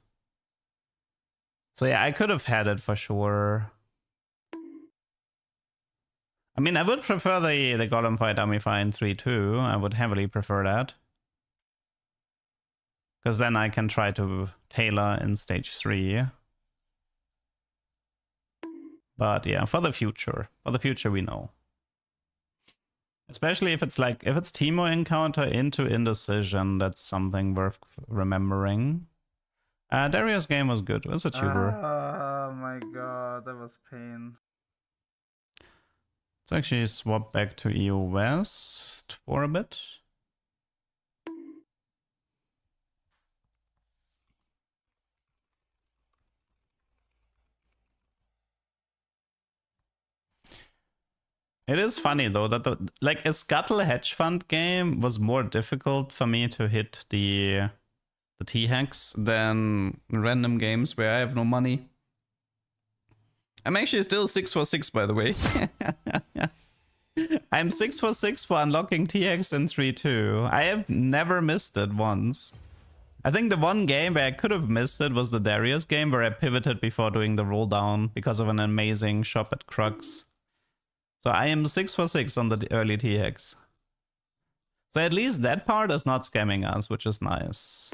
A: So yeah, I could have had it for sure. I mean, I would prefer the Golem Fight Amify in 3-2. I would heavily prefer that. Because then I can try to tailor in stage 3. But yeah, for the future we know. Especially if it's like, if it's Teemo encounter into Indecision, that's something worth remembering. Darius' game was good. It was a tuber.
G: Oh my god, that was pain.
A: Let's actually swap back to EU West for a bit. It is funny though that like a Scuttle hedge fund game was more difficult for me to hit the T-Hex than random games where I have no money. I'm actually still 6 for 6 by the way. I'm 6 for 6 for unlocking T-Hex in 3-2. I have never missed it once. I think the one game where I could have missed it was the Darius game where I pivoted before doing the roll down because of an amazing shop at Crux. So I am 6 for 6 on the early T-Hex. So at least that part is not scamming us, which is nice.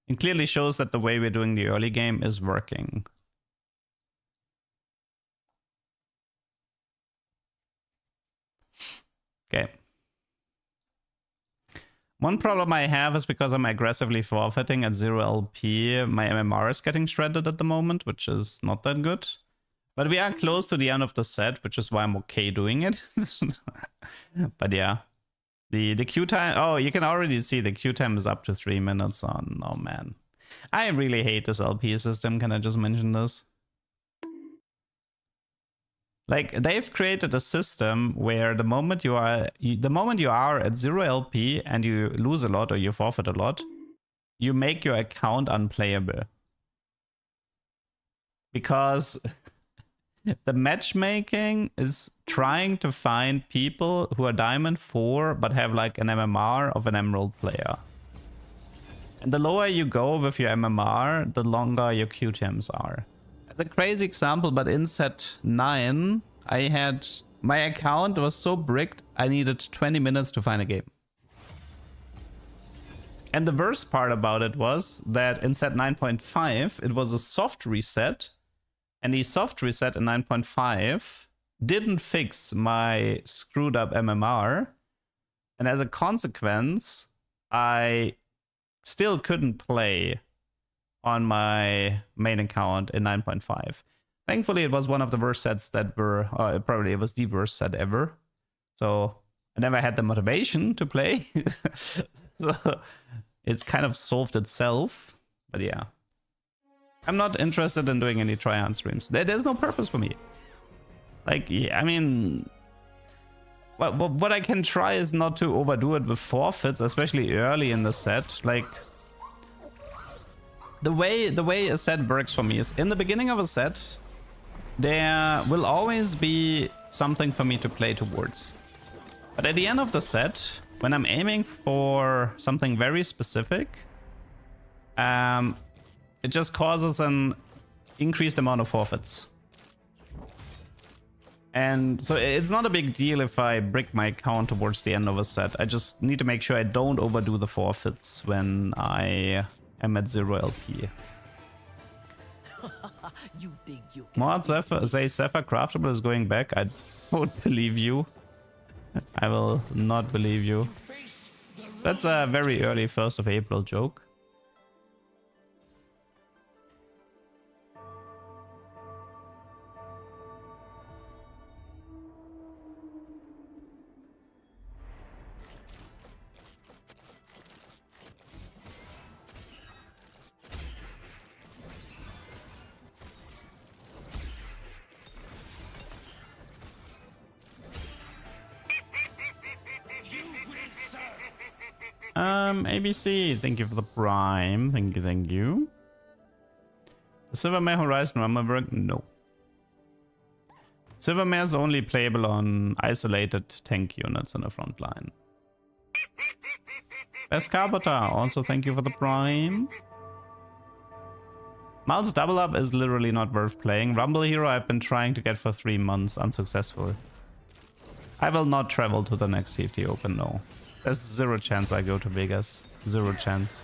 A: It clearly shows that the way we're doing the early game is working. Okay. One problem I have is because I'm aggressively forfeiting at 0 LP, my MMR is getting shredded at the moment, which is not that good. But we are close to the end of the set, which is why I'm okay doing it. But yeah. The queue time... Oh, you can already see the queue time is up to 3 minutes. Oh, no, man. I really hate this LP system. Can I just mention this? Like, they've created a system where the moment you are at 0 LP and you lose a lot or you forfeit a lot, you make your account unplayable. Because... the matchmaking is trying to find people who are Diamond 4 but have like an MMR of an Emerald player. And the lower you go with your MMR, the longer your QTMs are. As a crazy example, but in set 9, I had... my account was so bricked, I needed 20 minutes to find a game. And the worst part about it was that in set 9.5, it was a soft reset. And the soft reset in 9.5 didn't fix my screwed up MMR. And as a consequence, I still couldn't play on my main account in 9.5. Thankfully, it was one of the worst sets that were, probably it was the worst set ever. So I never had the motivation to play. So it's kind of solved itself. But yeah, I'm not interested in doing any try-hard streams. There's no purpose for me. Like, yeah, I mean, what I can try is not to overdo it with forfeits, especially early in the set. Like, the way a set works for me is in the beginning of a set, there will always be something for me to play towards. But at the end of the set, when I'm aiming for something very specific, it just causes an increased amount of forfeits. And so it's not a big deal if I brick my account towards the end of a set. I just need to make sure I don't overdo the forfeits when I am at 0 LP. Mod Zephyr, say Zephyr Craftable is going back. I don't believe you. I will not believe you. That's a very early 1st of April joke. ABC, thank you for the prime. Thank you, thank you. The Silvermare Horizon Rumble work? No. Silvermare is only playable on isolated tank units in the front line. Best Carpenter, also thank you for the prime. Miles Double Up is literally not worth playing. Rumble Hero I've been trying to get for 3 months, unsuccessful. I will not travel to the next CFT Open, no. There's 0 chance I go to Vegas. 0 chance.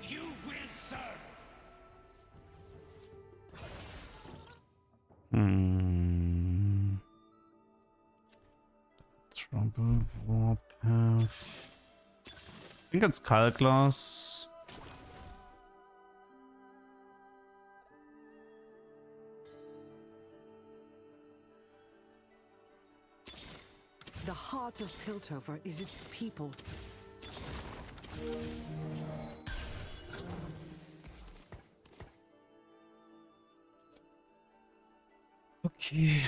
B: You will serve.
A: Trouble Warpath. I think it's Calculass.
C: The heart of Piltover is its people.
A: Okay.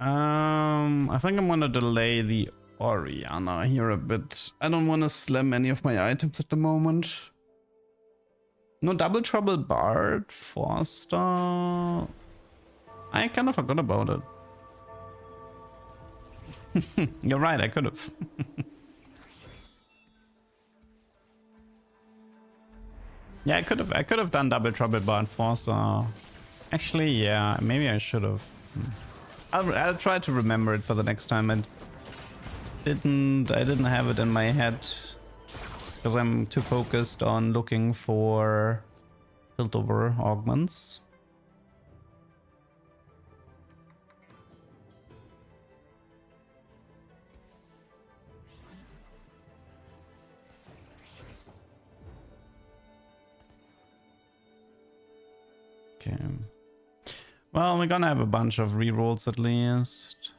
A: I think I'm gonna delay the Oriana here a bit. I don't want to slam any of my items at the moment. No Double Trouble Bard, Forster. I kind of forgot about it. You're right, I could have. Yeah, I could have done Double Trouble Bard Forster. Actually, yeah, maybe I should have. I'll try to remember it for the next time. I didn't have it in my head because I'm too focused on looking for Piltover augments. Okay. Well, we're gonna have a bunch of rerolls at least.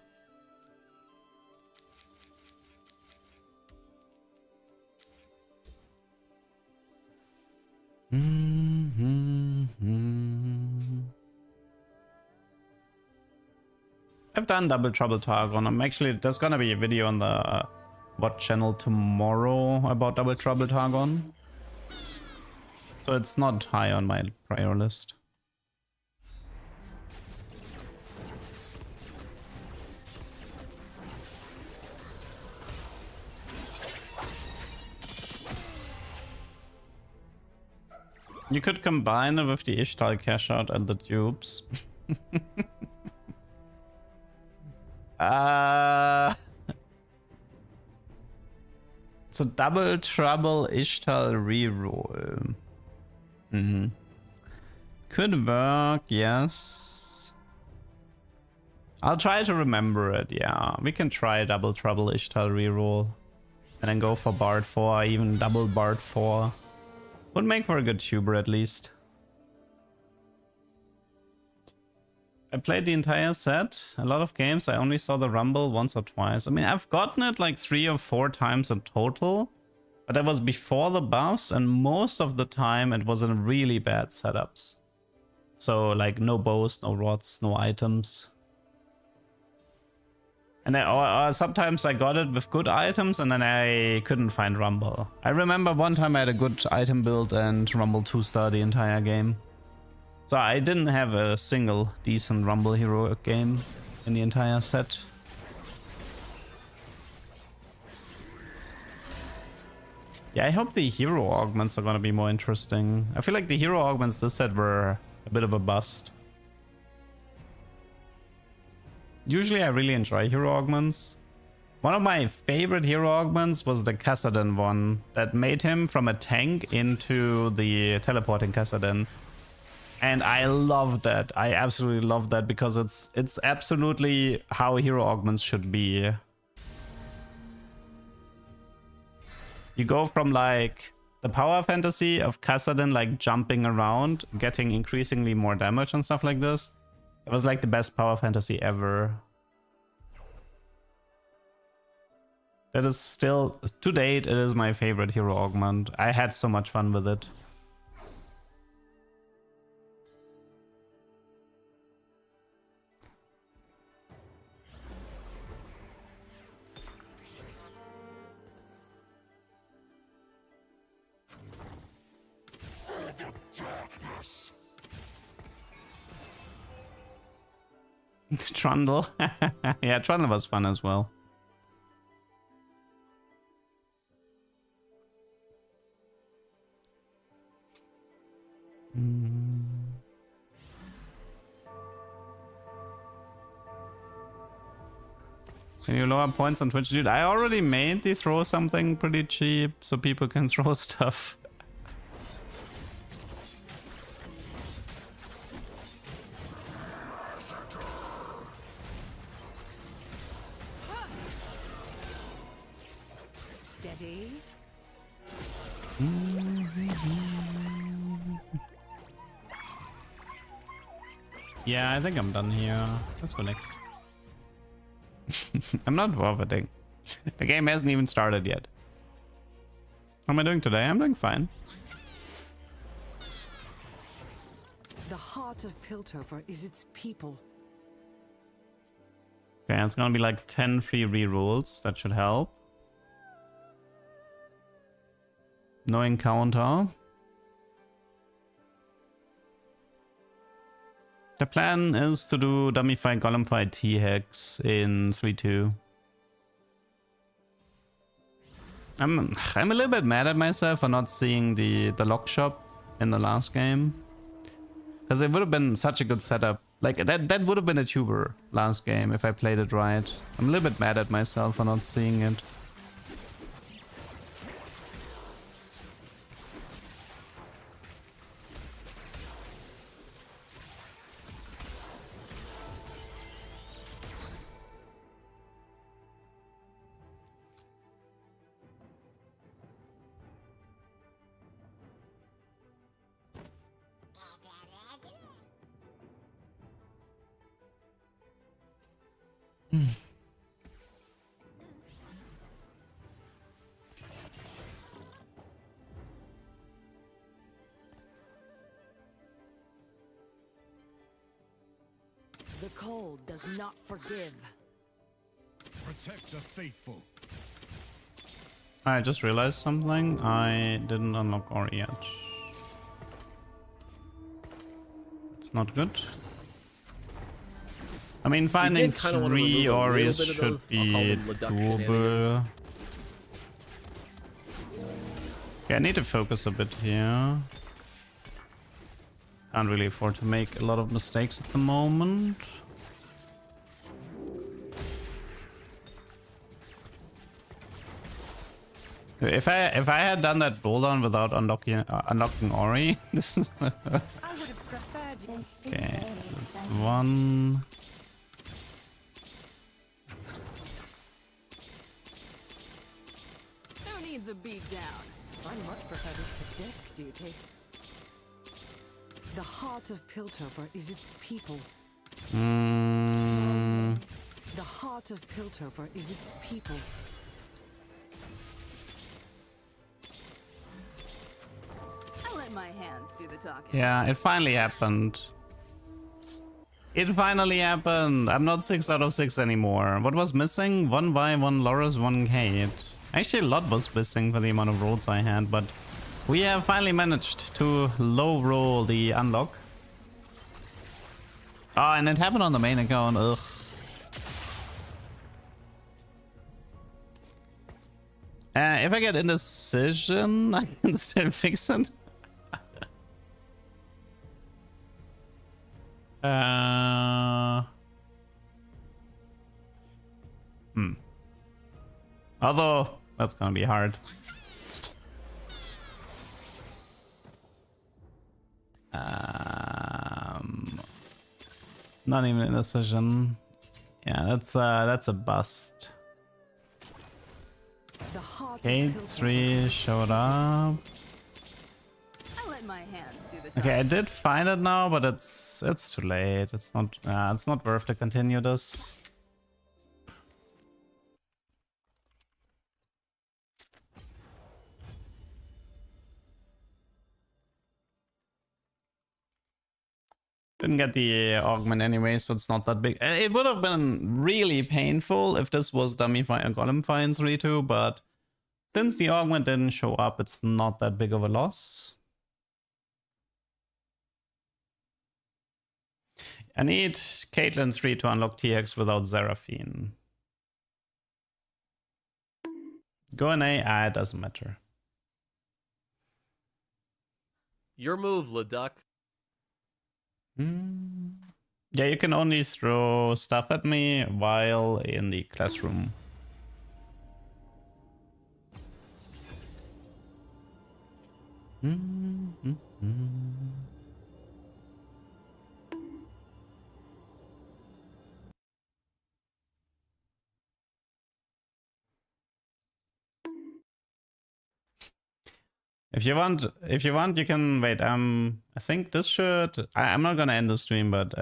A: I've done Double Trouble Targon. There's gonna be a video on the What channel tomorrow about Double Trouble Targon. So it's not high on my prior list. You could combine it with the Ishtal cash out and the dupes. It's a double trouble Ishtal reroll. Could work, yes. I'll try to remember it, yeah. We can try double trouble Ishtal reroll. And then go for Bard 4, even double Bard 4. Would make for a good tuber at least. I played the entire set. A lot of games. I only saw the Rumble once or twice. I mean, I've gotten it like 3 or 4 times in total. But that was before the buffs, and most of the time it was in really bad setups. So like no bows, no rods, no items. And or sometimes I got it with good items and then I couldn't find Rumble. I remember one time I had a good item build and Rumble 2-star the entire game. So I didn't have a single decent Rumble heroic game in the entire set. Yeah, I hope the hero augments are gonna be more interesting. I feel like the hero augments this set were a bit of a bust. Usually I really enjoy hero augments. One of my favorite hero augments was the Kassadin one that made him from a tank into the teleporting Kassadin. And I love that. I absolutely love that because it's absolutely how hero augments should be. You go from like the power fantasy of Kassadin like jumping around, getting increasingly more damage and stuff like this. It was like the best power fantasy ever. That is still, to date, it is my favorite hero augment. I had so much fun with it. Trundle. Yeah, Trundle was fun as well. Can you lower points on Twitch, dude? I already made the throw something pretty cheap so people can throw stuff.
C: Steady.
A: Yeah, I think I'm done here. Let's go next. I'm not forfeiting. The game hasn't even started yet. How am I doing today? I'm doing fine.
C: The heart of Piltover is its people.
A: Okay, it's gonna be like 10 free rerolls. That should help. No encounter. The plan is to do dummy fight, golem fight, T-Hex in 3-2. I'm a little bit mad at myself for not seeing the lock shop in the last game. Because it would have been such a good setup. Like, that would have been a tuber last game if I played it right. I'm a little bit mad at myself for not seeing it.
F: The cold does not forgive.
B: Protect the faithful.
A: I just realized something. I didn't unlock Ori yet. It's not good. I mean, finding 3 Oris should be doable. Okay, I need to focus a bit here. Can't really afford to make a lot of mistakes at the moment. If I had done that bulldown without unlocking Ori, this is
C: I would have preferred you.
A: okay. That's one.
D: Who needs a beat down?
C: I much prefer this to desk duty. The heart of Piltover is its people. The heart of Piltover is its people.
D: I'll let my hands do the talking.
A: Yeah, it finally happened. It finally happened. I'm not 6 out of 6 anymore. What was missing? 1 Vi, 1 Loris, 1 Kate. Actually, a lot was missing for the amount of rolls I had, but we have finally managed to low roll the unlock. Oh, and it happened on the main account. Ugh. If I get indecision, I can still fix it. Although that's gonna be hard. Not even a decision. Yeah, that's a bust.
C: The heart
A: Okay,
C: of Piltover
A: 3 showed up.
D: I'll let my hands do the talking.
A: Okay, I did find it now, but it's too late. It's not worth to continue this. Didn't get the augment anyway, so it's not that big. It would have been really painful if this was Dummy Fire and Golem Fire in 3-2, but since the augment didn't show up, it's not that big of a loss. I need Caitlyn 3 to unlock TX without Seraphine. Go in A, it doesn't matter.
H: Your move, Leduc.
A: Yeah, you can only throw stuff at me while in the classroom. If you want, you can wait. I think this should. I'm not gonna end the stream, but.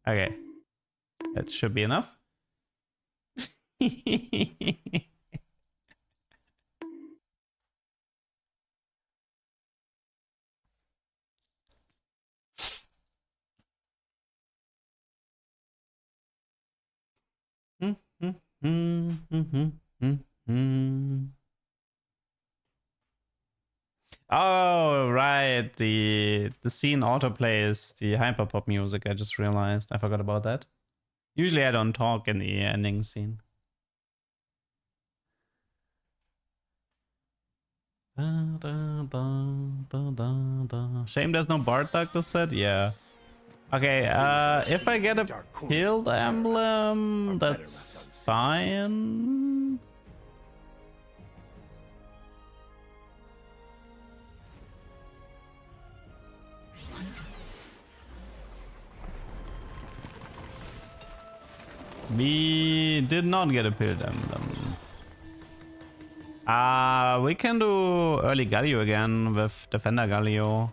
A: Okay, that should be enough. Oh, right. The scene autoplays the hyperpop music. I just realized. I forgot about that. Usually I don't talk in the ending scene. Shame there's no Bard Doctor set? Yeah. Okay, if I get a Guild Emblem, that's fine. We did not get a Guild Emblem. We can do early Galio again with Defender Galio.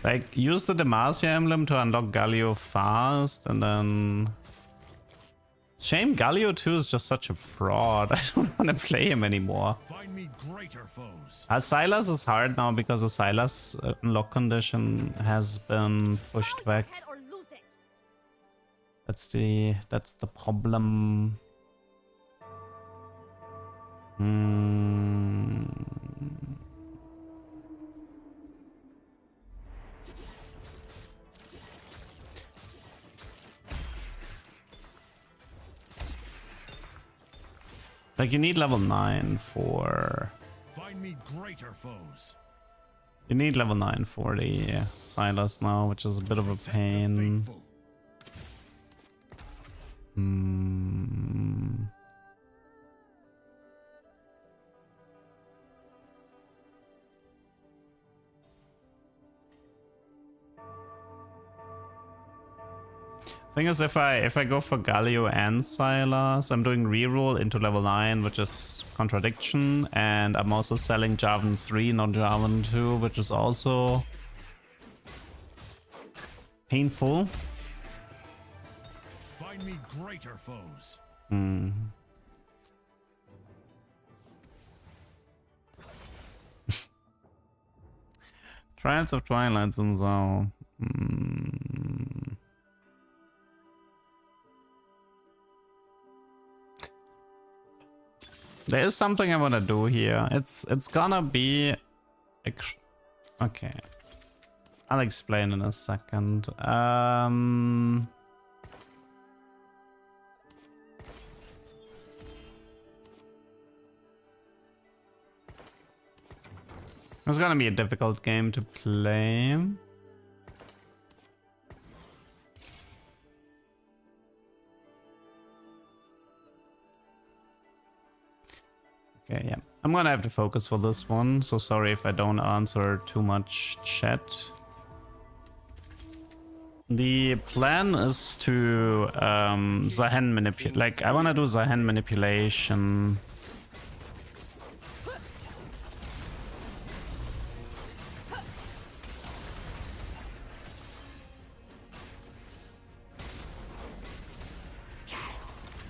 A: Like, use the Demacia emblem to unlock Galio fast, and then Shame Galio 2 is just such a fraud. I don't want to play him anymore.
B: Find me greater foes.
A: Silas is hard now because the Silas unlock condition has been pushed back.
E: Head or lose it.
A: That's the problem. Like, you need level 9 for...
B: Find me greater foes.
A: You need level 9 for the Silas now, which is a bit of a pain.
B: Faithful.
A: Thing is, if I go for Galio and Silas, I'm doing reroll into level 9, which is contradiction, and I'm also selling Jarvan 3, not Jarvan 2, which is also painful.
B: Find me greater foes.
A: Trials of Twilight and so. There is something I want to do here. It's gonna be... Okay. I'll explain in a second. It's gonna be a difficult game to play. Okay, yeah. I'm gonna have to focus for this one, so sorry if I don't answer too much chat. The plan is to Zahen manipulate. Like, I wanna do Zahen manipulation.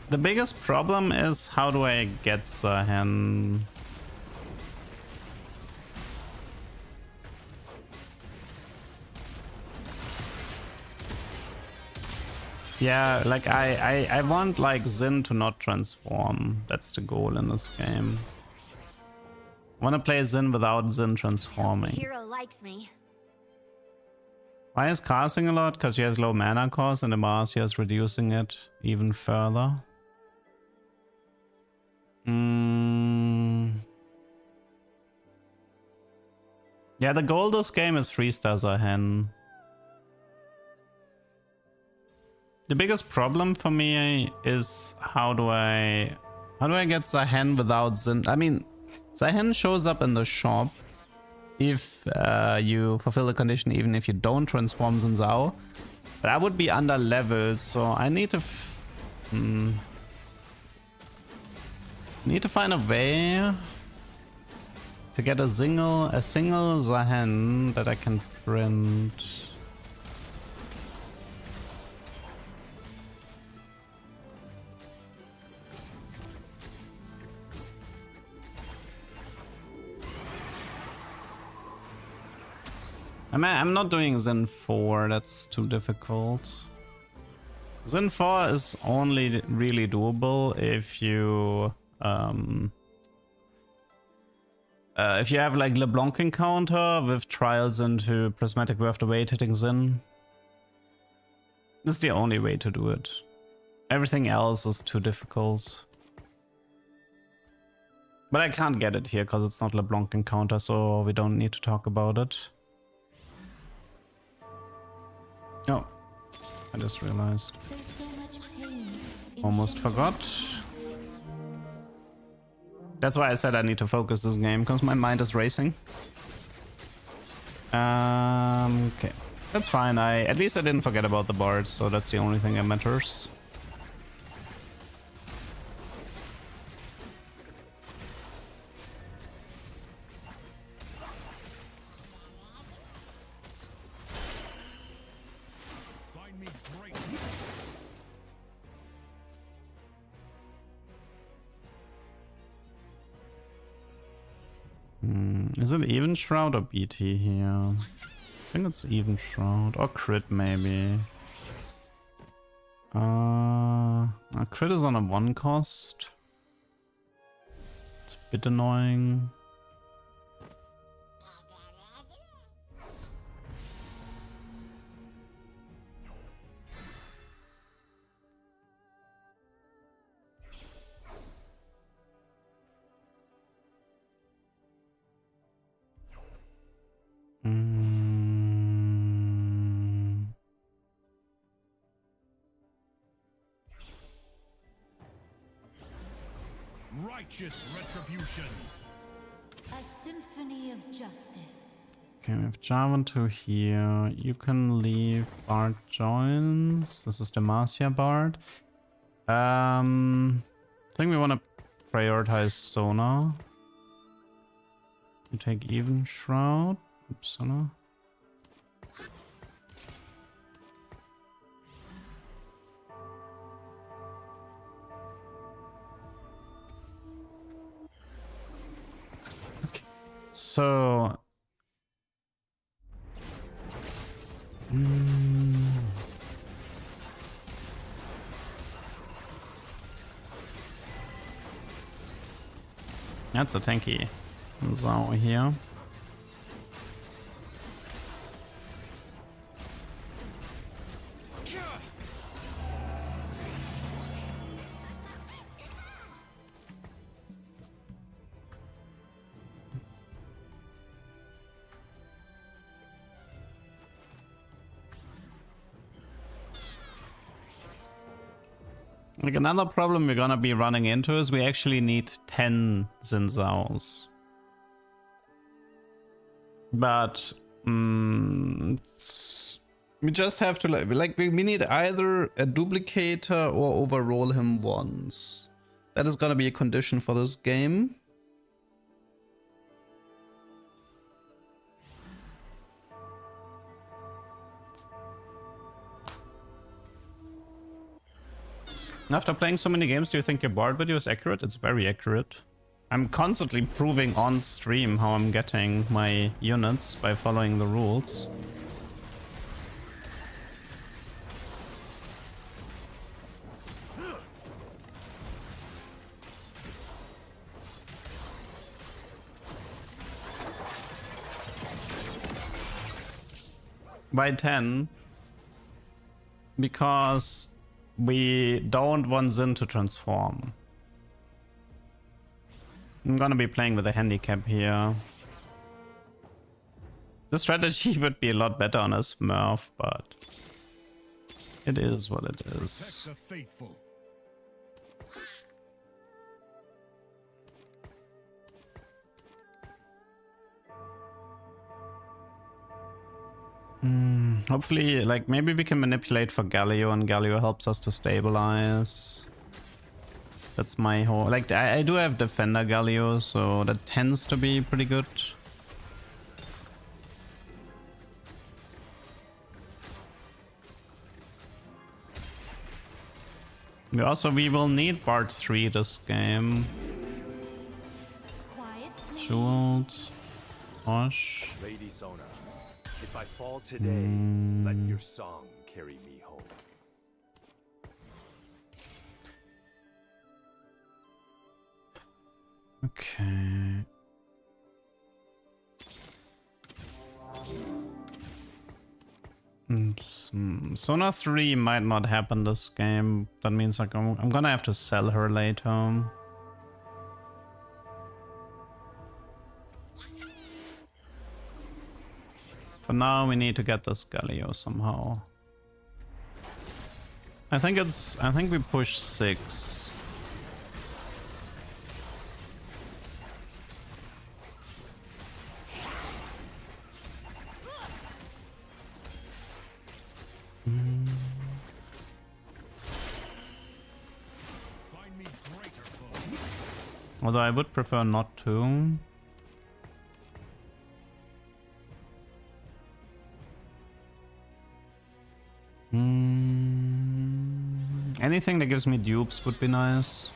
A: The biggest problem is, how do I get Zahen? Yeah, like I want like Xin to not transform. That's the goal in this game. I want to play Xin without Xin transforming.
E: Hero likes me.
A: Why is casting a lot? Because she has low mana cost and Demacia is reducing it even further. Yeah, the goal this game is 3-star Zahen. The biggest problem for me is how do I get Zahen without Xin? I mean, Zahen shows up in the shop if you fulfill the condition, even if you don't transform Xin Zhao. But I would be under level, so I need to find a way to get a single Zahen that I can print. I'm not doing Zen 4, that's too difficult. Zen 4 is only really doable if you have like LeBlanc encounter with trials into prismatic worth the weight hitting Zen. That's the only way to do it. Everything else is too difficult. But I can't get it here because it's not LeBlanc encounter, so we don't need to talk about it. Oh, I just realized. Almost forgot. That's why I said I need to focus this game, because my mind is racing. Okay. That's fine. At least I didn't forget about the bards, so that's the only thing that matters. Is it even Shroud or BT here? I think it's even Shroud or crit maybe. Crit is on a 1 cost. It's a bit annoying.
B: Righteous retribution.
F: A symphony of justice.
A: Okay, we have Jarvan to here. You can leave. Bard joins. This is Demacia Bard. I think we want to prioritize Sona. You take even Shroud. Oops, Sona. Okay, so that's a tanky Zao here. Like another problem we're gonna be running into is we actually need 10 Xin Zhaos. But we just have to we need either a duplicator or overroll him once. That is gonna be a condition for this game. After playing so many games, do you think your Bard video is accurate? It's very accurate. I'm constantly proving on stream how I'm getting my units by following the rules. By 10, because we don't want Xin to transform. I'm gonna be playing with a handicap here. The strategy would be a lot better on a Smurf, but it is what it is.
B: Protect the faithful.
A: Hopefully, like, maybe we can manipulate for Galio and Galio helps us to stabilize. That's my whole... Like, I do have Defender Galio, so that tends to be pretty good. We will need Bard 3 this game. Jeweled. Posh.
J: Lady Sona, if I fall today, let your song carry me home.
A: Okay. Sona 3 might not happen this game. That means like I'm gonna have to sell her later. For now, we need to get this Galio somehow. I think we push 6. Although I would prefer not to. Anything that gives me dupes would be nice.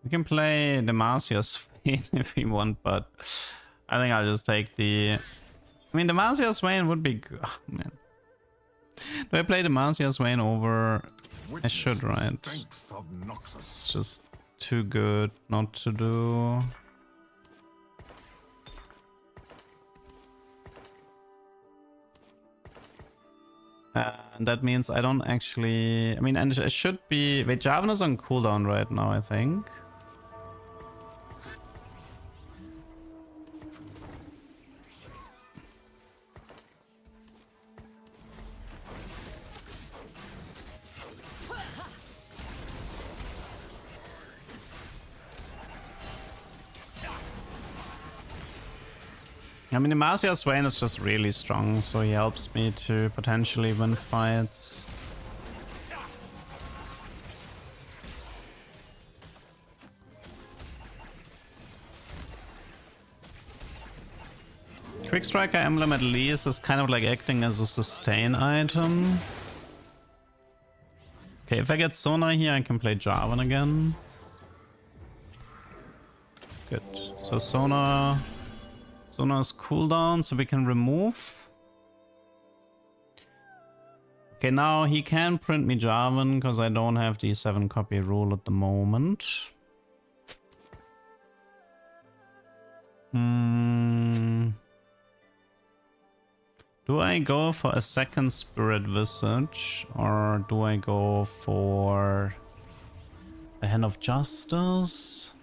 A: We can play Demacia's Swain if we want, but I think I'll just take the... I mean, Demacia's Swain would be good. Oh, man. Do I play Demacia's Swain over... I should, right? It's just too good not to do. And that means I don't actually... I mean, and it should be... Wait, Jarvan is on cooldown right now, I think. I mean, Demacia's Swain is just really strong, so he helps me to potentially win fights. Quick Striker Emblem at least is kind of like acting as a sustain item. Okay, if I get Sona here, I can play Jarvan again. Good. So Sona's cooldown, so we can remove. Okay, now he can print me Jarvan because I don't have the 7 copy rule at the moment. Do I go for a second Spirit Visage or do I go for a Hand of Justice?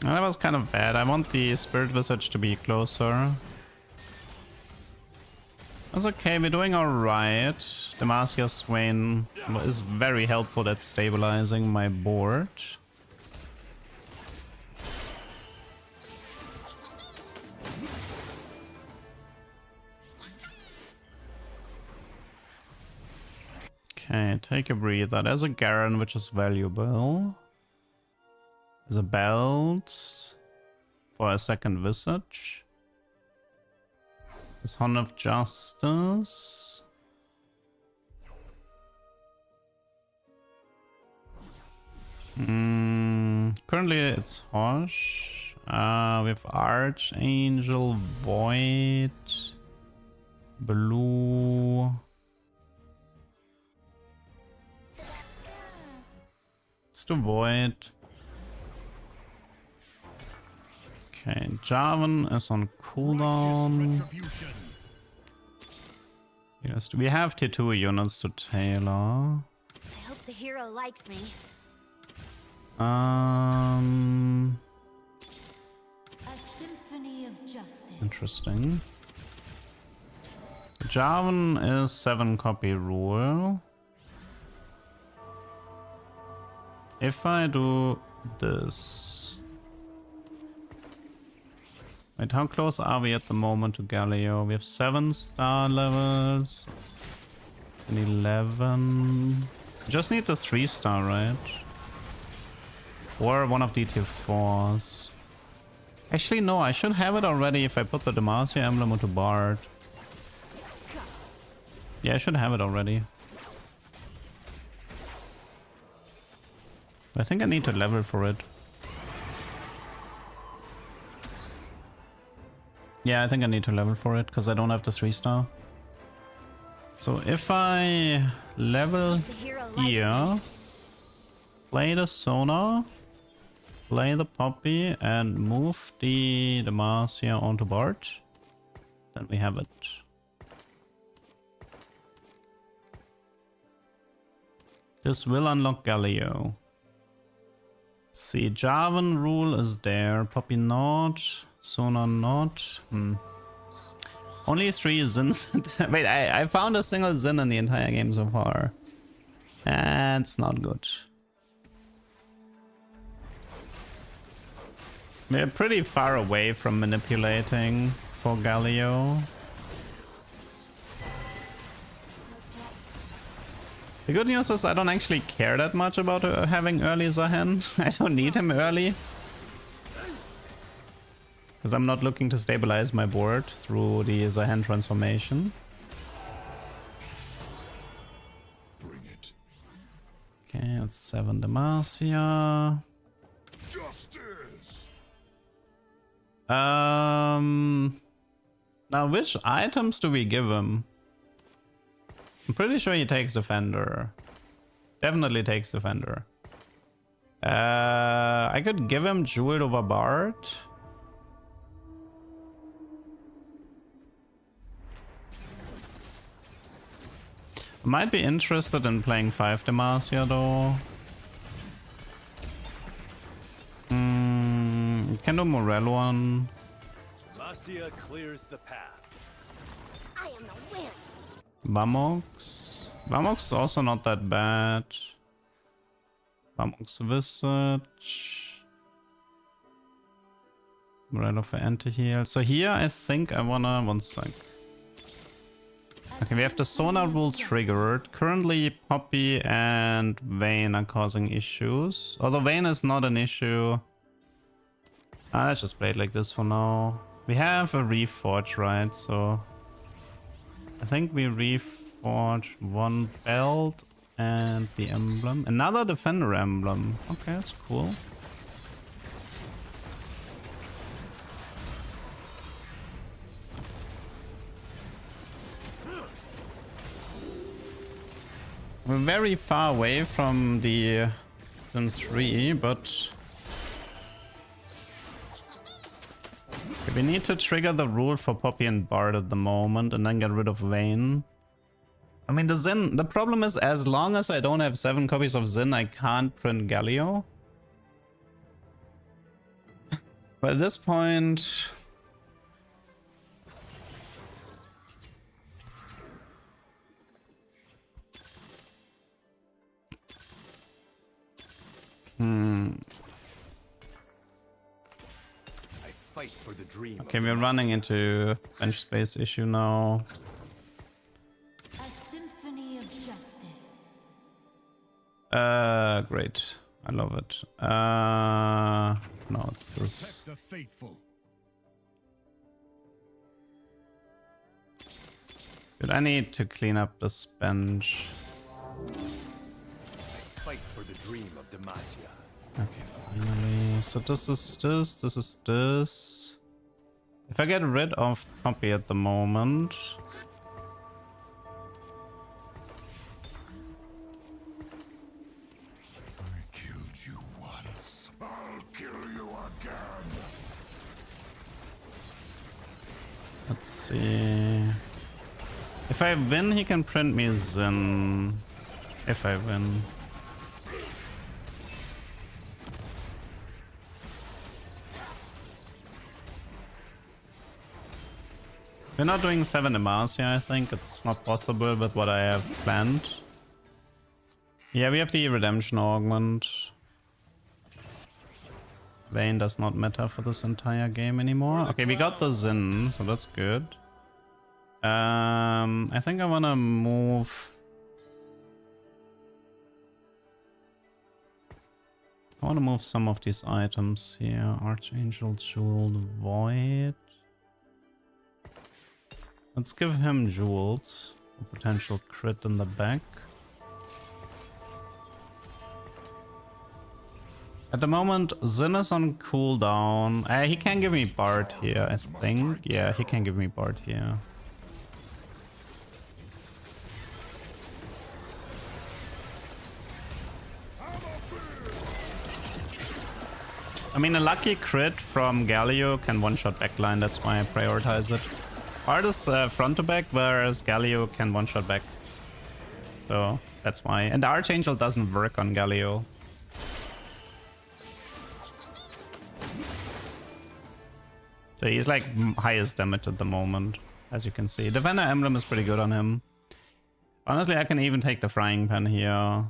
A: That was kind of bad. I want the Spirit Visage to be closer. That's okay, we're doing alright. Demacia's Swain is very helpful at stabilizing my board. Okay, take a breather. There's a Garen, which is valuable. There's a belt for a second Visage. There's Horn of Justice. Currently it's Hosh. We have Archangel, Void, Blue. Let's do Void. Okay, Jarvan is on cooldown. Yes, we have tier 2 units to tailor.
E: I hope the hero likes me.
F: A symphony of justice.
A: Interesting. Jarvan is 7 copy rule. If I do this... Wait, how close are we at the moment to Galio? We have 7 star levels. And 11. Just need the 3 star, right? Or one of the tier 4s. Actually, no, I should have it already if I put the Demacia emblem onto Bard. Yeah, I should have it already. I think I need to level for it. Yeah, I think I need to level for it because I don't have the 3 star. So if I level here, play the Sona, play the Poppy, and move the Demacia onto Bard, then we have it. This will unlock Galio. Let's see, Jarvan rule is there, Poppy not. Sona not. Only 3 Zins. Wait, I found a single Zin in the entire game so far. That's not good. We're pretty far away from manipulating for Galio. The good news is I don't actually care that much about having early Zahen. I don't need him early. Because I'm not looking to stabilize my board through the Zahen transformation.
B: Bring it.
A: Okay, it's 7 Demacia.
B: Justice.
A: Now which items do we give him? I'm pretty sure he takes Defender. Definitely takes Defender. I could give him Jeweled over Bard. I might be interested in playing 5 Demacia though. Can do Morello.
J: Demacia clears the path.
E: I am the wind.
A: Vamox. Vamox is also not that bad. Vamox Visage. Morello for anti-heal. So here I think I wanna... one sec. Okay, we have the Sonar rule triggered. Currently Poppy and Vayne are causing issues. Although Vayne is not an issue. Let's just play it like this for now. We have a Reforge, right? So I think we reforge one belt and the emblem. Another Defender emblem. Okay, that's cool. We're very far away from the Sim 3, but we need to trigger the rule for Poppy and Bard at the moment and then get rid of Vayne. I mean, the Zin, the problem is as long as I don't have 7 copies of Zin, I can't print Galio. But at this point...
J: I fight for the dream.
A: Okay, we're running into bench space issue now.
F: A symphony of justice.
A: Great. I love it. No, it's this.
B: The faithful.
A: Good, I need to clean up this bench.
J: Fight for the dream of Demacia.
A: Okay, finally. So this is this, this is this. If I get rid of Poppy at the moment...
B: I killed you once. I'll kill you again.
A: Let's see... If I win, he can print me Zin. If I win. We're not doing 7 Demacia, I think. It's not possible with what I have planned. Yeah, we have the Redemption Augment. Vayne does not matter for this entire game anymore. Okay, we got the Zin, so that's good. I think I wanna move... I wanna move some of these items here. Archangel, Jeweled, Void. Let's give him Jewels. A potential crit in the back. At the moment, Zin is on cooldown. He can give me Bard here, I think. Yeah, he can give me Bard here. I mean, a lucky crit from Galio can one-shot backline, that's why I prioritize it. Bard is front to back, whereas Galio can one-shot back. So, that's why. And the Archangel doesn't work on Galio. So he's like highest damage at the moment, as you can see. Defender Emblem is pretty good on him. Honestly, I can even take the Frying Pan here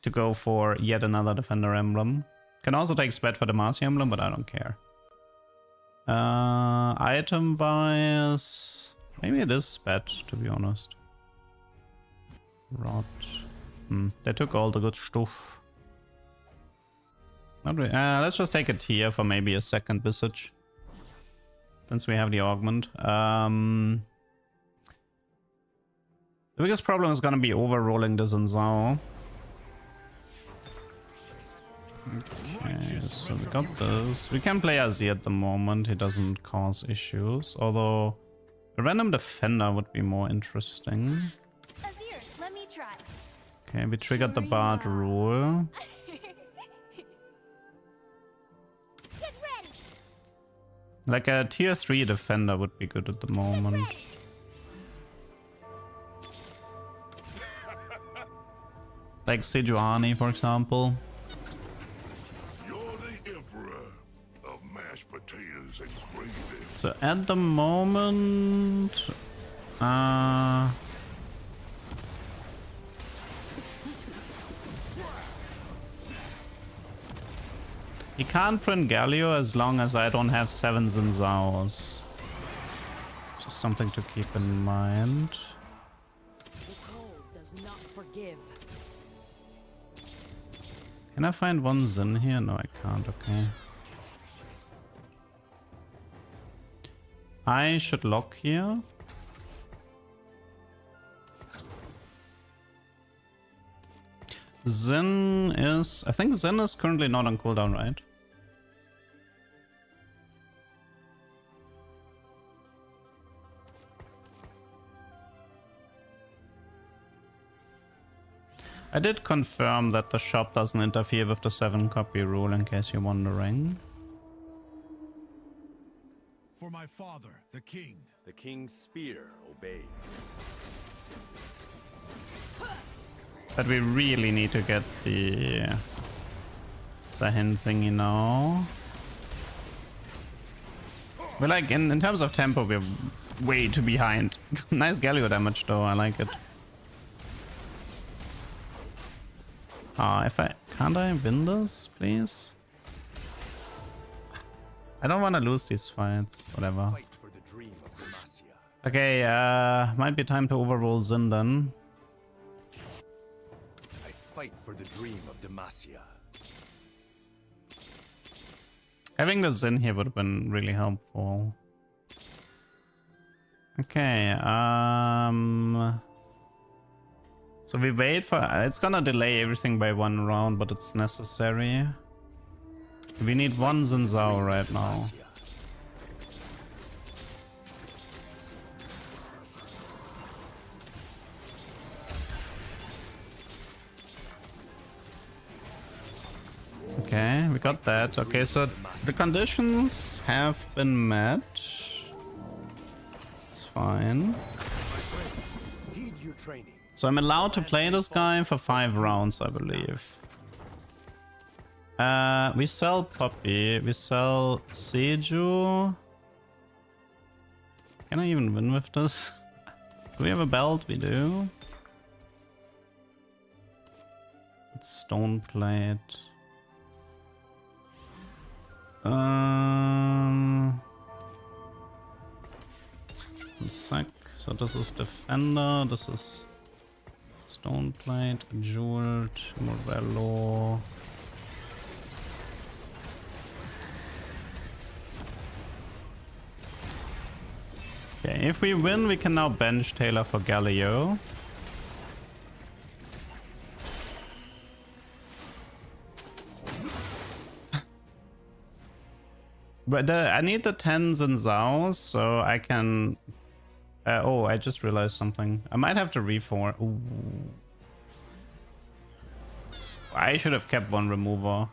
A: to go for yet another Defender Emblem. Can also take Spread for the Demacia Emblem, but I don't care. Item-wise, maybe it is Spread, to be honest. Rot. They took all the good stuff. Not really. Let's just take a tier for maybe a second visage. Since we have the augment. The biggest problem is gonna be overrolling the Zinzao. Okay, so we got this. We can play Azir at the moment, he doesn't cause issues. Although a random defender would be more interesting.
E: Azir, let me try.
A: Okay, we triggered the Bard rule.
E: Get ready.
A: Like a tier 3 defender would be good at the moment. Like Sejuani, for example.
B: You're the emperor of mashed potatoes and gravy.
A: So at the moment, he can't print Galio as long as I don't have 7 Zinzaos. Just something to keep in mind.
F: The cold does not forgive.
A: Can I find 1 Zin here? No, I can't. Okay. I should lock here. Zin is... I think Zin is currently not on cooldown, right? I did confirm that the shop doesn't interfere with the 7 copy rule, in case you're wondering.
B: For my father, the king.
J: The king's spear obeys.
A: But we really need to get the Zahin thingy now. We're like, in terms of tempo, we're way too behind. Nice Galio damage though, I like it. Can't I win this, please? I don't want to lose these fights, whatever.
J: Fight for the dream of Demacia.
A: Okay, might be time to overrule Zin then.
J: I fight for the dream of Demacia.
A: Having the Zin here would have been really helpful. Okay, so we wait for... It's gonna delay everything by 1 round, but it's necessary. We need 1 Zinzao right now. Okay, we got that. Okay, so the conditions have been met. It's fine.
J: Heed your training.
A: So I'm allowed to play this guy for 5 rounds, I believe. We sell Poppy, we sell Seju. Can I even win with this? Do we have a belt? We do. It's stone plate. One sec. So this is defender, this is stone plate, jeweled, Morello. Okay, if we win, we can now bench Taylor for Galio. But I need the 10s and Zaos, so I can... oh, I just realized something. I might have to reform. Ooh. I should have kept 1 remover.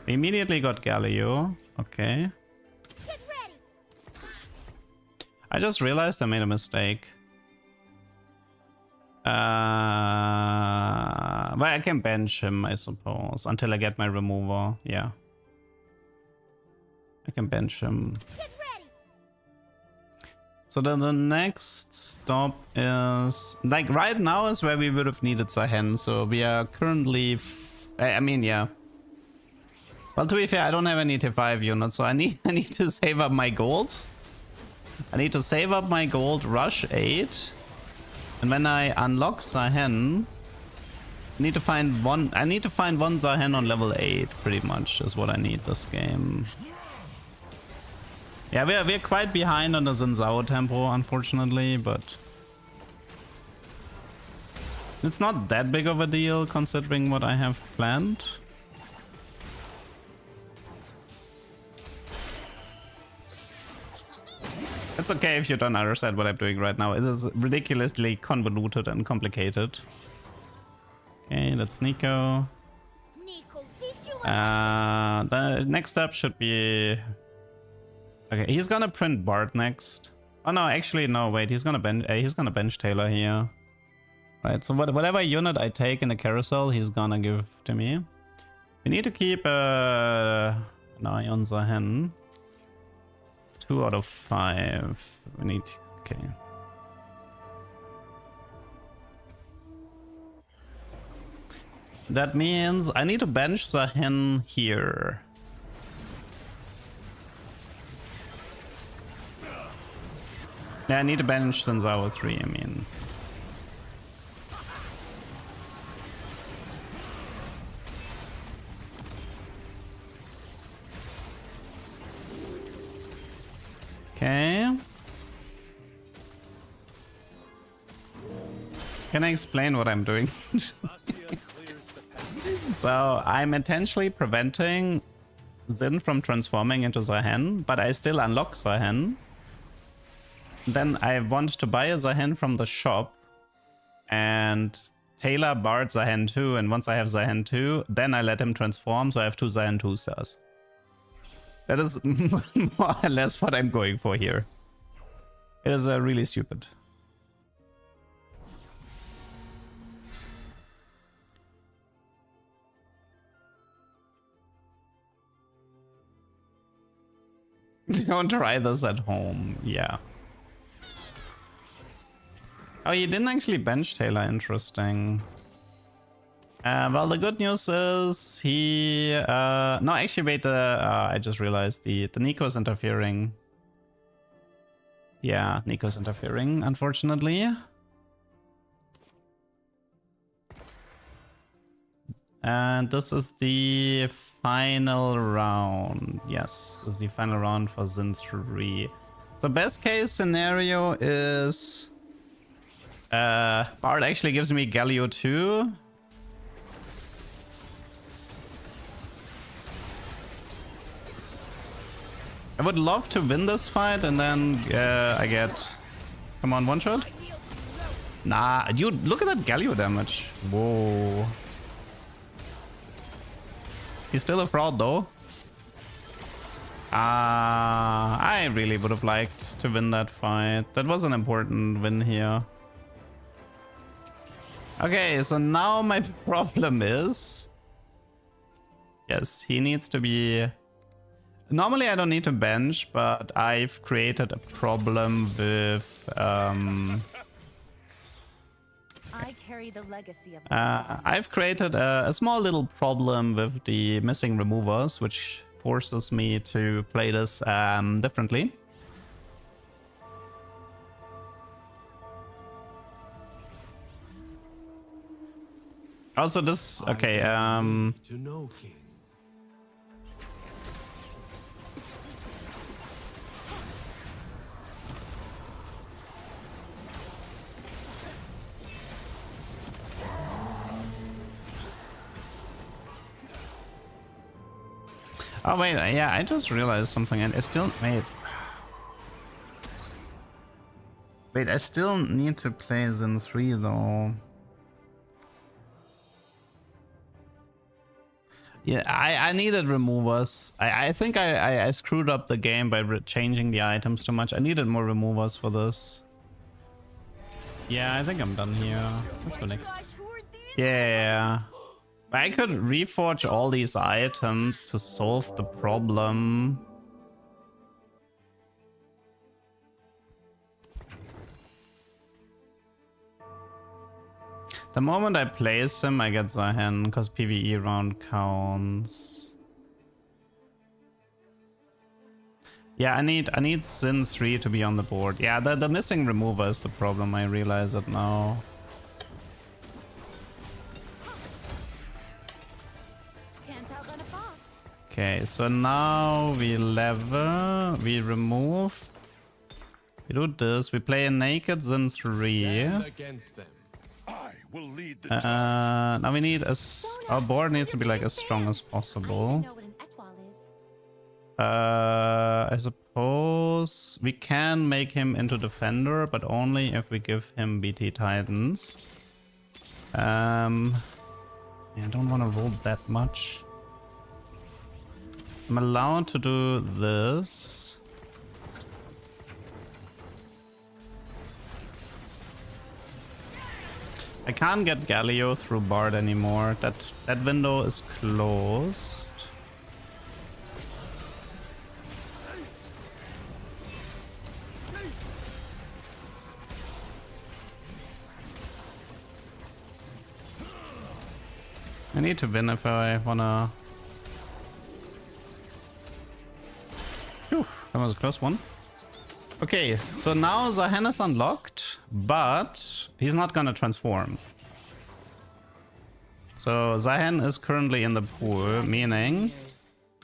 A: We immediately got Galio. Okay.
E: Get ready.
A: I just realized I made a mistake. But I can bench him, I suppose, until I get my remover. Yeah. I can bench him.
E: Get ready.
A: So then the next stop is... Like, right now is where we would have needed Zahen, so we are currently... I mean, yeah. Well, to be fair, I don't have any T5 units, so I need to save up my gold. I need to save up my gold, rush 8. And when I unlock Zahen, I need to find one Zahen on level 8, pretty much, is what I need this game. Yeah, we're quite behind on the Xin Zhao tempo, unfortunately, but it's not that big of a deal considering what I have planned. It's okay if you don't understand what I'm doing right now. It is ridiculously convoluted and complicated. Okay, that's Nico. The next step should be... Okay, he's gonna print Bard next. Oh no, actually no, wait, he's gonna bench Taylor here. Right, so whatever unit I take in the carousel, he's gonna give to me. We need to keep an eye on Zahen. It's 2 out of 5. We need... Okay. That means I need to bench Zahen here. Yeah, I need to bench Xin Zhao 3, I mean. Okay. Can I explain what I'm doing? So I'm intentionally preventing Xin from transforming into Zahen, but I still unlock Zahen. Then I want to buy a Zahen from the shop and Taylor Bard Zahen 2, and once I have Zahen 2, then I let him transform, so I have 2 Zahen 2 stars. That is more or less what I'm going for here. It is really stupid. Don't try this at home, yeah. Oh, he didn't actually bench Taylor, interesting. Well, the good news is he... no, actually, wait, I just realized the Nico's interfering. Yeah, Nico's interfering, unfortunately. And this is the final round. Yes, this is the final round for Xin 3. So best case scenario is... Bard actually gives me Galio 2. I would love to win this fight and then I get... Come on, one shot? Nah, dude, look at that Galio damage. Whoa. He's still a fraud though. I really would have liked to win that fight. That was an important win here. Okay, so now my problem is... Yes, he needs to be... Normally I don't need to bench, but I've created a problem with...
F: I carry the legacy of
A: I've created a small little problem with the missing removers, which forces me to play this differently. Also this... Okay,
J: To know, King.
A: Oh wait, yeah, I just realized something, and I still... Wait, I still need to play Xin 3 though. Yeah, I needed removers. I think I screwed up the game by changing the items too much. I needed more removers for this. Yeah, I think I'm done here. Let's go next. Yeah. I could reforge all these items to solve the problem. The moment I place him, I get Zahen, because PvE round counts. Yeah, I need Sin 3 to be on the board. Yeah, the missing remover is the problem, I realize it now.
E: Can't outrun a fox.
A: Okay, so now we level, we remove, we do this, we play a naked Sin 3.
J: Against them.
B: I will lead the charge.
A: Now we need our board needs to be like as strong as
E: I
A: possible.
E: know what an Etwal is.
A: I suppose we can make him into defender, but only if we give him BT Titans. Yeah, I don't want to roll that much. I'm allowed to do this. I can't get Galio through Bard anymore. That window is closed. I need to win if I wanna. Phew, that was a close one. Okay, so now Zahen is unlocked, but he's not gonna transform. So Zahen is currently in the pool, meaning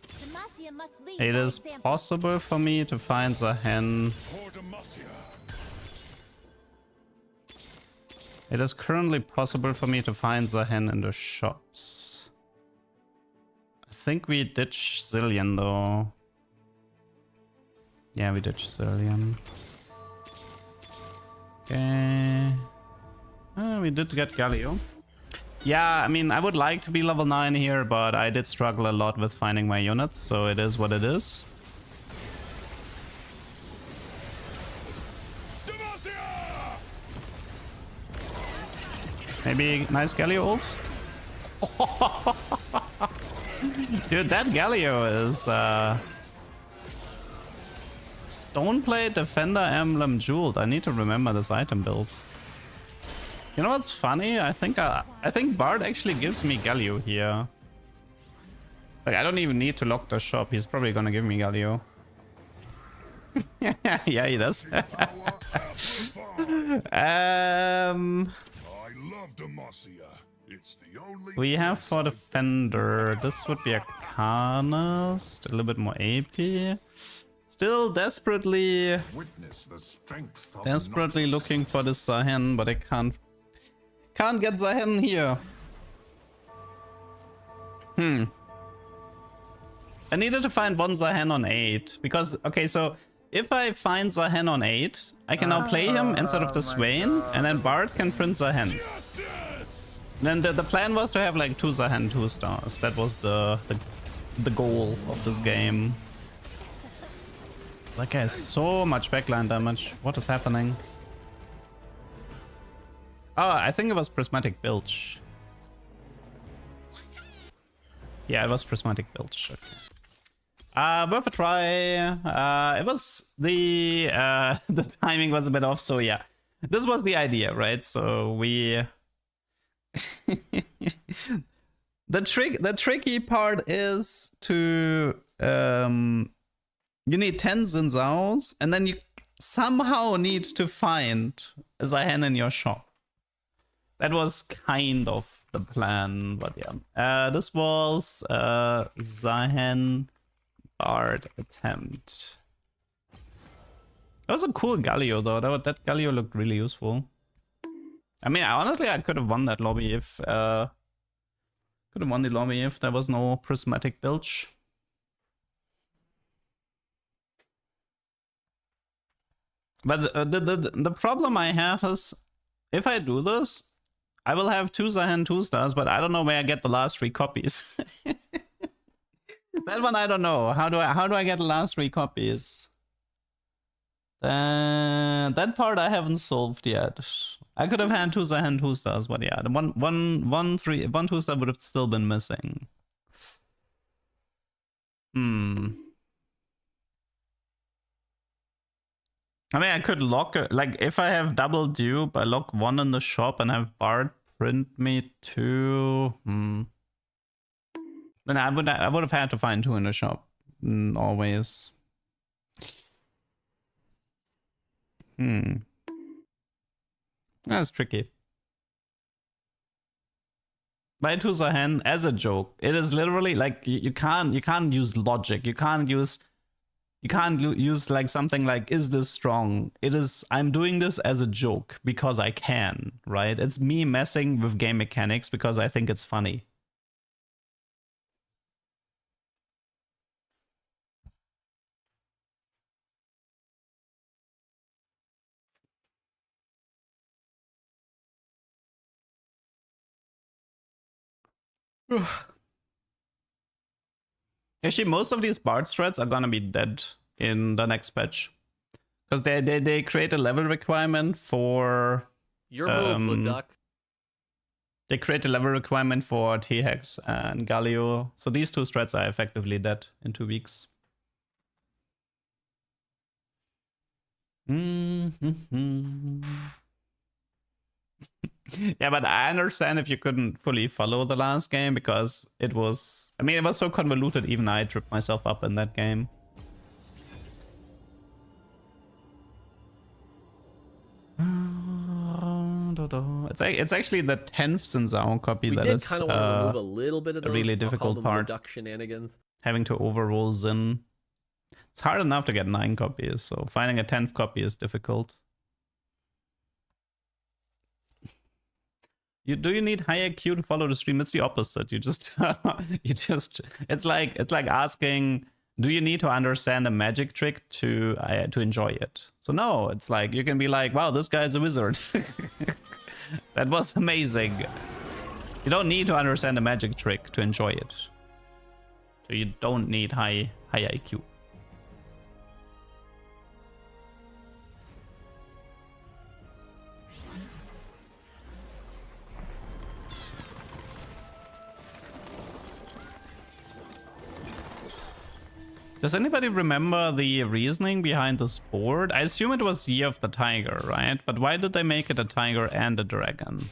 E: Demacia must lead
A: it
E: by
A: is
E: example.
A: possible for me to find Zahen.
B: For Demacia.
A: It is currently possible for me to find Zahen in the shops. I think we ditch Zillion though. Yeah, we ditch Zillion. Okay. We did get Galio. Yeah, I mean, I would like to be level 9 here, but I did struggle a lot with finding my units, so it is what it is.
B: Demacia!
A: Maybe nice Galio ult? Dude, that Galio is Stoneplate, Defender, Emblem, Jeweled. I need to remember this item build. You know what's funny? I think Bard actually gives me Galio here. Like, I don't even need to lock the shop. He's probably gonna give me Galio. Yeah, he does.
B: Power amplified. I love Demacia. It's the only
A: We have
B: place
A: for
B: I
A: Defender, this would be a Carnist, a little bit more AP. Still desperately
B: witness the strength of
A: Desperately looking for this Zahen, but I can't get Zahen here. I needed to find one Zahen on 8 because okay, so if I find Zahen on 8, I can now play him instead of the Swain, and then Bard can print Zahen.
B: justice.
A: Then the plan was to have like 2 Zahen 2 stars. That was the goal of this game. That guy has so much backline damage. What is happening? Oh, I think it was Prismatic Bilge. Yeah, it was Prismatic Bilge. Okay. Worth a try. It was the the timing was a bit off, so yeah. This was the idea, right? So we the tricky part is to you need 10 Zinzaos, and then you somehow need to find a Zahen in your shop. That was kind of the plan, but yeah. This was Zahen Bard attempt. That was a cool Galio though. That Galio looked really useful. I mean, honestly, I could have won that lobby if there was no Prismatic Bilge. But the problem I have is, if I do this, I will have 2 Zahen 2 stars, but I don't know where I get the last 3 copies. That one I don't know. How do I get the last 3 copies? That part I haven't solved yet. I could have had 2 Zahen 2 stars, but yeah, the one 2 star would have still been missing. I mean, I could lock it, like if I have double dupe, I lock 1 in the shop and have Bard print me 2. Then I would have had to find 2 in the shop always. That's tricky. By Tusahan as a joke. It is literally like you can't use logic. You can't use like something like, is this strong? It is, I'm doing this as a joke because I can, right? It's me messing with game mechanics because I think it's funny. Actually, most of these Bard strats are gonna be dead in the next patch. Because they create a level requirement for...
H: Your move, Duck.
A: They create a level requirement for T-Hex and Galio. So these two strats are effectively dead in 2 weeks. Yeah, but I understand if you couldn't fully follow the last game because it was... I mean, it was so convoluted, even I tripped myself up in that game. It's actually the 10th Sinzao copy that is
H: kind of want to remove a little bit of those,
A: really difficult part.
H: Shenanigans.
A: Having to overroll Zin. It's hard enough to get 9 copies, so finding a 10th copy is difficult. Do you need high IQ to follow the stream? It's the opposite. You just it's like asking, do you need to understand a magic trick to enjoy it? So no, it's like you can be like, wow, this guy's a wizard. That was amazing. You don't need to understand a magic trick to enjoy it. So you don't need high IQ. Does anybody remember the reasoning behind this board? I assume it was Year of the Tiger, right? But why did they make it a tiger and a dragon?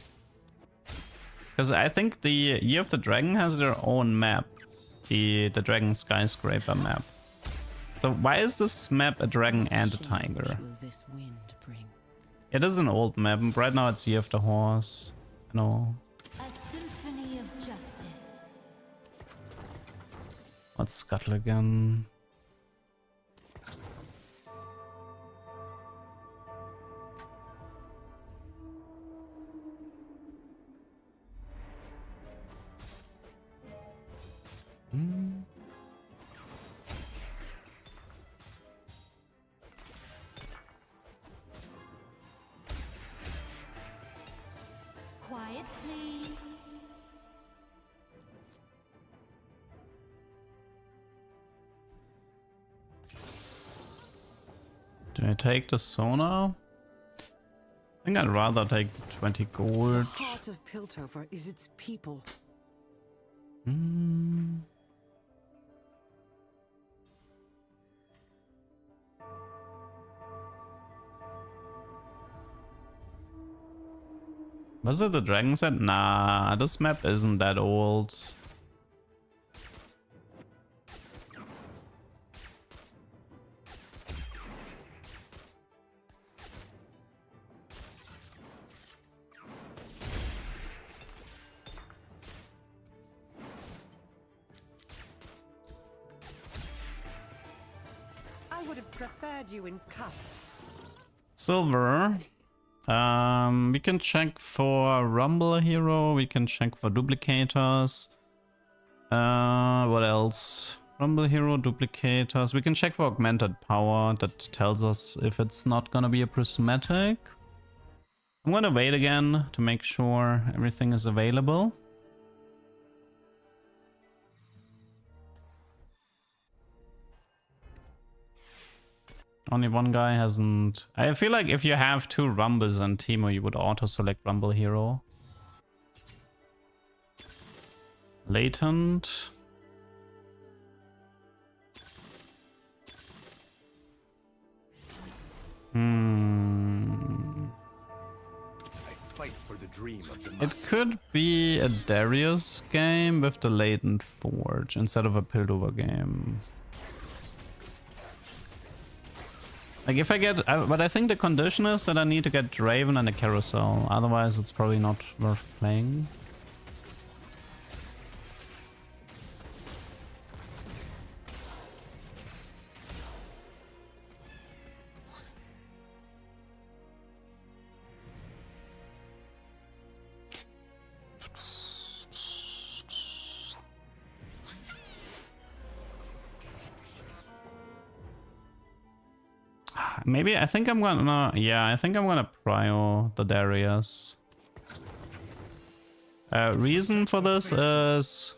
A: Because I think the Year of the Dragon has their own map. The Dragon Skyscraper map. So why is this map a dragon and a tiger? It is an old map. Right now it's Year of the Horse. No.
E: A symphony of justice.
A: Let's scuttle again.
E: Quiet, please.
A: Do I take the Sona? I think I'd rather take the 20 gold.
C: The heart of Piltover is its people.
A: Was it the dragon set? Nah, this map isn't that old.
C: I would have preferred you in cuffs.
A: Silver. We can check for Rumble Hero. We can check for duplicators. What else? Rumble Hero, duplicators. We can check for augmented power. That tells us if it's not gonna be a prismatic. I'm gonna wait again to make sure everything is available. Only one guy hasn't... I feel like if you have 2 Rumbles on Teemo, you would auto-select Rumble Hero. Latent.
J: I fight for the dream of the
A: It could be a Darius game with the Latent Forge instead of a Piltover game. Like if I get, but I think the condition is that I need to get Draven and a Carousel. Otherwise, it's probably not worth playing. Maybe I think I'm gonna, yeah, I think I'm gonna prio the Darius. Reason for this is,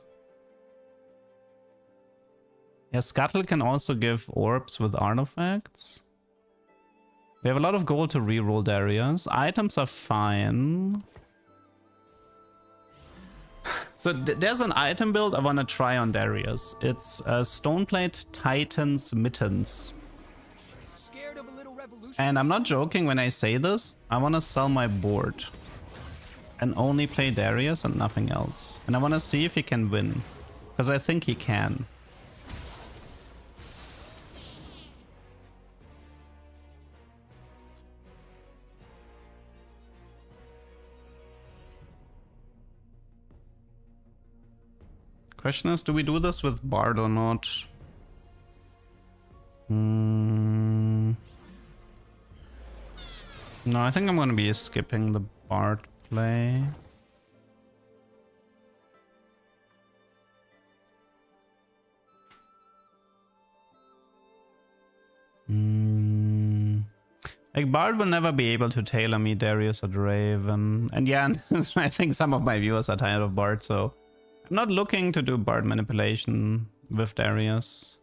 A: yeah, Scuttle can also give orbs with artifacts. We have a lot of gold to reroll Darius. Items are fine. So there's an item build I want to try on Darius. It's Stoneplate Titan's Mittens. And I'm not joking when I say this. I want to sell my board and only play Darius and nothing else. And I want to see if he can win, because I think he can. Question is, do we do this with Bard or not? No, I think I'm gonna be skipping the Bard play. Like, Bard will never be able to tailor me Darius or Draven. And yeah, I think some of my viewers are tired of Bard, so I'm not looking to do Bard manipulation with Darius.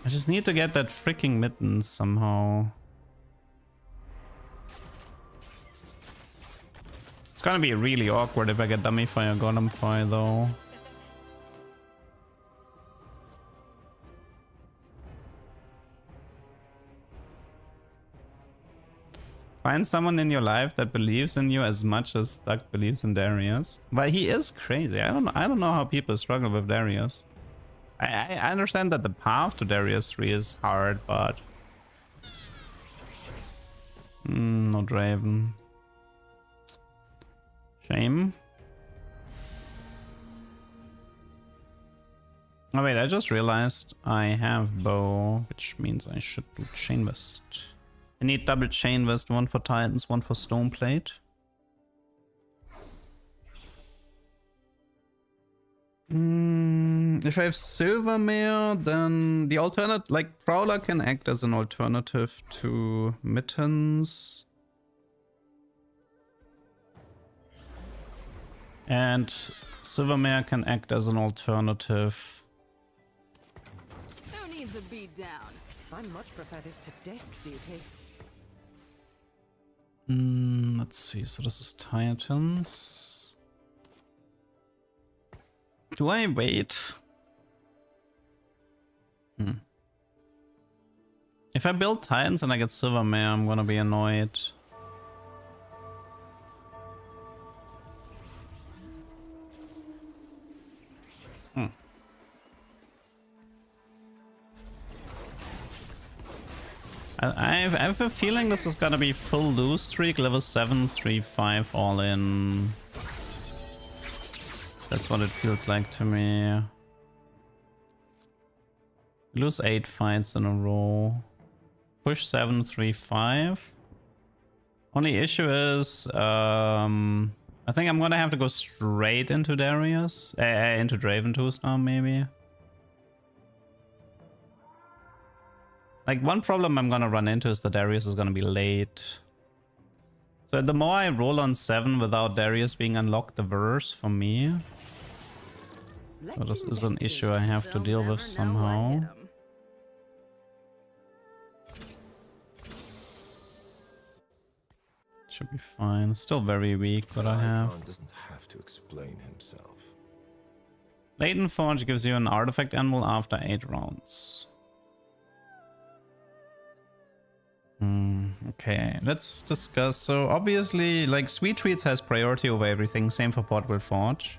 A: I just need to get that freaking mittens somehow. It's gonna be really awkward if I get dummy fire, golem fire though. Find someone in your life that believes in you as much as Doug believes in Darius. But he is crazy. I don't know how people struggle with Darius. I understand that the path to Darius 3 is hard, but no Draven. Shame. Oh wait, I just realized I have bow, which means I should do chain vest. I need double chain vest, one for Titans, one for Stoneplate. If I have Silvermare, then the alternate, like Prowler can act as an alternative to Mittens. And Silvermare can act as an alternative.
D: Who needs a beat down?
C: I much prefer this to desk duty.
A: Let's see, so this is Titans. Do I wait? If I build Titans and I get Silvermare, I'm gonna be annoyed. I have a feeling this is gonna be full lose streak, level 7, 3, 5, all in. That's what it feels like to me. Lose 8 fights in a row. Push 7, 3, 5. Only issue is, I think I'm gonna have to go straight into Darius, into Draven 2 now maybe. Like, one problem I'm gonna run into is that Darius is gonna be late. So the more I roll on 7 without Darius being unlocked, the worse for me. So this is an issue I have to deal with somehow. Should be fine. Still very weak, but I have.
B: Doesn't have to explain himself.
A: Latent Forge gives you an artifact anvil after 8 rounds. Okay, let's discuss. So obviously, like, Sweet Treats has priority over everything. Same for Portable Forge.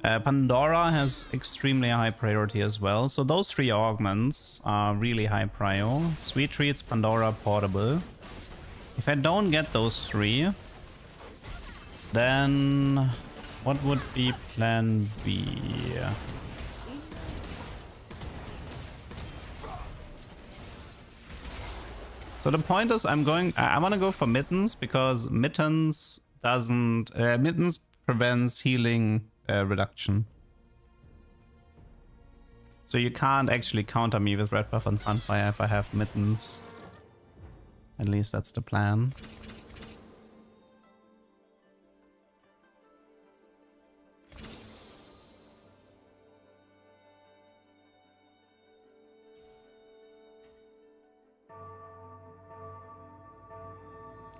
A: Pandora has extremely high priority as well. So those 3 augments are really high prio. Sweet Treats, Pandora, Portable. If I don't get those 3, then what would be plan B? So the point is I want to go for Mittens because Mittens prevents healing reduction. So you can't actually counter me with Red Buff and Sunfire if I have Mittens. At least that's the plan.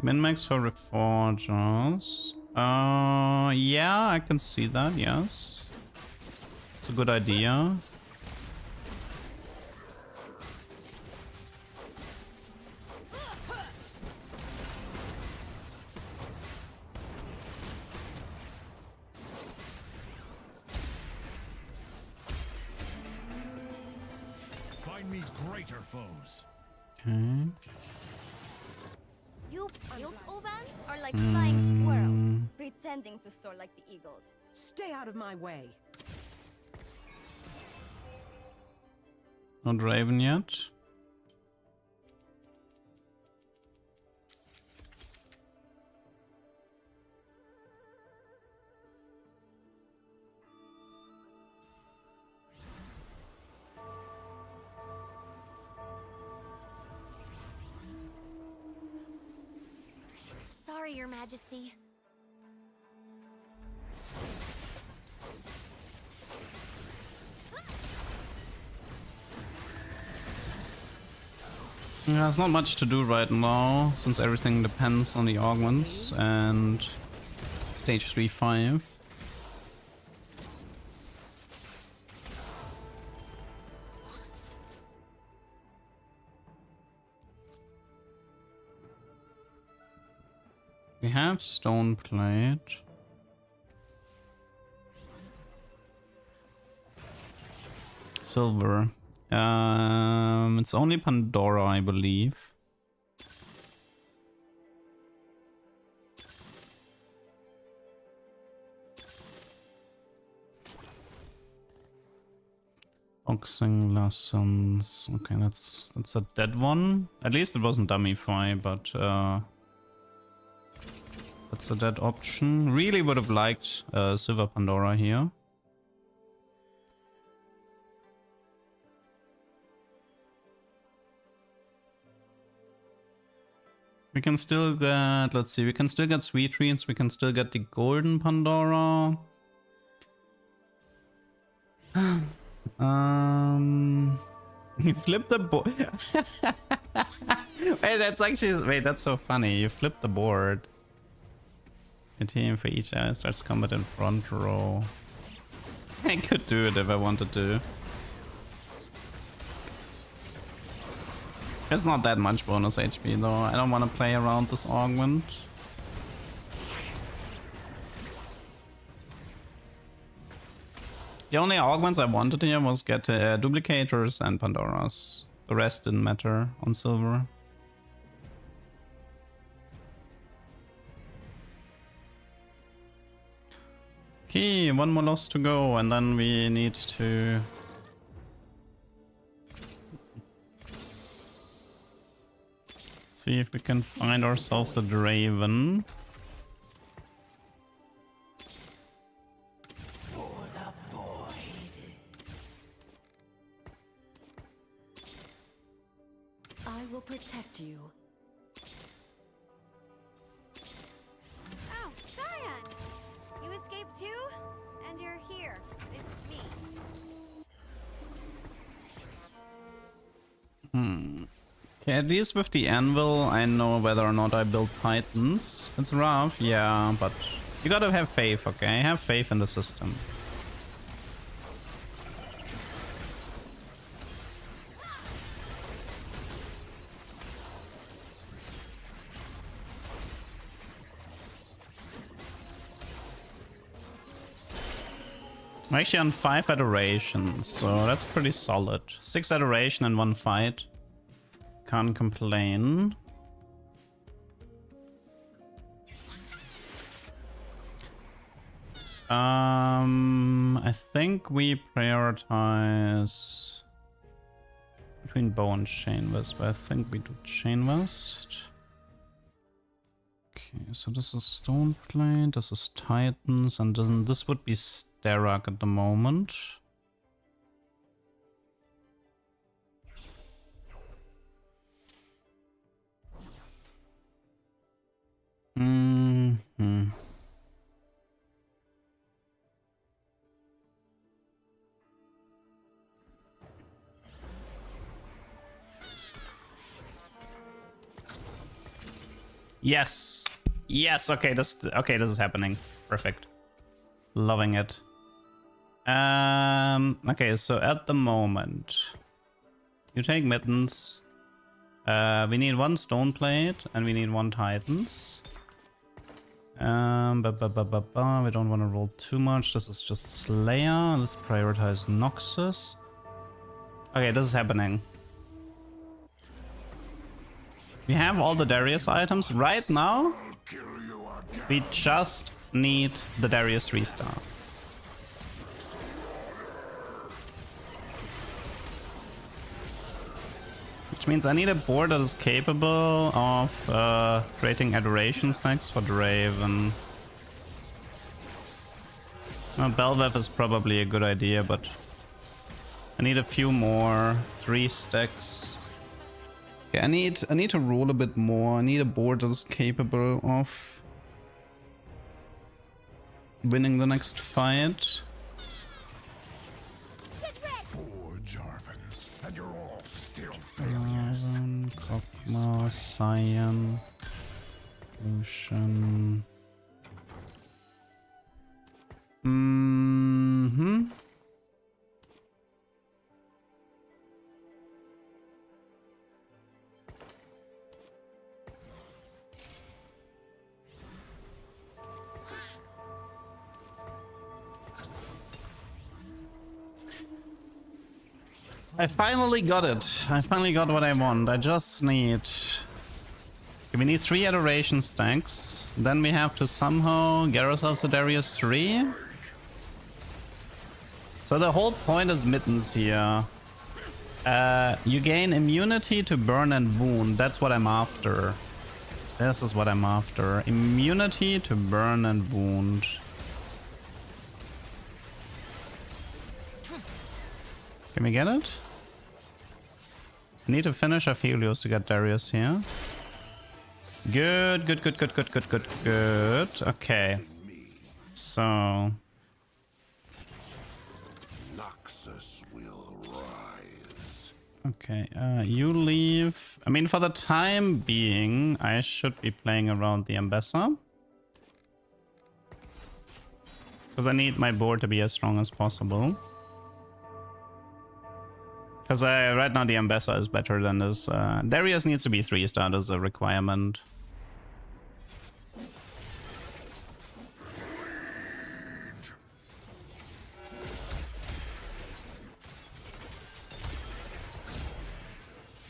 A: Min-max for Reforgers. Yeah, I can see that, yes. It's a good idea.
B: Find me greater foes.
A: Okay.
E: You built Oban are like flying squirrels, pretending to soar like the eagles.
C: Stay out of my way.
A: Not Raven yet.
E: Sorry, Your Majesty.
A: Yeah, there's not much to do right now, since everything depends on the augments and stage 3-5. We have stone plate. Silver. It's only Pandora, I believe. Boxing lessons. Okay, that's a dead one. At least it wasn't dummy fight, but that's a dead option. Really would have liked Silver Pandora here. We can still get, let's see, we can still get Sweet Treats, we can still get the Golden Pandora. You flip the board. Wait, that's actually, wait, that's so funny. You flip the board. A team for each eye starts combat in front row. I could do it if I wanted to. It's not that much bonus HP though. I don't want to play around this augment. The only augments I wanted here was get duplicators and Pandoras. The rest didn't matter on silver. Okay, one more loss to go and then we need to... see if we can find ourselves a Draven.
F: I will protect you.
E: Oh, Cyan! You escaped too? And you're here. It's me.
A: Okay, at least with the anvil, I know whether or not I build titans. It's rough, yeah, but you gotta have faith, okay? Have faith in the system. I'm actually on 5 iterations, so that's pretty solid. 6 iteration in 1 fight. Can't complain. I think we prioritize between bow and chain west, but I think we do chain west. Okay, so this is stone plate, this is titans, and this would be Sterak at the moment. Yes. Yes, okay, this is happening. Perfect. Loving it. Okay, so at the moment you take mittens. We need 1 stone plate and we need 1 titans. We don't want to roll too much. This is just Slayer. Let's prioritize Noxus. Okay, this is happening. We have all the Darius items. Right now, we just need the Darius 3-star. Which means I need a board that is capable of creating adoration stacks for Draven. Well, Belvev is probably a good idea, but I need a few more 3 stacks. Okay, I need to roll a bit more. I need a board that is capable of winning the next fight.
B: Four Jarvans, and you're all still failures.
A: Kog'Maw, Cyan, Lucian. I finally got it. I finally got what I want. I just need... Okay, we need 3 adoration stacks. Then we have to somehow get ourselves a Darius 3. So the whole point is mittens here. You gain immunity to burn and wound. That's what I'm after. This is what I'm after. Immunity to burn and wound. Can we get it? I need to finish Aphelios to get Darius here. Good. Okay. So...
B: Noxus will rise.
A: Okay, you leave. I mean, for the time being, I should be playing around the Ambassador. Because I need my board to be as strong as possible. Because right now the Ambassador is better than this. Darius needs to be 3-star as a requirement.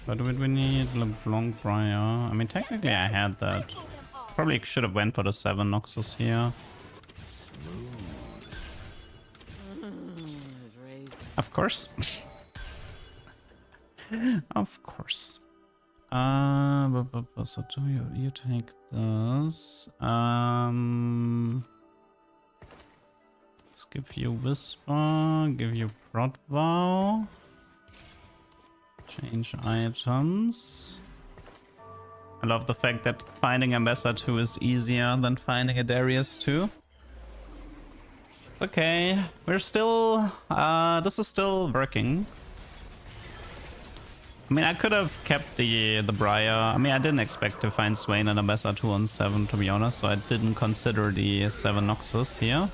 A: What would we need? LeBlanc Briar. I mean, technically I had that. Probably should have went for the 7 Noxus here. Of course. Of course. So do you take this? Let's give you Whisper, give you Prod Vow. Change items. I love the fact that finding Ambassador 2 is easier than finding a Darius 2. Okay, we're still... this is still working. I mean, I could have kept the Briar. I mean, I didn't expect to find Swain and Ambassador 2 on 7, to be honest, so I didn't consider the 7 Noxus here.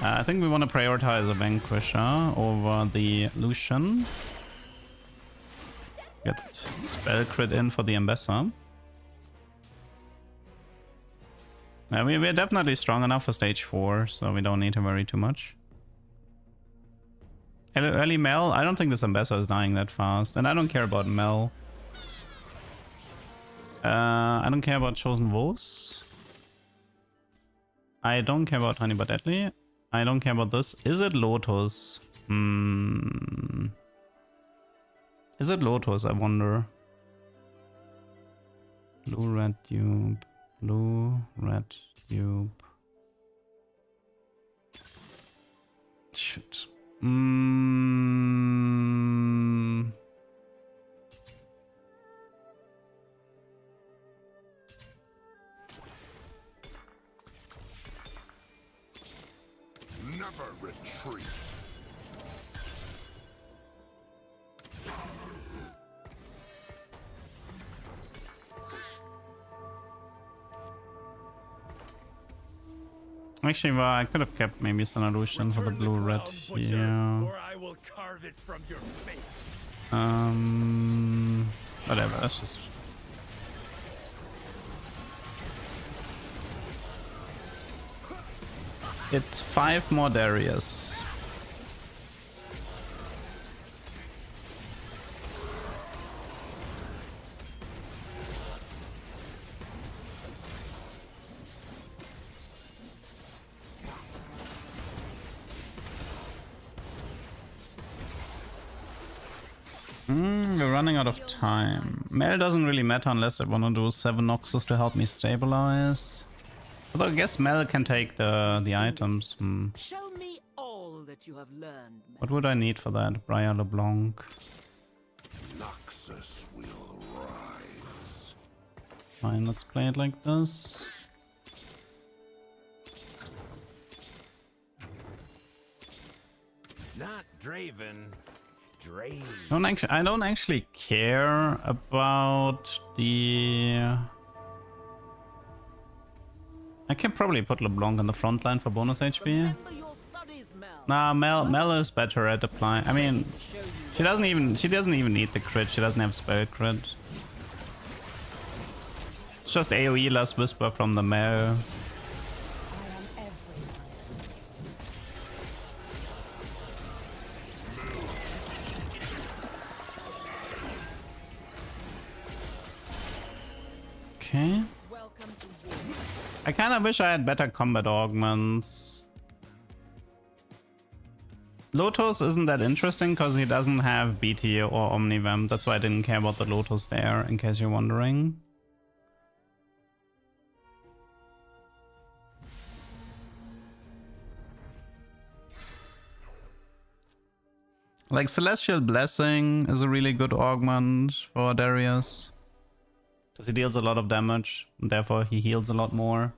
A: I think we want to prioritize a Vanquisher over the Lucian. Get spell crit in for the Ambassador. We're definitely strong enough for stage 4, so we don't need to worry too much. Early Mel, I don't think this ambassador is dying that fast, and I don't care about Mel. I don't care about Chosen Wolves. I don't care about Honey But Deadly. I don't care about this. Is it Lotus? Is it Lotus, I wonder? Blue, red, tube. Blue, red, tube. Shit.
B: Never retreat.
A: Actually, well, I could have kept maybe Sun Illusion for the blue red here.
J: Or I will carve it from your face.
A: Whatever, that's just... It's 5 more Darius. We're running out of time. Mel doesn't really matter unless I want to do 7 Noxus to help me stabilize. Although I guess Mel can take the items.
F: Show me all that you have learned.
A: What would I need for that? Briar LeBlanc.
B: Noxus will rise.
A: Fine, let's play it like this.
J: Not Draven. Draven.
A: I don't actually care about the... I can probably put LeBlanc on the front line for bonus HP.
F: Remember your studies, Mel.
A: Nah, Mel is better at applying. I mean, she doesn't even need the crit. She doesn't have spell crit. It's just AoE less whisper from the Mel. Okay. I kind of wish I had better combat augments. Lotus isn't that interesting because he doesn't have BT or Omnivamp. That's why I didn't care about the Lotus there, in case you're wondering. Like Celestial Blessing is a really good augment for Darius. Because he deals a lot of damage, and therefore he heals a lot more.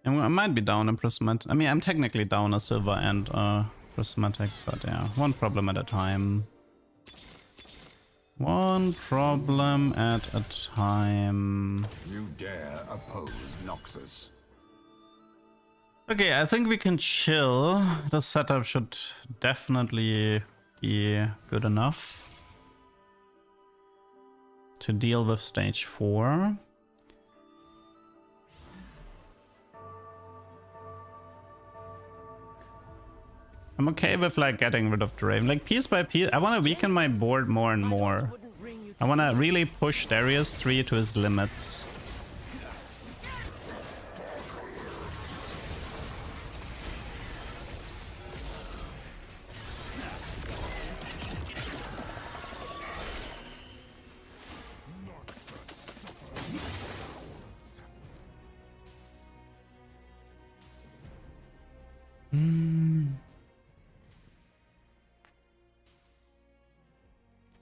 A: And I might be down in Prismatic. I mean, I'm technically down a Silver and Prismatic, but yeah, one problem at a time. One problem at a time.
B: You dare oppose Noxus.
A: Okay, I think we can chill. The setup should definitely be good enough to deal with stage 4. I'm okay with like getting rid of the Raven. Like piece by piece, I want to weaken my board more and more. I want to really push Darius 3 to his limits.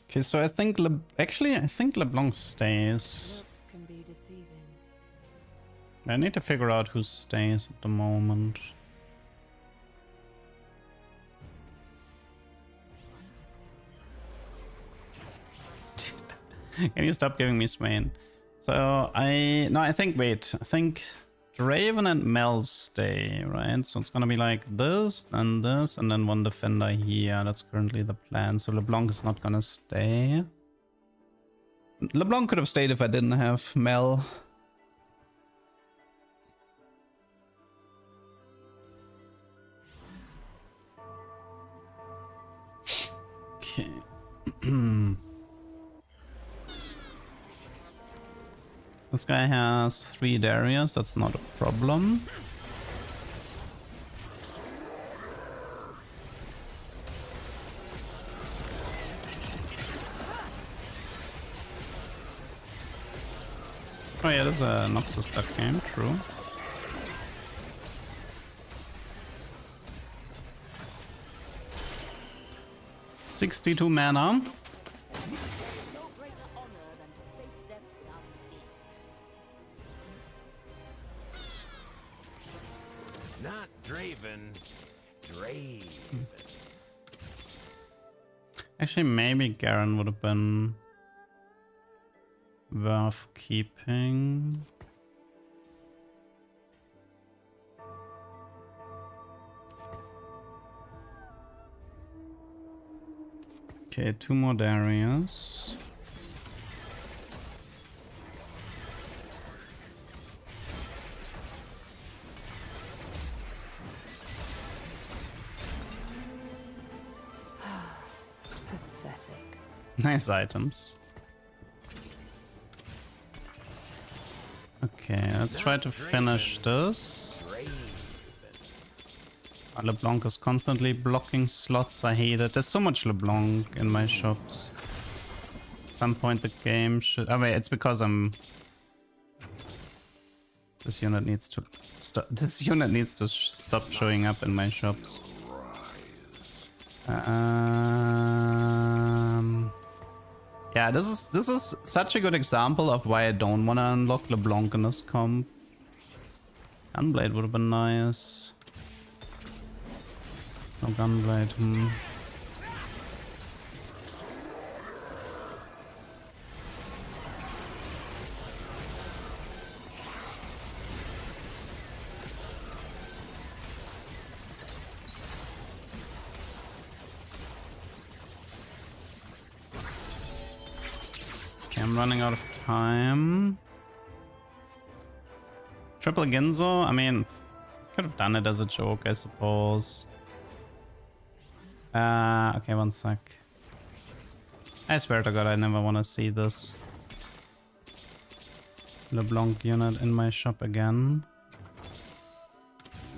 A: Okay, so I think I think LeBlanc stays.
F: Looks can be deceiving.
A: I need to figure out who stays at the moment. Can you stop giving me Swain? So I think Draven and Mel stay, right? So it's gonna be like this, and then one defender here. That's currently the plan. So LeBlanc is not gonna stay. LeBlanc could have stayed if I didn't have Mel. Okay. This guy has 3 Darius, that's not a problem. Oh yeah, there's a Noxus that came, true. $62 mana.
J: Not Draven. Draven.
A: Actually, maybe Garen would have been worth keeping. Okay, 2 more Darius.
C: Pathetic.
A: Nice items. Okay, let's try to finish this. LeBlanc is constantly blocking slots. I hate it. There's so much LeBlanc in my shops. At some point the game should... Oh wait, it's because I'm... This unit needs to stop. This unit needs to stop showing up in my shops. Yeah, this is such a good example of why I don't want to unlock LeBlanc in this comp. Gunblade would have been nice. No Gunblade. Okay, I'm running out of time. Triple Ginzo? I mean, could have done it as a joke, I suppose. Okay, one sec. I swear to God, I never want to see this LeBlanc unit in my shop again.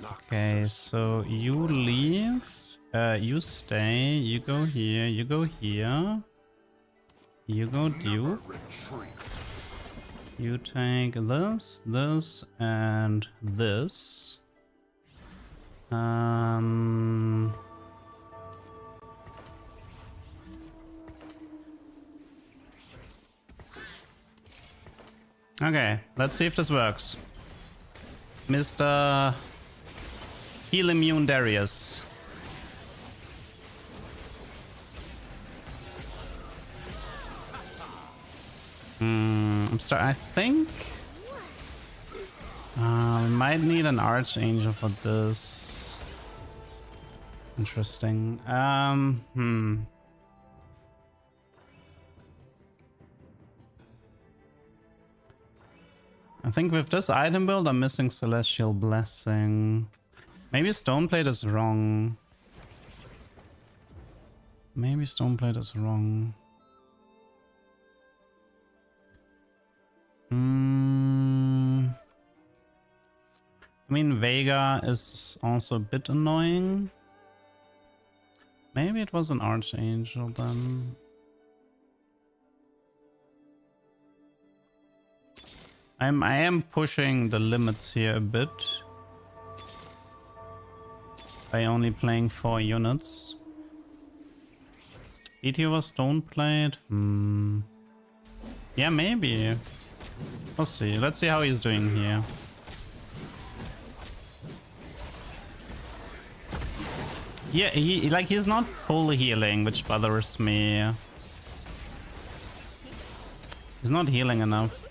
A: Okay, so you leave, you stay, you go here, you go here, you go Duke. You take this, this, and this. Okay, let's see if this works. Mr. Heal Immune Darius. I think we might need an Archangel for this. Interesting. I think with this item build, I'm missing Celestial Blessing. Maybe Stoneplate is wrong. Maybe Stoneplate is wrong. I mean, Vega is also a bit annoying. Maybe it was an Archangel then. I am pushing the limits here a bit by only playing 4 units. BT over Stoneplate? Yeah, maybe. We'll see. Let's see how he's doing here. Yeah, he's not full healing, which bothers me. He's not healing enough.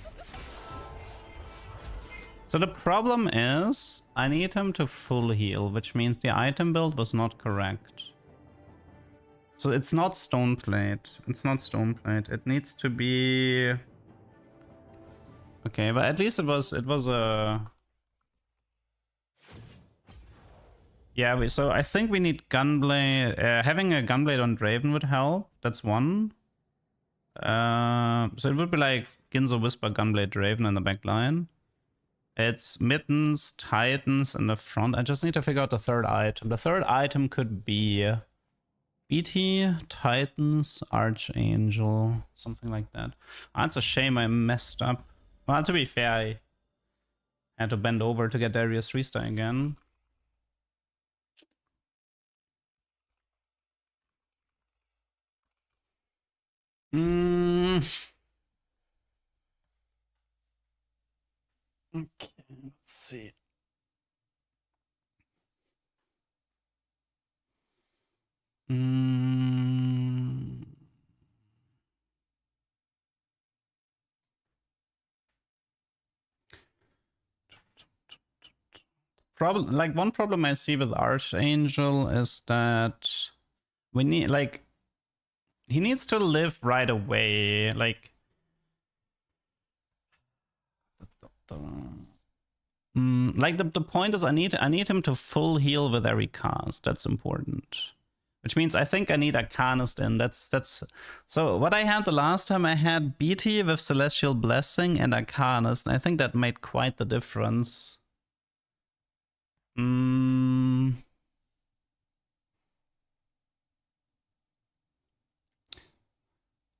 A: So the problem is, I need him to full heal, which means the item build was not correct. So it's not stone plate. It's not stone plate. It needs to be... Okay, but at least it was a... Yeah, so I think we need Gunblade. Having a Gunblade on Draven would help. That's one. So it would be like Ginzo Whisper, Gunblade, Draven in the back line. It's Mittens, Titans in the front. I just need to figure out the third item. The third item could be BT, Titans, Archangel, something like that. Oh, it's a shame I messed up. Well, to be fair, I had to bend over to get Darius 3-star again. Okay, let's see. One problem I see with Archangel is that we need, like, he needs to live right away. Like, the point is I need him to full heal with every cast. That's important. Which means I think I need a Arcanist in. That's so what I had the last time. I had BT with Celestial Blessing and Arcanist, and I think that made quite the difference.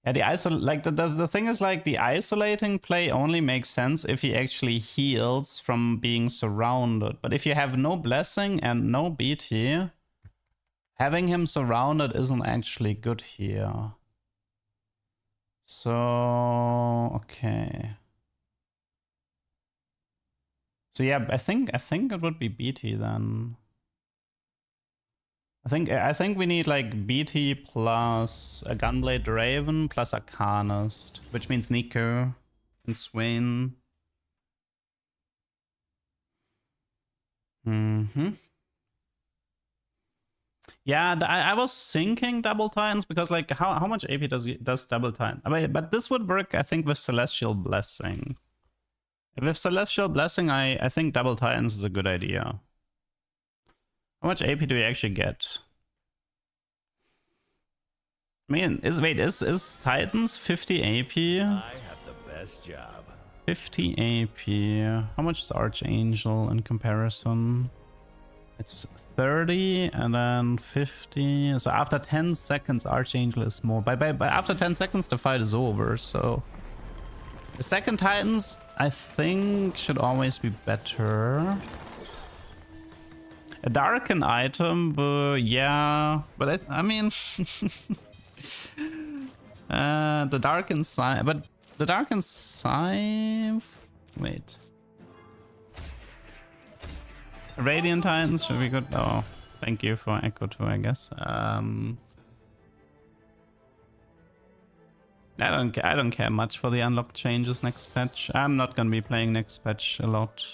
A: Yeah, the thing is, like, the isolating play only makes sense if he actually heals from being surrounded. But if you have no blessing and no BT, having him surrounded isn't actually good here. So okay. So yeah, I think it would be BT then. I think we need like BT plus a Gunblade Raven plus a Arcanist, which means Nico and Swain. Yeah, I was thinking Double Titans because, like, how much AP does Double Titan? But this would work, I think, with Celestial Blessing. With Celestial Blessing, I think Double Titans is a good idea. How much AP do we actually get? I mean, is Titans 50 AP?
J: I have the best job.
A: 50 AP. How much is Archangel in comparison? It's 30 and then 50. So after 10 seconds, Archangel is more. But after 10 seconds, the fight is over. So the second Titans, I think, should always be better. A Darken item, yeah, but I mean, the Darken Scythe, but the Darken Scythe, wait. Radiant Titans should be good. Oh, thank you for Echo 2, I guess. I don't care much for the unlocked changes next patch. I'm not gonna be playing next patch a lot.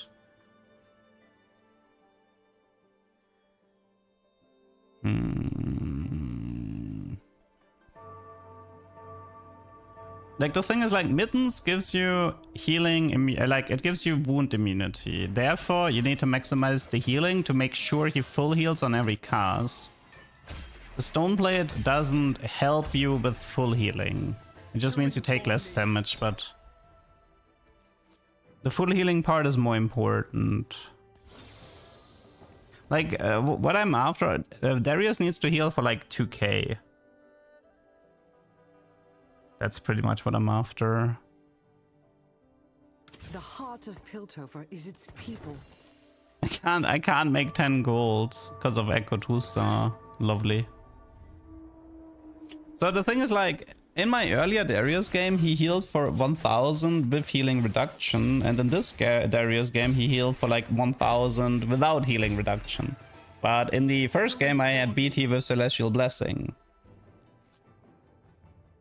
A: Like, the thing is, like, Mittens gives you healing, like, it gives you wound immunity. Therefore, you need to maximize the healing to make sure he full heals on every cast. The Stone Blade doesn't help you with full healing. It just means you take less damage, but the full healing part is more important. Like, what I'm after, Darius needs to heal for like 2k. That's pretty much what I'm after.
C: The heart of Piltover is its people.
A: I can't make 10 gold because of Echo 2-star. Lovely. So the thing is, like, in my earlier Darius game, he healed for 1000 with healing reduction, and in this Darius game, he healed for like 1000 without healing reduction. But in the first game, I had BT with Celestial Blessing.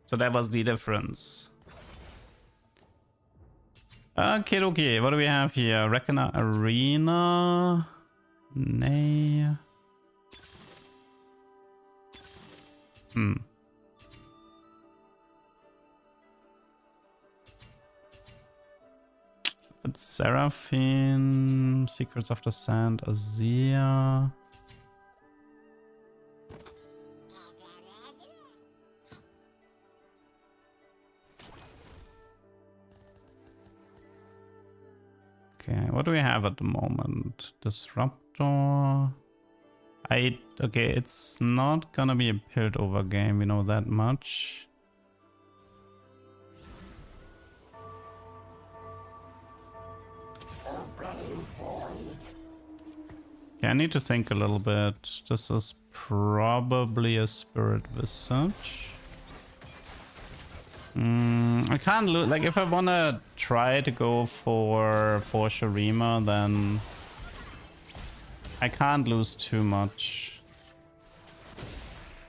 A: So that was the difference. Okay, okay. What do we have here? Reckoner Arena. Nay. It's Seraphine, Secrets of the Sand, Azir. Okay, what do we have at the moment? Disruptor. Okay, it's not gonna be a pilled over game, we know that much. Okay, I need to think a little bit. This is probably a Spirit Visage. I can't lose. Like, if I wanna try to go for Shurima, then I can't lose too much.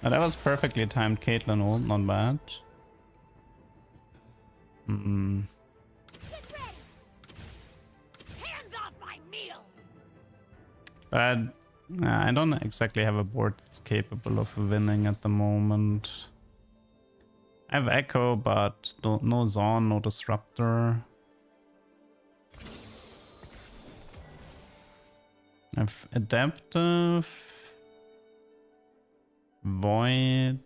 A: But that was perfectly timed Caitlyn ult, not bad. But I don't exactly have a board that's capable of winning at the moment. I have Echo, but no Zone, no Disruptor. I have Adaptive, Void,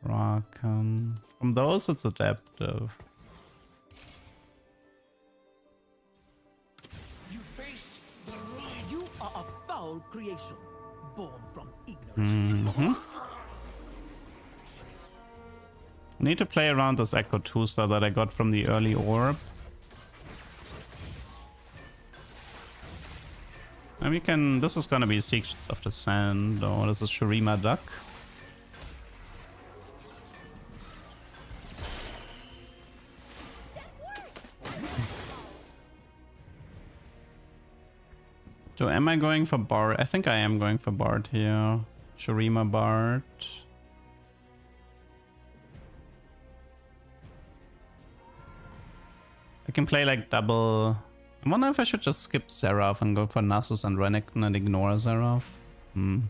A: Kraken. From those, it's Adaptive.
F: You are a foul creation, born from ignorance.
A: Need to play around this Echo 2-star that I got from the early orb. And we can... This is gonna be Secrets of the Sand. Oh, this is Shurima Duck. So am I going for Bard? I think I am going for Bard here. Shurima Bard. I can play like double. I wonder if I should just skip Seraph and go for Nasus and Renekton and ignore Seraph. The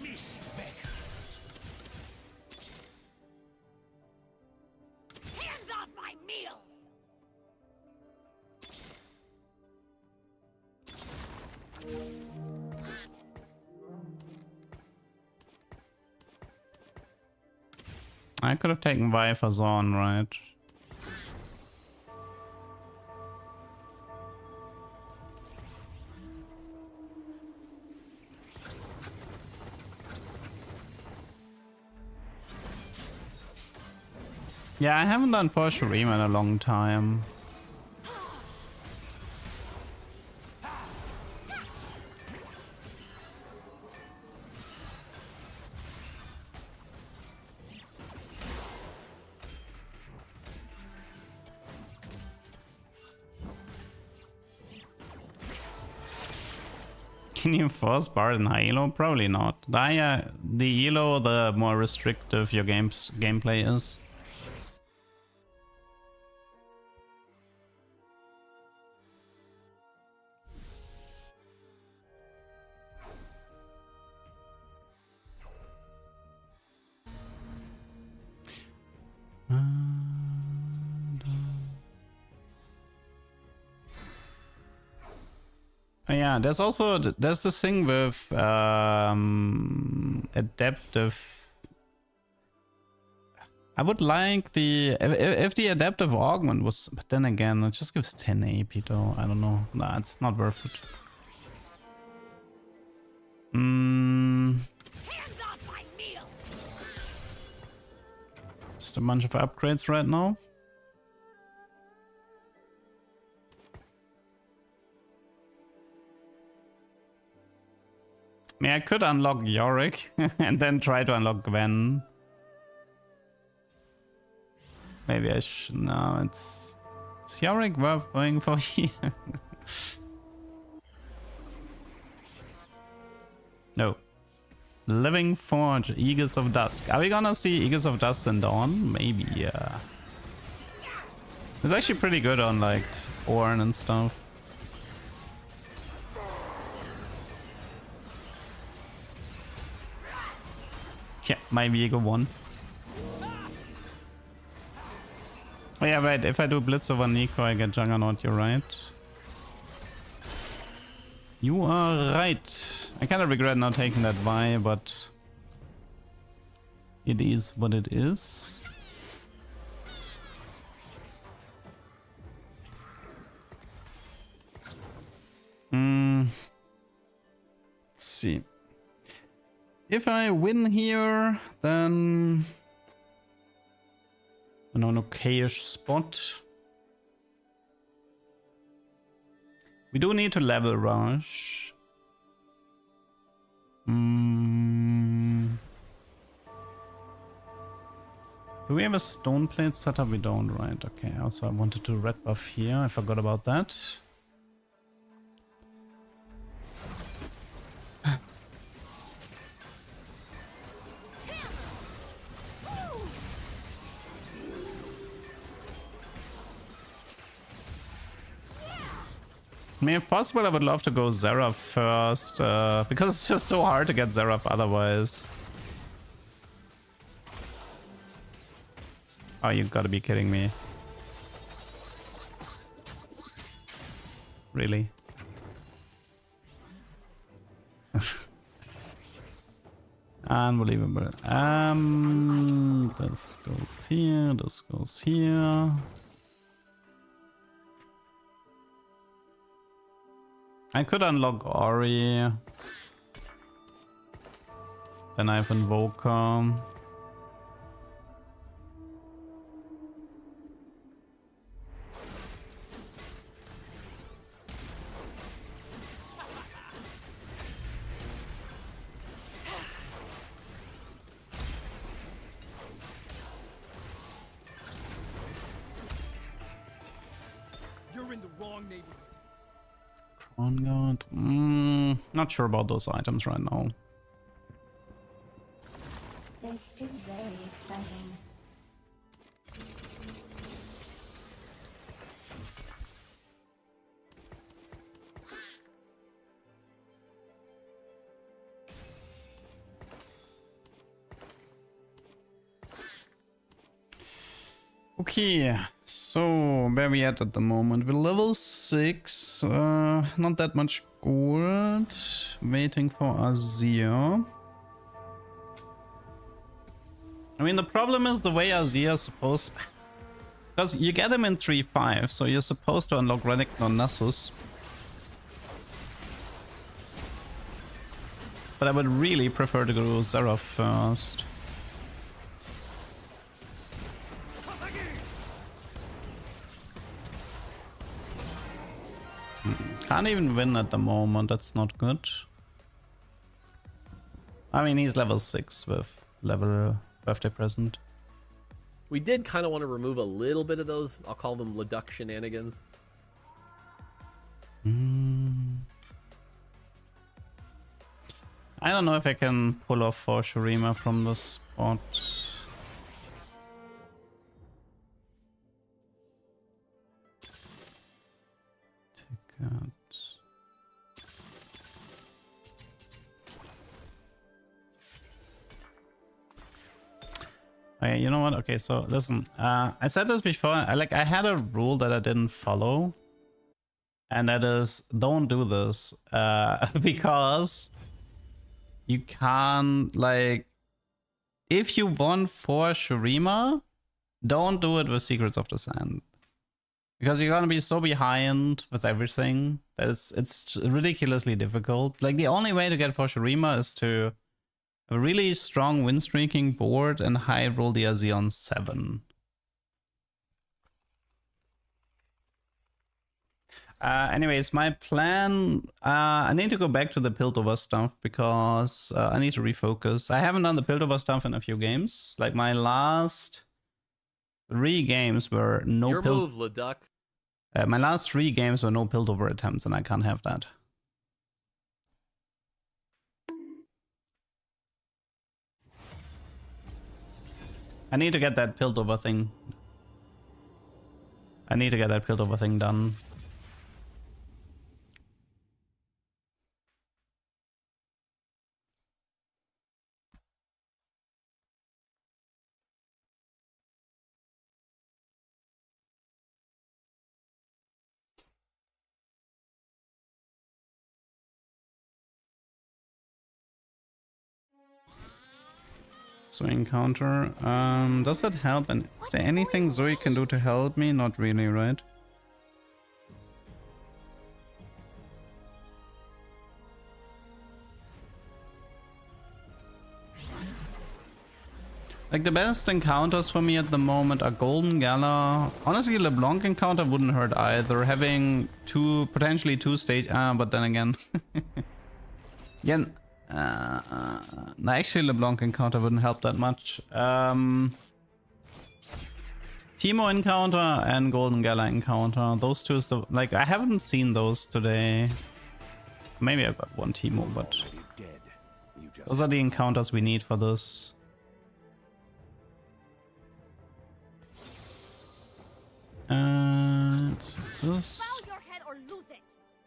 A: mist beckons.
F: Hands off my meal!
A: I could have taken Vi for Zorn, right? Yeah, I haven't done for Shurima in a long time. Can you force Bard and high elo? Probably not. The higher the elo, the more restrictive your gameplay is. Yeah, there's also this thing with adaptive. I would like the if the adaptive augment was, but then again, it just gives 10 AP though. I don't know. Nah, it's not worth it. Just a bunch of upgrades right now. I mean, I could unlock Yorick and then try to unlock Gwen. Maybe I should. No, is Yorick worth going for here? No. Living Forge, Aegis of Dusk. Are we gonna see Aegis of Dusk and Dawn? Maybe, yeah. It's actually pretty good on like Ornn and stuff. Yeah, my Viego won. Oh yeah, right, if I do Blitz over Nico, I get Juggernaut, you're right. You are right. I kind of regret not taking that Vi, but it is what it is. Let's see. If I win here, then I'm on an okay-ish spot. We do need to level rush. Do we have a stone plate setup? We don't, right? Okay, also I wanted to red buff here. I forgot about that. I mean, if possible, I would love to go Xerath first, because it's just so hard to get Xerath otherwise. Oh, you gotta be kidding me. Really? Unbelievable. This goes here, this goes here. I could unlock Ori. Then I have Invoker.
J: You're in the wrong neighborhood.
A: Crown Guard. Not sure about those items right now.
E: This is very exciting.
A: Okay, so where we at the moment? We're level 6, not that much gold. Waiting for Azir. I mean, the problem is the way Azir is supposed... Because you get him in 3-5, so you're supposed to unlock Renekton on Nasus. But I would really prefer to go Xerath first. Can't even win at the moment, that's not good. I mean, he's level 6 with level birthday present.
H: We did kind of want to remove a little bit of those, I'll call them Leduc shenanigans.
A: I don't know if I can pull off for Shurima from the spot. Take out. Okay, you know what? Okay, so listen. I said this before. I had a rule that I didn't follow, and that is don't do this because you can't if you want for Shurima, don't do it with Secrets of the Sand. Because you're gonna be so behind with everything that it's ridiculously difficult. Like the only way to get for Shurima is to have a really strong win streaking board and high roll the Azir on 7. Anyways, my plan, I need to go back to the Piltover stuff because I need to refocus. I haven't done the Piltover stuff in a few games. Like my last 3 games were no
H: Your move, Leduc.
A: my last 3 games were no Piltover attempts, and I can't have that. I need to get that Piltover thing. I need to get that Piltover thing done. Zoe encounter. Does that help? And is there anything Zoe can do to help me? Not really, right? Like the best encounters for me at the moment are Golden Gala. Honestly, LeBlanc encounter wouldn't hurt either. Having potentially two stage, but then again, yeah. No, actually LeBlanc encounter wouldn't help that much. Teemo encounter and Golden Gala encounter. Those two is the, like, I haven't seen those today. Maybe I've got one Teemo, but those are the encounters we need for this. It's this.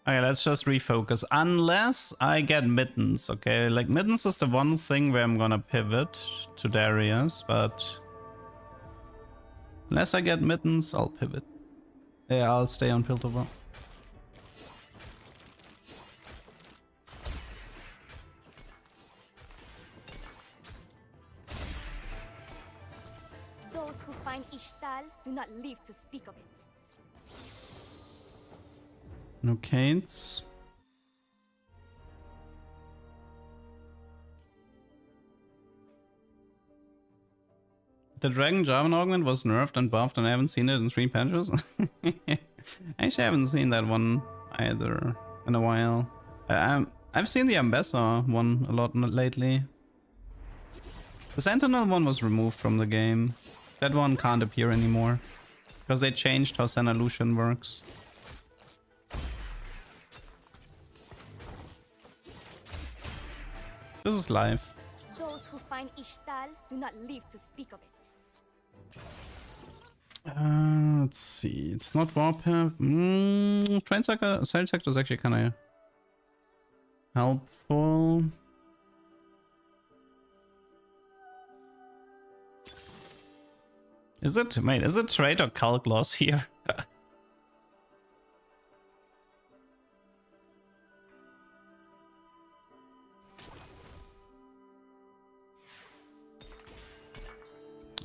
A: Okay, let's just refocus. Unless I get Mittens, okay? Like, Mittens is the one thing where I'm gonna pivot to Darius, but... unless I get Mittens, I'll pivot. Yeah, I'll stay on Piltover.
E: Those who find Ishtal do not live to speak of it.
A: No Kates. The Dragon Jarvan augment was nerfed and buffed and I haven't seen it in 3 patches. Actually, I haven't seen that one either in a while. I've seen the Ambessa one a lot lately. The Sentinel one was removed from the game. That one can't appear anymore because they changed how Senna Lucian works. This is live.
E: Those who find Ishtal do not live to speak of it.
A: Let's see. It's not Warpath. Train Side Sector is actually kind of helpful. Is it? Wait, is it Trade or Calc Loss here?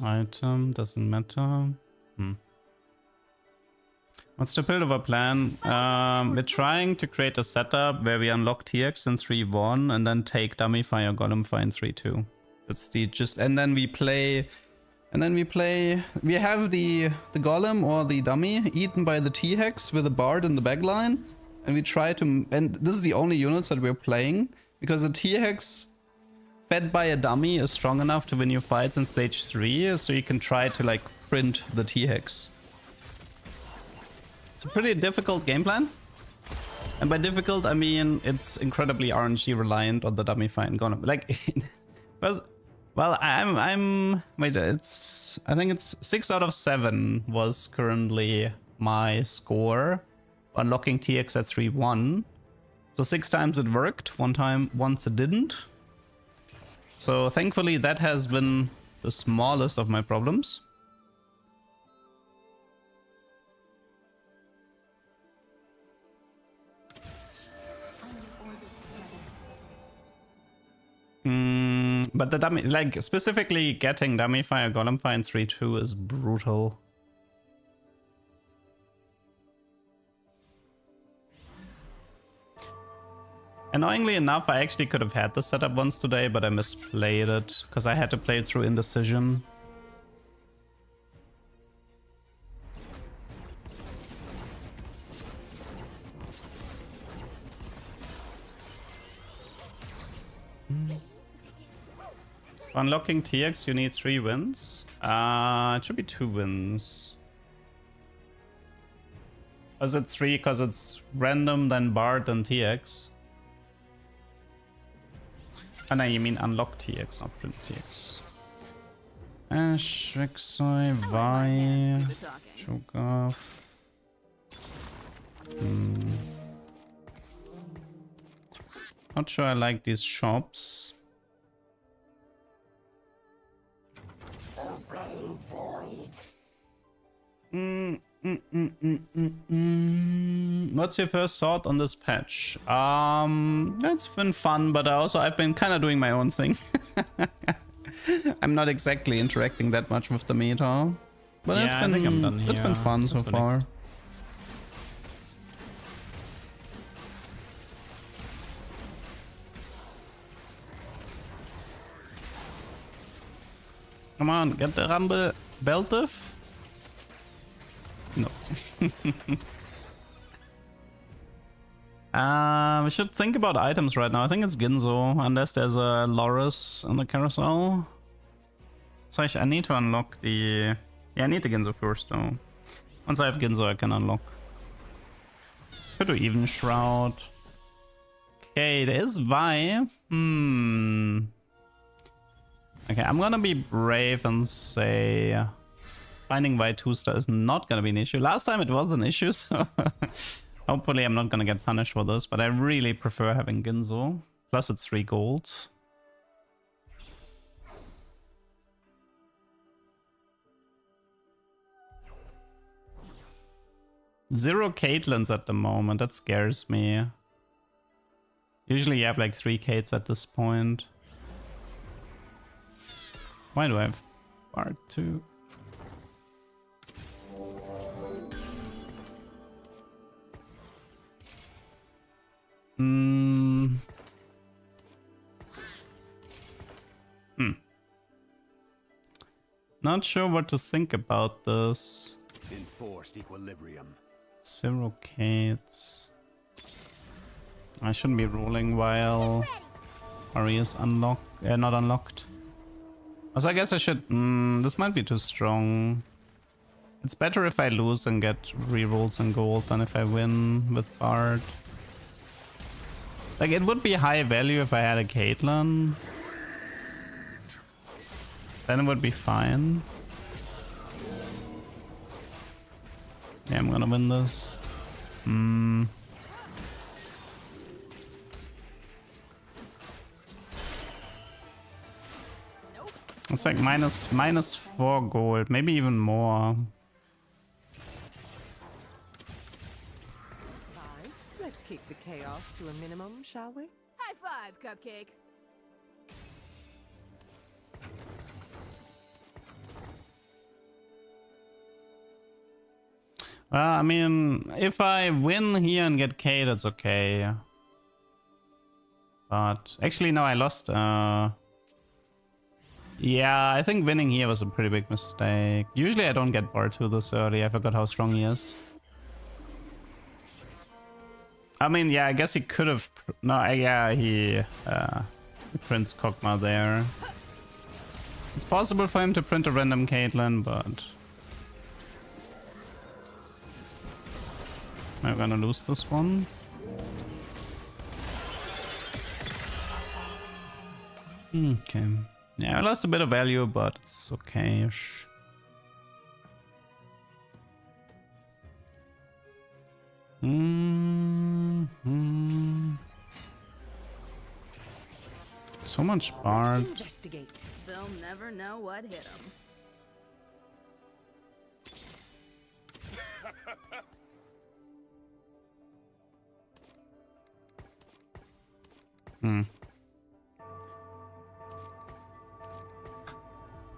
A: Item doesn't matter. What's the build of our plan? We're trying to create a setup where we unlock TX in 3-1 and then take Dummy Fire, Golem Fire in 3-2. That's the just, and then we play. We have the Golem or the Dummy eaten by the T-Hex with a Bard in the backline, and we try to. And this is the only units that we're playing because the T-Hex fed by a dummy is strong enough to win your fights in stage 3, so you can try to like print the T-Hex. It's a pretty difficult game plan. And by difficult, I mean it's incredibly RNG reliant on the dummy fight and Golem. Like, well, wait, I think it's 6 out of 7 was currently my score. Unlocking TX at 3-1. So 6 times it worked, once it didn't. So thankfully that has been the smallest of my problems. But the dummy, like specifically getting Dummy Fire, Golem Fire in 3-2 is brutal. Annoyingly enough, I actually could have had this setup once today, but I misplayed it because I had to play it through Indecision. For unlocking TX, you need 3 wins. It should be 2 wins. Is it 3 because it's random, then Bard, then TX? Oh no, you mean unlock TX, not print TX. Ash, Rek'Sai,
D: I let my hands
A: Vi,
D: do the talking.
A: Cho'Gath. Not sure I like these shops. What's your first thought on this patch? It's been fun, but I've been kind of doing my own thing. I'm not exactly interacting that much with the meta, but
I: Yeah, I think I'm done
A: it's been
I: here.
A: fun so
I: Let's go
A: far.
I: next.
A: Come on, get the Rumble Beltif. No. We should think about items right now. I think it's Ginzo, unless there's a Loris on the carousel. So I need to unlock the... Yeah, I need the Ginzo first though. Once I have Ginzo, I can unlock. Could do Even Shroud. Okay, there is Vi. Okay, I'm gonna be brave and say... Finding Vi 2-star is not gonna be an issue. Last time it was an issue, so... Hopefully I'm not gonna get punished for this, but I really prefer having Ginzo. Plus it's 3 gold. Zero Caitlyn's at the moment, that scares me. Usually you have like 3 Kates at this point. Why do I have Bard 2? Not sure what to think about this.
J: Enforced equilibrium.
A: Zero Kates. I shouldn't be rolling while Ari is not unlocked. Also, I guess I should... this might be too strong. It's better if I lose and get rerolls and gold than if I win with Bard. Like, it would be high value if I had a Caitlyn. Then it would be fine. Yeah, I'm gonna win this. It's like minus 4 gold, maybe even more.
C: Fine. Let's keep the chaos to a minimum, shall we?
D: High five, Cupcake.
A: Well, I mean, if I win here and get K, that's okay. But actually, no, I lost. Yeah, I think winning here was a pretty big mistake. Usually I don't get Bard 2 this early. I forgot how strong he is. I mean, yeah, I guess he could have... No, yeah, he prints Kog'Maw there. It's possible for him to print a random Caitlyn, but... I'm gonna lose this one. Okay. Yeah, I lost a bit of value, but it's okay-ish. So much Bard.
C: Investigate.
D: They'll never know what hit them.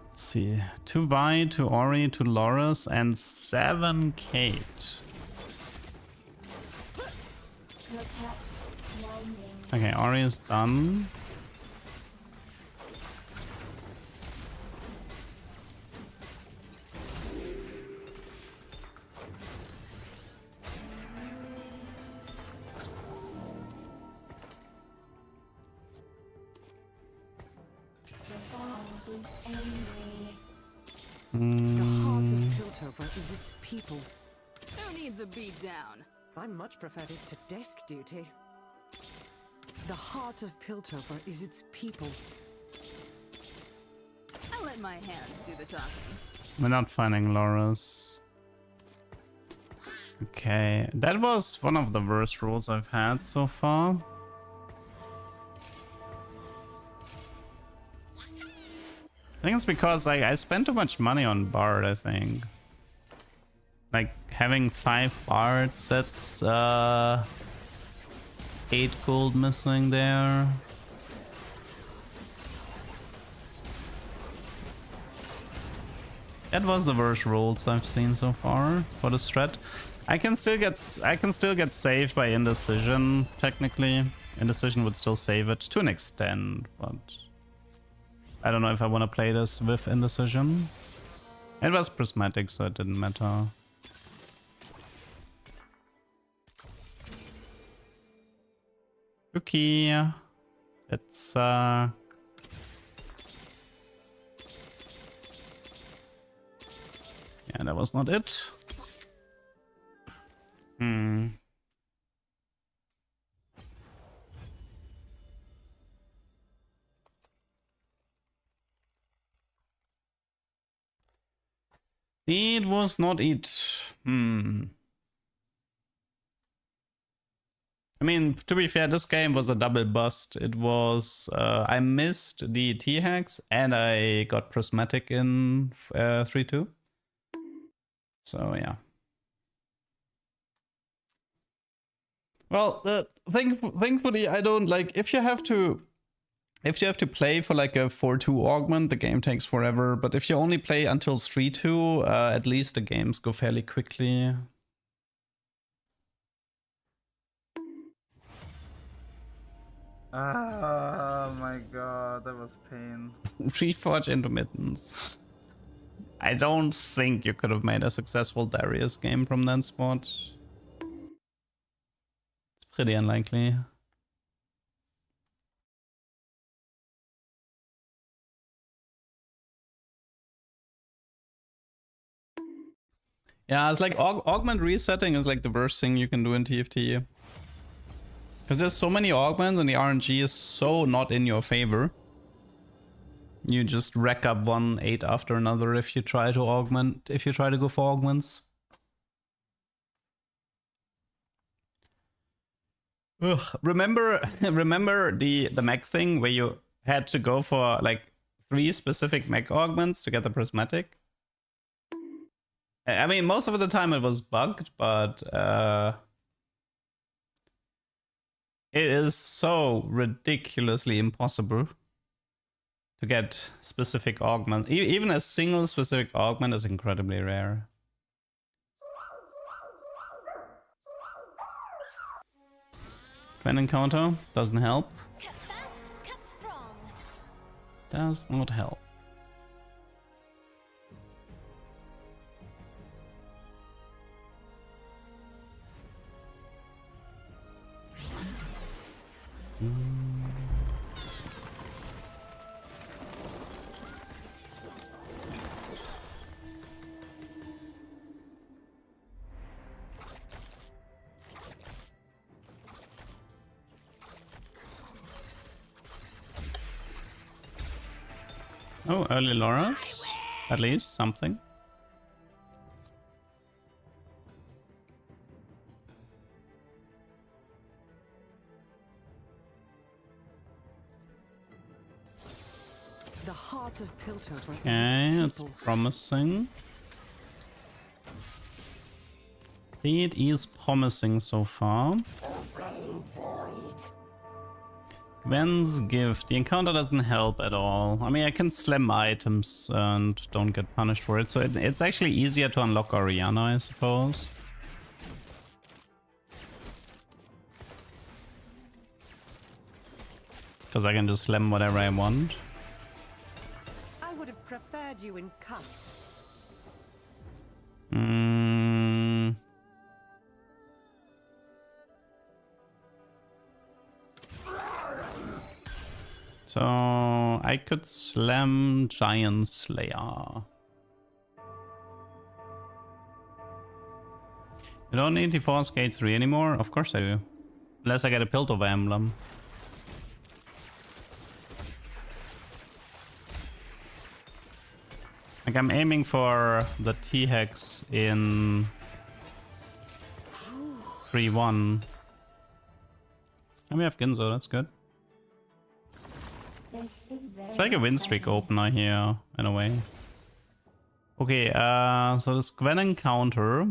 A: Let's see. 2 Vi, 2 Ori, 2 Loris, and 7 Kate. Okay, Ori is done.
C: The heart of Piltover is its people.
D: Who needs a beat down?
C: I much prefer this to desk duty. The heart of Piltover is its people.
D: I let let my hands do the talking.
A: We're not finding Laura's. Okay, that was one of the worst rolls I've had so far. I think it's because I spent too much money on Bard, I think. Like, having 5 Bards, that's 8 gold missing there. That was the worst rolls I've seen so far for the strat. I can still get saved by indecision, technically. Indecision would still save it to an extent, but I don't know if I want to play this with indecision. It was prismatic, so it didn't matter. Okay, it's yeah, that was not it. It was not it. I mean, to be fair, this game was a double bust. It was, I missed the T-hacks and I got prismatic in 3-2. So, yeah. Well, thankfully, I don't like, if you have to play for like a 4-2 augment, the game takes forever. But if you only play until 3-2, at least the games go fairly quickly.
G: Oh my god, that was pain.
A: Reforge intermittence. I don't think you could have made a successful Darius game from that spot. It's pretty unlikely. Yeah, it's like augment resetting is like the worst thing you can do in TFT. Because there's so many augments and the RNG is so not in your favor. You just rack up 1-8 after another if you try to augment, if you try to go for augments. Ugh. Remember the mech thing where you had to go for like 3 specific mech augments to get the prismatic? I mean, most of the time it was bugged, but it is so ridiculously impossible to get specific augment. Even a single specific augment is incredibly rare. When encounter doesn't help.
E: Cut fast, cut strong.
A: Does not help. Oh, early Laura's. At least something.
C: The heart of Piltover.
A: Okay, it's promising. It is promising so far. Gwen's gift. The encounter doesn't help at all. I mean, I can slam items and don't get punished for it. So it's actually easier to unlock Oriana, I suppose. Because I can just slam whatever I want.
C: I would have preferred you in cuffs.
A: So I could slam Giant Slayer. You don't need the Force Gate 3 anymore? Of course I do. Unless I get a Piltover emblem. Like, I'm aiming for the T-Hex in 3-1. And we have Ginzo, that's good. It's like a win streak opener here, in a way. Okay, so this Gwen encounter.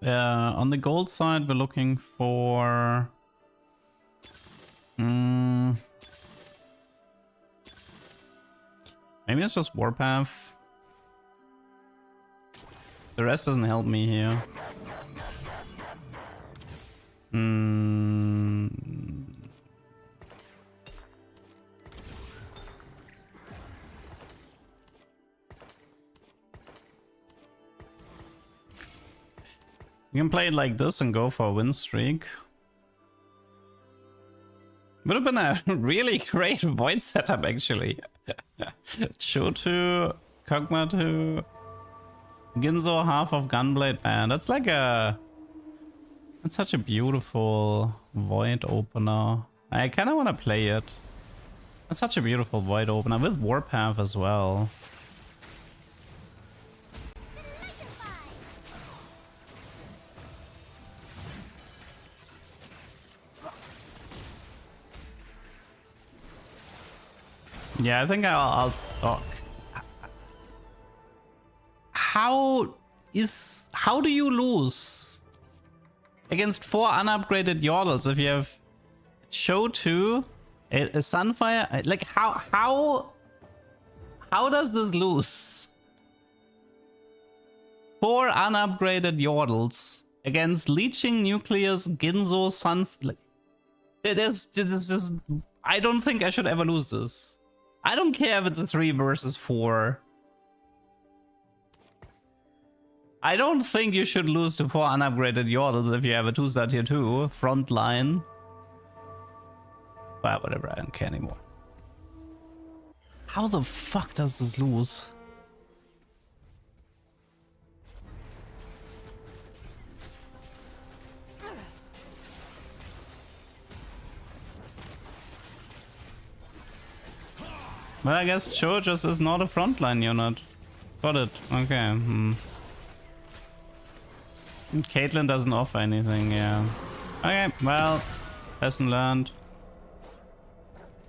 A: On the gold side, we're looking for... maybe it's just Warpath. The rest doesn't help me here. You can play it like this and go for a win streak. Would have been a really great void setup, actually. Chotu, Kog'Maw, Ginzo, half of Gunblade. Man, that's like a... That's such a beautiful void opener. I kind of want to play it. That's such a beautiful void opener with Warpath as well. Yeah, I think I'll talk. How do you lose against 4 unupgraded Yordles if you have Chotu, a Sunfire? Like, how does this lose? 4 unupgraded Yordles against Leeching, Nucleus, Ginzo, Like, this just... I don't think I should ever lose this. I don't care if it's a 3 versus 4. I don't think you should lose to 4 unupgraded Yordles if you have a 2-star tier 2 front line. But whatever, I don't care anymore. How the fuck does this lose? Well, I guess Cho just is not a frontline unit. Got it. Okay. Caitlyn doesn't offer anything, yeah. Okay, well, lesson learned.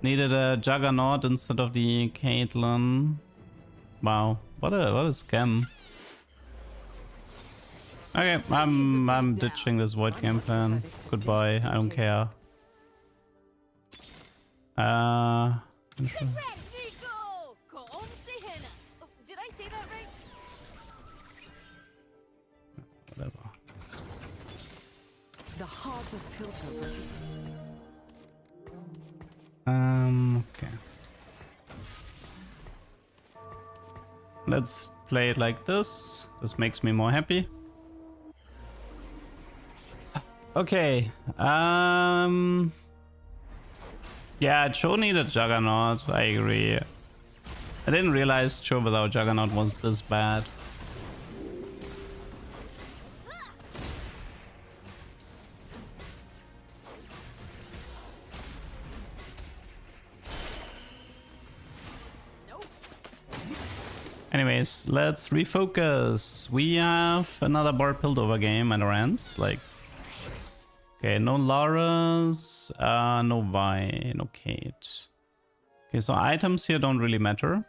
A: Needed a Juggernaut instead of the Caitlyn. Wow, what a scam. Okay, I'm ditching this void game plan. Goodbye, I don't care.
F: Did I say that right?
A: Whatever.
C: The heart of Piltover.
A: Okay. Let's play it like this. This makes me more happy. Okay. Yeah, Cho needed Juggernaut. I agree. I didn't realize Cho without Juggernaut was this bad. Anyways, let's refocus. We have another board Piltover game at our ends. Like, okay, no Laura's, no Vi, no Kate. Okay, so items here don't really matter.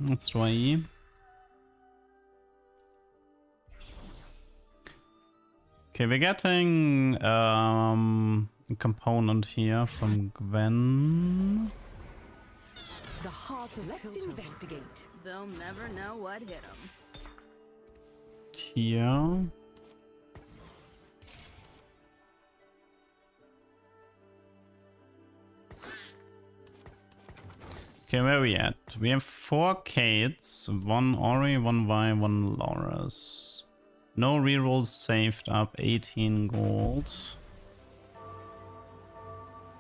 A: Let's try E. Okay, we're getting a component here from Gwen.
C: The heart of Let's investigate.
D: They'll never know what hit them.
A: Here. Okay, where are we at? We have 4 Kates, 1 Ori, 1 Vi, 1 Laura's. No rerolls saved up, 18 gold.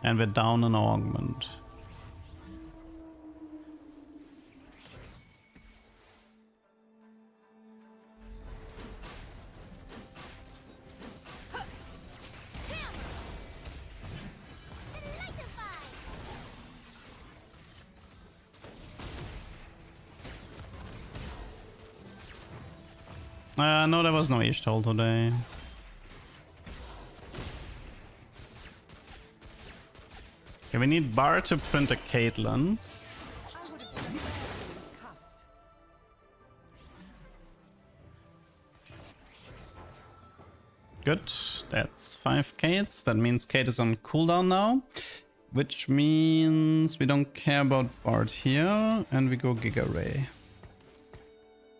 A: And we're down an augment. No, there was no Ishtal today. Okay, we need Bar to print a Caitlyn.
C: I would have been in cuffs.
A: Good, that's 5 Kates. That means Kate is on cooldown now. Which means we don't care about Bard here, and we go Giga Ray.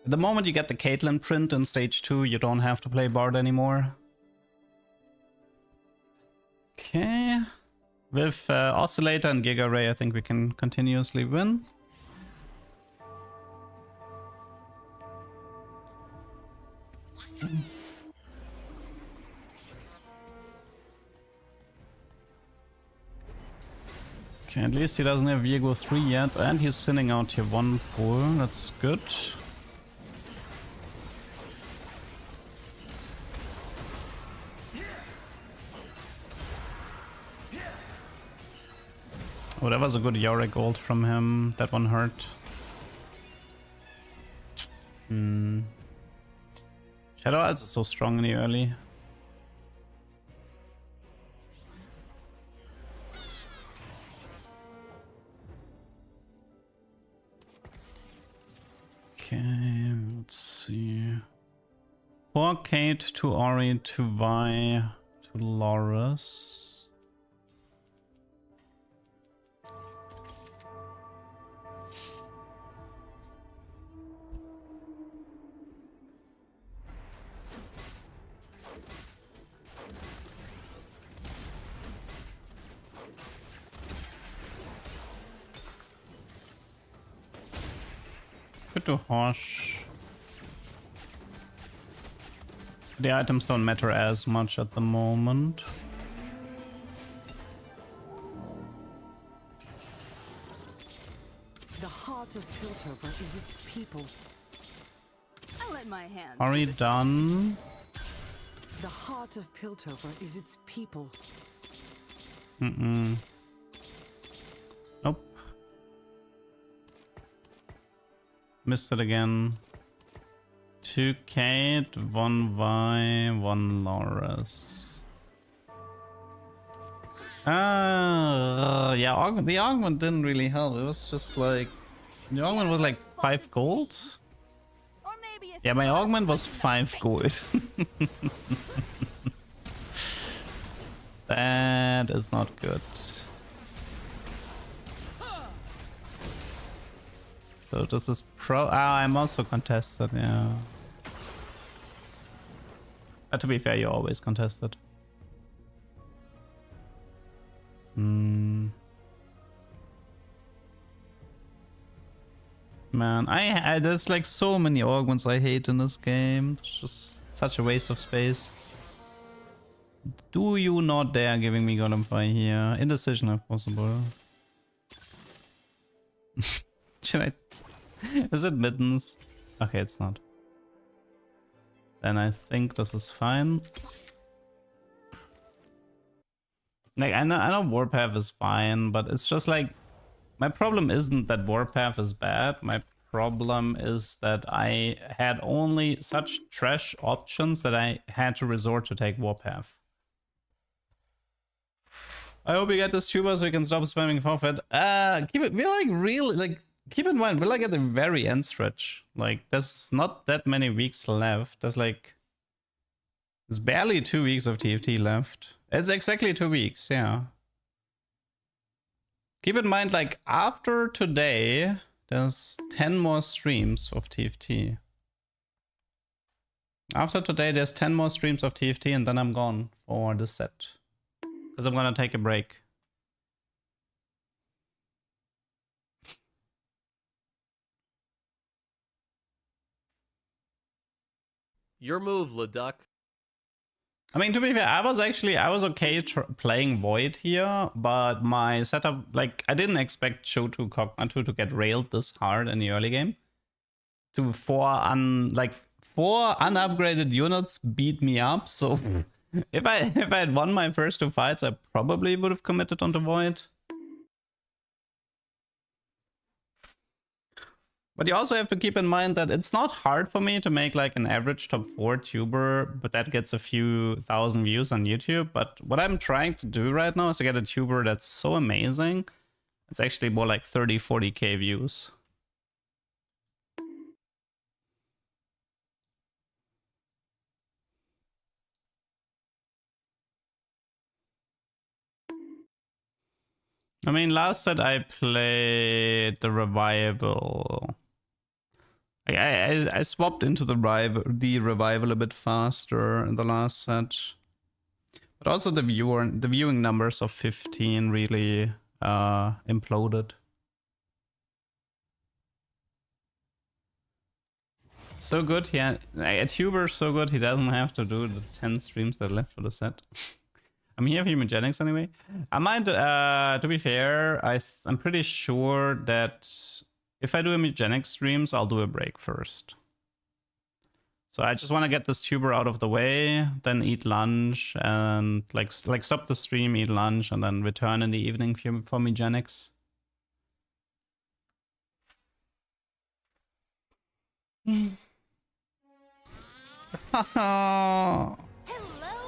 A: The moment you get the Caitlyn print in stage 2, you don't have to play Bard anymore. Okay. With Oscillator and Giga Ray, I think we can continuously win. Okay, at least he doesn't have Viego 3 yet, and he's sending out here 1 pull. That's good. Oh, that was a good Yorick ult from him. That one hurt. Shadow Eyes is so strong in the early. Okay, let's see. 4 Kate to Ori to Vi to Loris. Could do Hosh. The items don't matter as much at the moment.
C: The heart of Piltover is its people.
D: I let my hands.
A: Ori done.
C: The heart of Piltover is its people.
A: Nope. Missed it again. 2 Kate, 1 Vi, 1 Loris. Yeah, the augment didn't really help. It was just like... The augment was like 5 gold?
D: Or maybe a
A: Yeah, my augment was 5 gold. That is not good. So this is pro... I'm also contested, yeah. But to be fair, you're always contested. Man, there's like so many augments I hate in this game. It's just such a waste of space. Do you not dare giving me Golem Fire here? Indecision if possible. Should I... Is it mittens? Okay, it's not. Then I think this is fine. Like, I know Warpath is fine, but it's just like... My problem isn't that Warpath is bad. My problem is that I had only such trash options that I had to resort to take Warpath. I hope you get this tuber so you can stop spamming forfeit. We're like really, like, keep in mind, we're like at the very end stretch. Like, there's not that many weeks left. There's barely 2 weeks of TFT left. It's exactly 2 weeks, yeah. Keep in mind, like, after today, there's 10 more streams of TFT. After today, there's 10 more streams of TFT, and then I'm gone for the set. Because I'm gonna take a break.
H: Your move, Leduc.
A: I mean, to be fair, I was okay playing Void here, but my setup, like, I didn't expect Shoto Kog'Maw to get railed this hard in the early game. Four unupgraded units beat me up, so if I had won my first 2 fights, I probably would have committed onto Void. But you also have to keep in mind that it's not hard for me to make like an average top 4 tuber, but that gets a few thousand views on YouTube. But what I'm trying to do right now is to get a tuber that's so amazing. It's actually more like 30, 40k views. I mean, last set I played the revival. I swapped into the revival a bit faster in the last set, but also the viewing numbers of 15 really imploded. So good, yeah. A tuber so good he doesn't have to do the 10 streams that are left for the set. I'm here for Humagenics anyway. I might, to be fair, I'm pretty sure that if I do Humagenics streams, I'll do a break first. So I just want to get this tuber out of the way, then eat lunch, and like stop the stream, eat lunch, and then return in the evening for Humagenics.
E: Hello,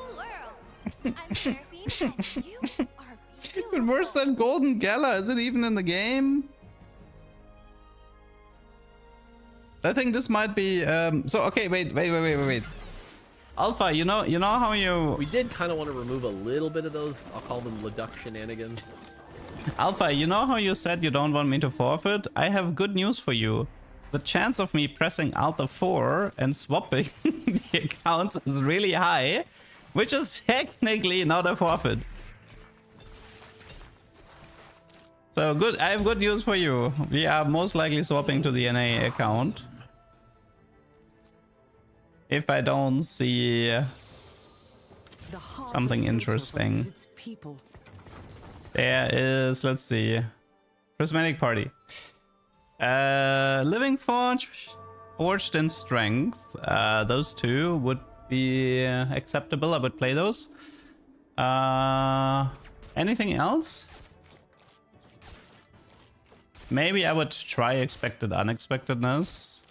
E: world. I'm Seraphine, and you are beautiful.
A: Worse than Golden Gala, is it even in the game? I think this might be so okay, wait. Alpha, you know how you...
H: We did kind of want to remove a little bit of those, I'll call them Leduc shenanigans.
A: Alpha, you know how you said you don't want me to forfeit? I have good news for you. The chance of me pressing Alt F4 and swapping the accounts is really high, which is technically not a forfeit. So good, I have good news for you. We are most likely swapping to the NA account. If I don't see something interesting. There is, let's see, Prismatic Party. Living Forge, Forged in Strength. Those two would be acceptable. I would play those. Anything else? Maybe I would try Expected Unexpectedness.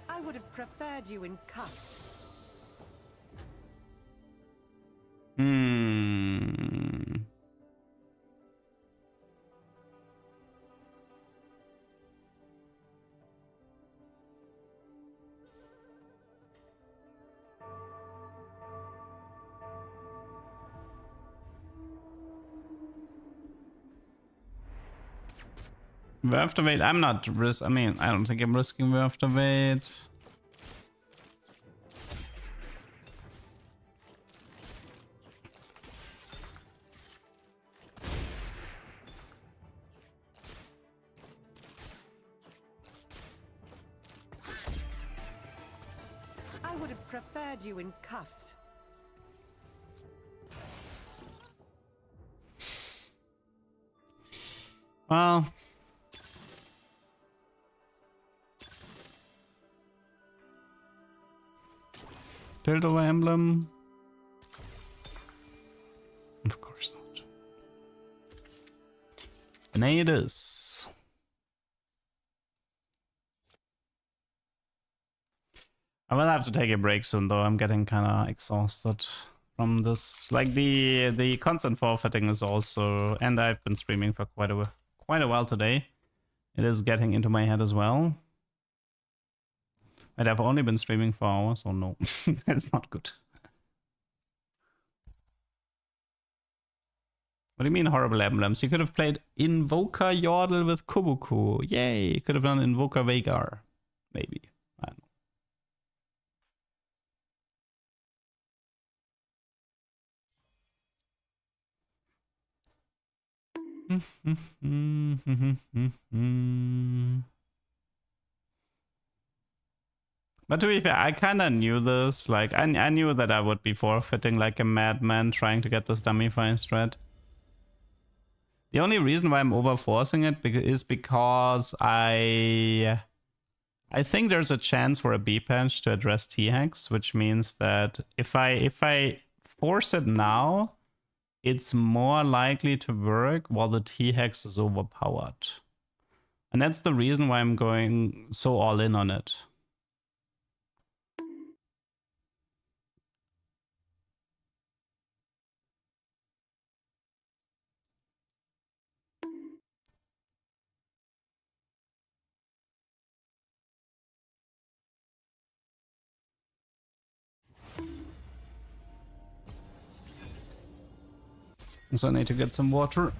C: I would have preferred you in cuffs.
A: Worth the wait. I'm not I mean, I don't think I'm risking worth the wait.
C: I would have preferred you in cuffs.
A: Well, Piltover emblem? Of course not. Nay, it is. I will have to take a break soon, though. I'm getting kind of exhausted from this. Like the constant forfeiting is also, and I've been streaming for quite a while today. It is getting into my head as well. And I've only been streaming for hours, so no, that's not good. What do you mean horrible emblems? You could have played Invoker Yordle with Kubuku. Yay! You could have done Invoker Vagar. Maybe. I don't know. But to be fair, I kind of knew this. Like, I knew that I would be forfeiting like a madman trying to get this dummy fire strat. The only reason why I'm overforcing it is because I think there's a chance for a B patch to address T-Hex, which means that if I force it now, it's more likely to work while the T-Hex is overpowered. And that's the reason why I'm going so all in on it. So I need to get some water.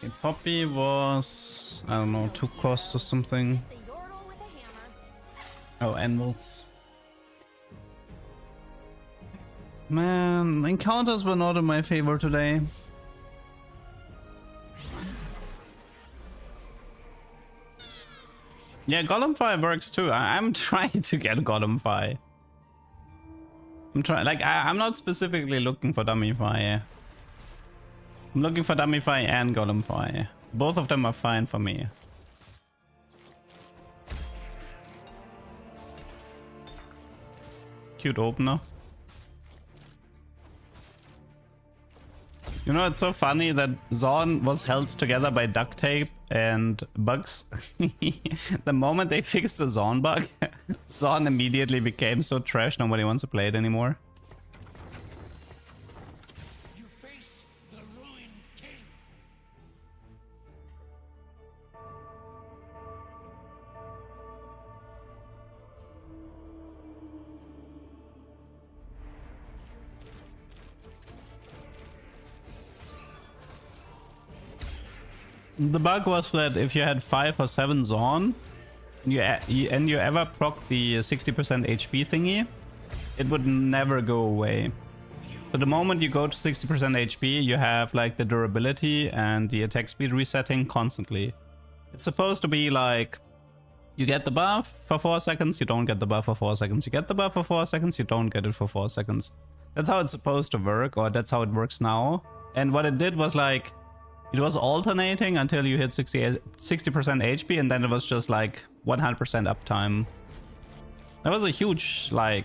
A: Okay, Poppy was, I don't know, 2 costs or something. Oh, anvils. Man, encounters were not in my favor today. Yeah, Golem-Fi works too. I'm trying to get Golem-Fi. I'm trying, like, I'm not specifically looking for Dummy-Fi. I'm looking for Dummy-Fi and Golem-Fi. Both of them are fine for me. Cute opener. You know, it's so funny that Zorn was held together by duct tape and bugs. The moment they fixed the Zorn bug, Zorn immediately became so trash nobody wants to play it anymore.
B: You face the ruined king.
A: The bug was that if you had 5 or 7 Zorn, and you ever proc the 60% HP thingy, it would never go away. So the moment you go to 60% HP, you have like the durability and the attack speed resetting constantly. It's supposed to be like, you get the buff for 4 seconds, you don't get the buff for 4 seconds. You get the buff for 4 seconds, you don't get it for 4 seconds. That's how it's supposed to work, or that's how it works now. And what it did was like, it was alternating until you hit 60% HP, and then it was just like 100% uptime. That was a huge, like,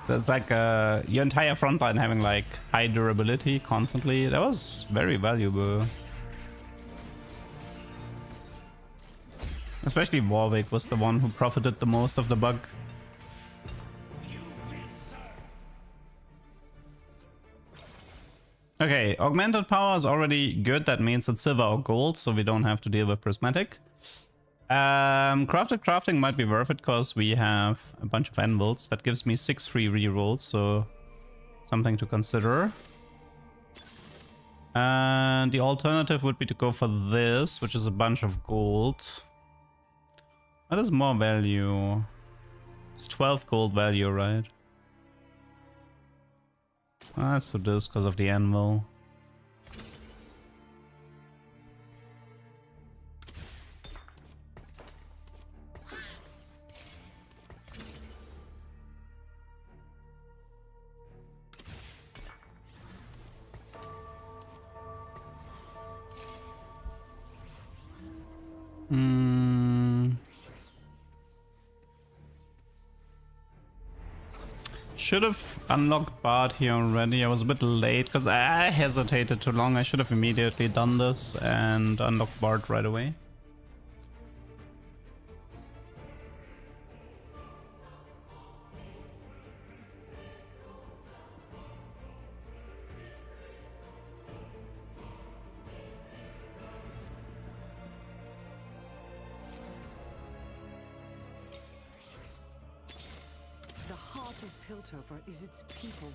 A: that's like your entire frontline having like high durability constantly. That was very valuable. Especially Warwick was the one who profited the most of the bug. Okay, augmented power is already good. That means it's silver or gold, so we don't have to deal with prismatic. Crafting might be worth it because we have a bunch of anvils. That gives me 6 free rerolls, so something to consider. And the alternative would be to go for this, which is a bunch of gold. That is more value. It's 12 gold value, right? Let's do this because of the anvil. Should have unlocked Bard here already. I was a bit late because I hesitated too long. I should have immediately done this and unlocked Bard right away.
C: Piltover is its people.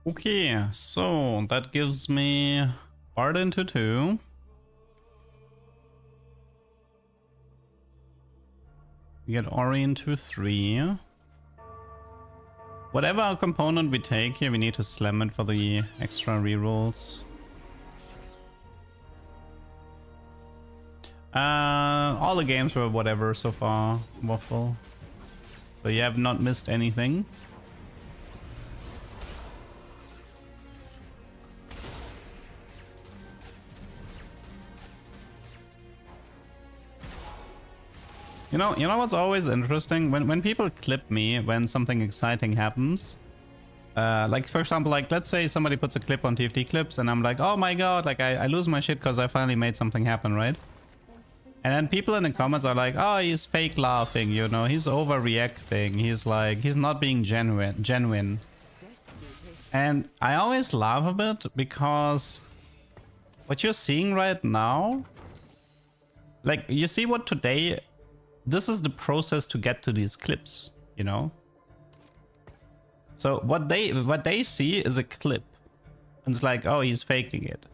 A: Okay, so that gives me Bard into 2. We get Ori into 3. Whatever component we take here, we need to slam it for the extra rerolls. All the games were whatever so far, Waffle. So you have not missed anything. You know what's always interesting? When people clip me when something exciting happens. Like for example, like let's say somebody puts a clip on TFT clips and I'm like, oh my god, like I lose my shit because I finally made something happen, right? And then people in the comments are like, oh, he's fake laughing, you know, he's overreacting, he's not being genuine. And I always laugh a bit because what you're seeing right now, like you see what today, this is the process to get to these clips, you know? So what they see is a clip. And it's like, oh, he's faking it.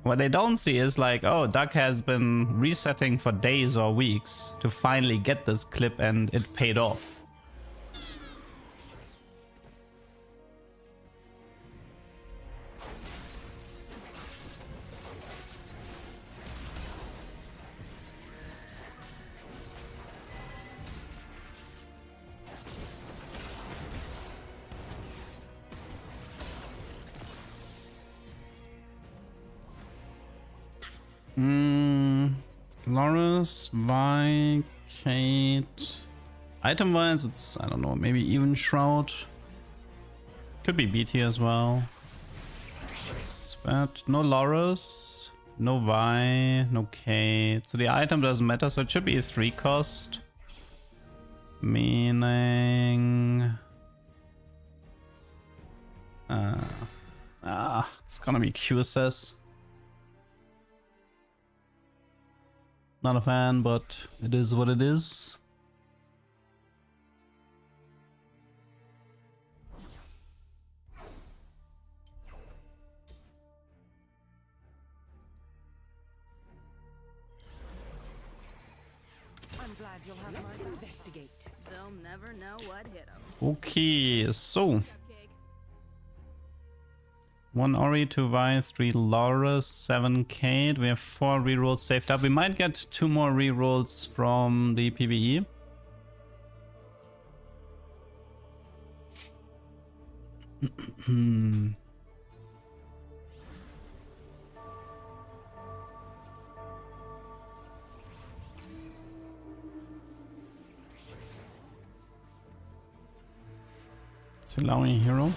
A: What they don't see is like, oh, Doug has been resetting for days or weeks to finally get this clip and it paid off. Loris, Vi, Kate. Item wise, it's, I don't know, maybe even Shroud. Could be BT as well. Spat. No Loris, no Vi, no Kate. So the item doesn't matter, so it should be a 3 cost. Meaning. It's gonna be QSS. Not a fan, but it is what it is.
C: I'm glad you'll have my investigate.
D: They'll never know what hit them.
A: Okay, so 1 Ori, 2 Vi, 3 Loris, 7 Kate. We have 4 rerolls saved up. We might get 2 more rerolls from the PvE. It's allowing a hero.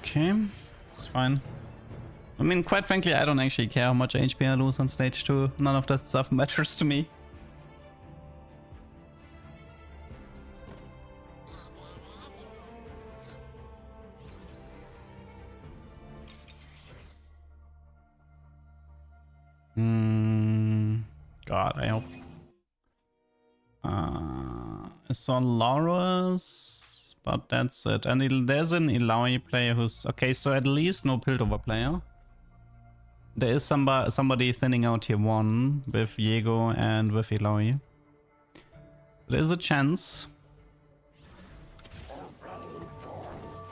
A: Okay, it's fine. I mean, quite frankly, I don't actually care how much HP I lose on stage 2. None of that stuff matters to me. God, I hope. I saw Laura's, but that's it. And there's an Ilaoi player who's okay. So at least no Piltover player. There is somebody thinning out tier 1 with Diego and with Ilaoi. There is a chance.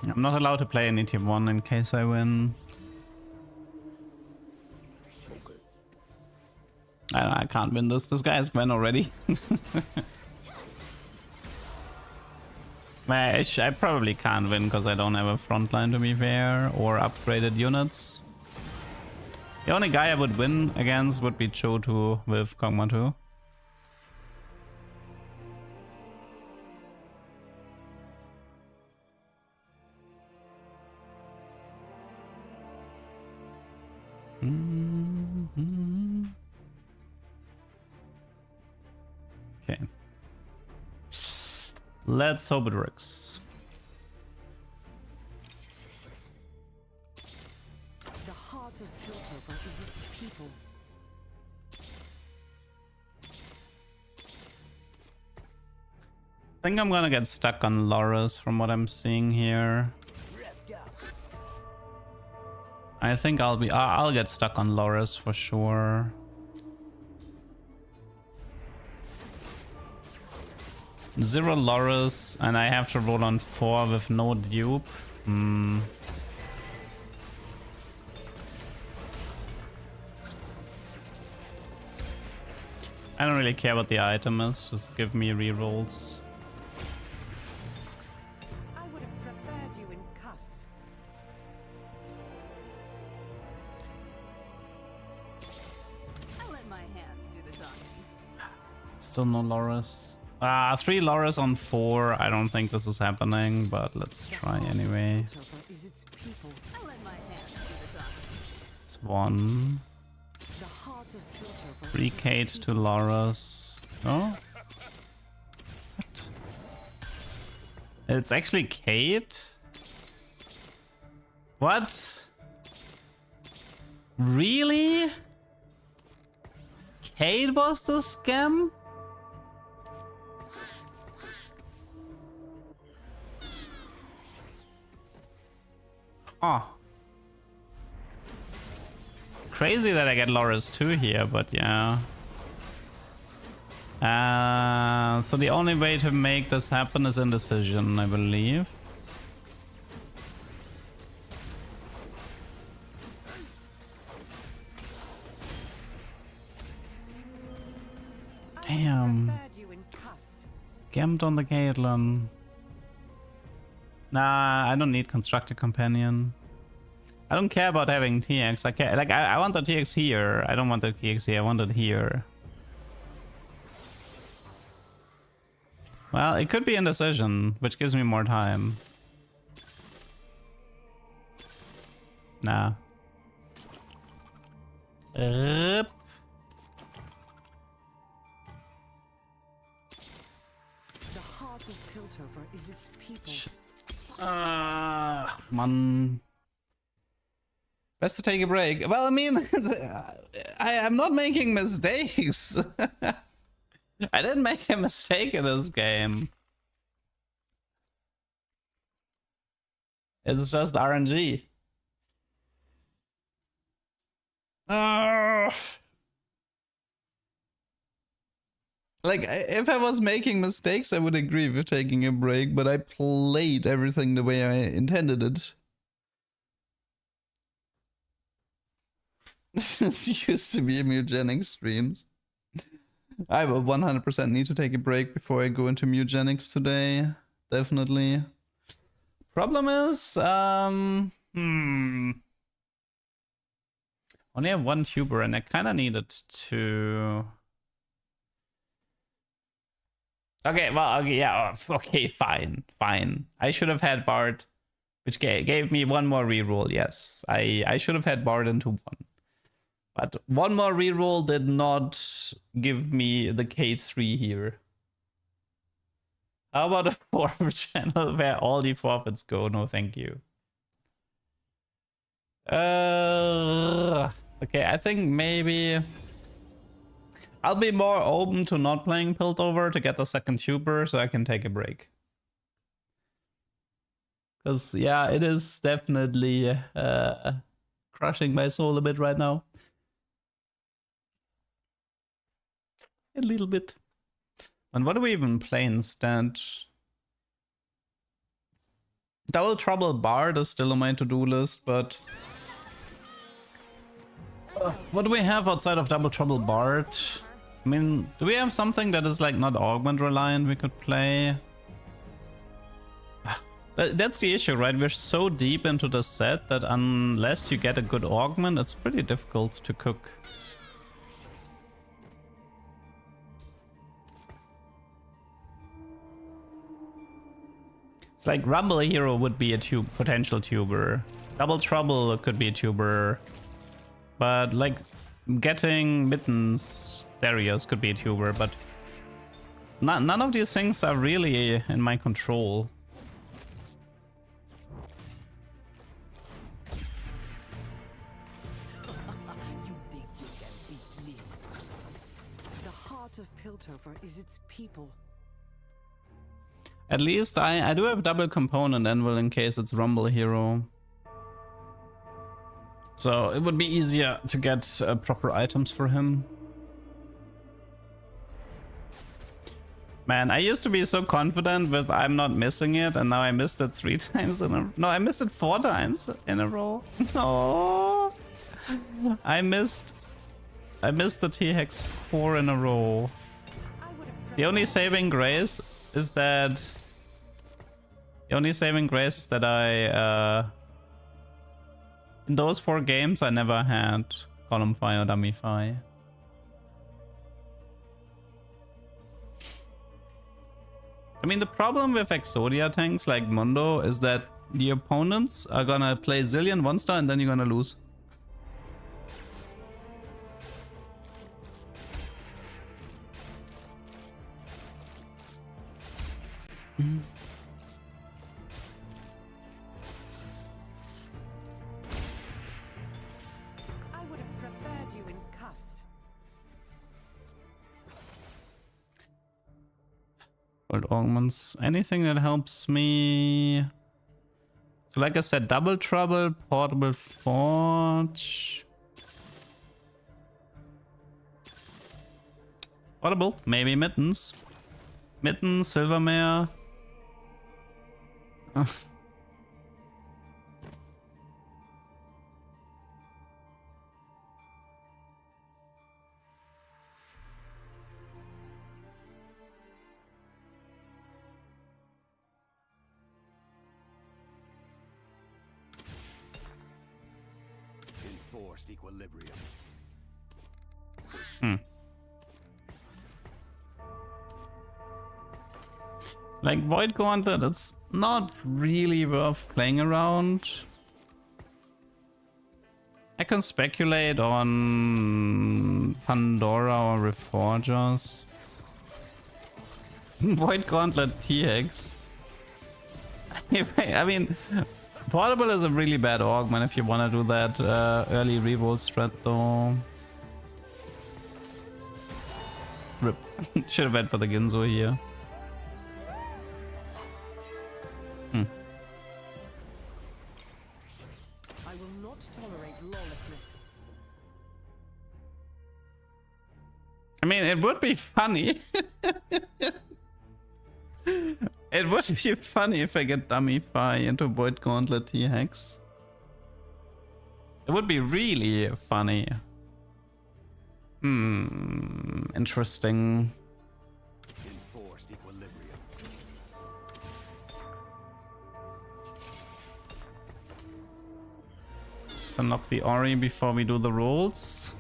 A: I'm not allowed to play any tier 1 in case I win. I can't win this. This guy has Gwen already. I probably can't win because I don't have a frontline to be fair or upgraded units. The only guy I would win against would be Chotu with Kog'Maw 2. Okay. Let's hope it works.
C: The heart of Piltover is its people.
A: think I'm gonna get stuck on Loris from what I'm seeing here. I think I'll get stuck on Loris for sure. Zero Loris, and I have to roll on 4 with no dupe. I don't really care what the item is, just give me rerolls.
C: I would have preferred you in cuffs.
D: I'll let my hands do the talking.
A: Still no Loris. 3 Loris on 4. I don't think this is happening, but let's try anyway.
C: Piltover is its people.
D: I'll let my hands do the talking.
A: It's 1.
C: The heart of Piltover.
A: 3 Kate to Loris. Oh? What? It's actually Kate? What? Really? Kate was the scam? Oh. Crazy that I get Loris 2 here, but yeah. So the only way to make this happen is indecision, I believe. Damn. Scammed on the Caitlyn. Nah, I don't need Constructed Companion. I don't care about having TX. I want the TX here. I don't want the TX here. I want it here. Well, it could be indecision, which gives me more time. Nah. Yep.
C: The heart of Piltover is its people.
A: Man. Best to take a break. Well, I mean, I'm not making mistakes. I didn't make a mistake in this game. It's just RNG. Like, if I was making mistakes, I would agree with taking a break, but I played everything the way I intended it. This used to be mutagenic streams. I will 100% need to take a break before I go into mutagenics today. Definitely. Problem is, only have 1 tuber and I kind of needed to... Okay, well, okay, yeah, okay, fine. I should have had Bard, which gave me 1 more reroll, yes. I should have had Bard into 1. But 1 more reroll did not give me the K3 here. How about a 4th channel where all the forfeits go? No, thank you. Okay, I think maybe... I'll be more open to not playing Piltover to get the 2nd tuber so I can take a break. Because, yeah, it is definitely crushing my soul a bit right now. A little bit. And what do we even play instead? Double Trouble Bard is still on my to-do list, but... what do we have outside of Double Trouble Bard? I mean, do we have something that is like not augment reliant we could play? That's the issue, right? We're so deep into the set that unless you get a good augment, it's pretty difficult to cook. It's like Rumble Hero would be a potential tuber. Double Trouble could be a tuber. But like getting Mittens, Darius could be a tuber, but none of these things are really in my control.
C: The heart of Piltover is its people.
A: At least I do have double component anvil in case it's Rumble Hero. So it would be easier to get proper items for him. Man, I used to be so confident with I'm not missing it, and now I missed it 3 times in a... No, I missed it 4 times in a row. No, I missed the T-Hex 4 in a row. The only saving grace is that... I... in those 4 games, I never had Column Fi or Dummy Fi. I mean, the problem with Exodia tanks like Mundo is that the opponents are gonna play Zillion 1-star and then you're gonna lose.
C: I would have preferred you in cuffs.
A: Gold augments. Anything that helps me. So like I said, double trouble, portable forge. Portable, maybe mittens. Mittens, Silvermare.
J: Enforced equilibrium.
A: Like Void Gauntlet, it's not really worth playing around. I can speculate on Pandora or Reforgers. Void Gauntlet TX. I mean, Portable is a really bad augment if you want to do that early revolt strat though. Rip. Should have went for the Ginzo here.
C: I will not tolerate lawlessness.
A: I mean, it would be funny. It would be funny if I get Dummy Fi into Void Gauntlet T-Hex. It would be really funny. Interesting.
J: Enforced equilibrium.
A: Let's unlock the Ori before we do the rolls.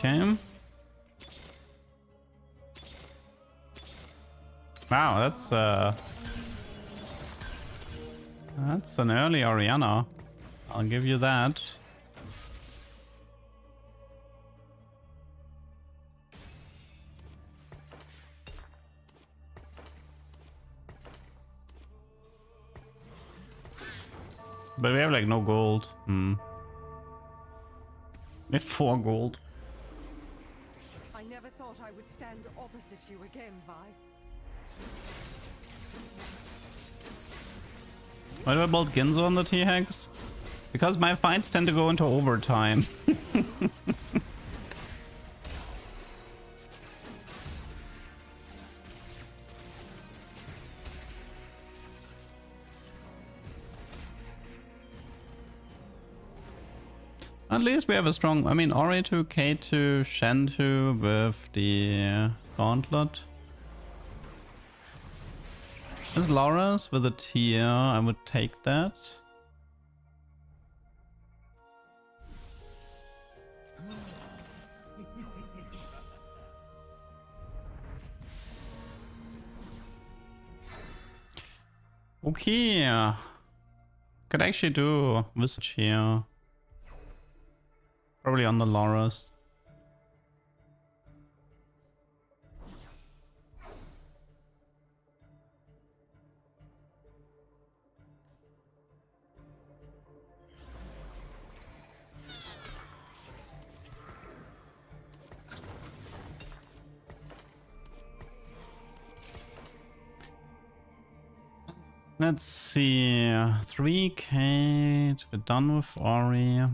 A: Okay. Wow, that's an early Oriana. I'll give you that. But we have like no gold. We have 4 gold.
C: I never thought I would stand opposite you again, Vi.
A: Why do I build Ginzo on the T-Hex? Because my fights tend to go into overtime. At least we have a strong, I mean, Ori 2, K2, Shen 2 with the Gauntlet. Is Laura's with a tier? I would take that. Okay. Could actually do Visage here. Probably on the Loras. Let's see. 3k. We're done with Ori.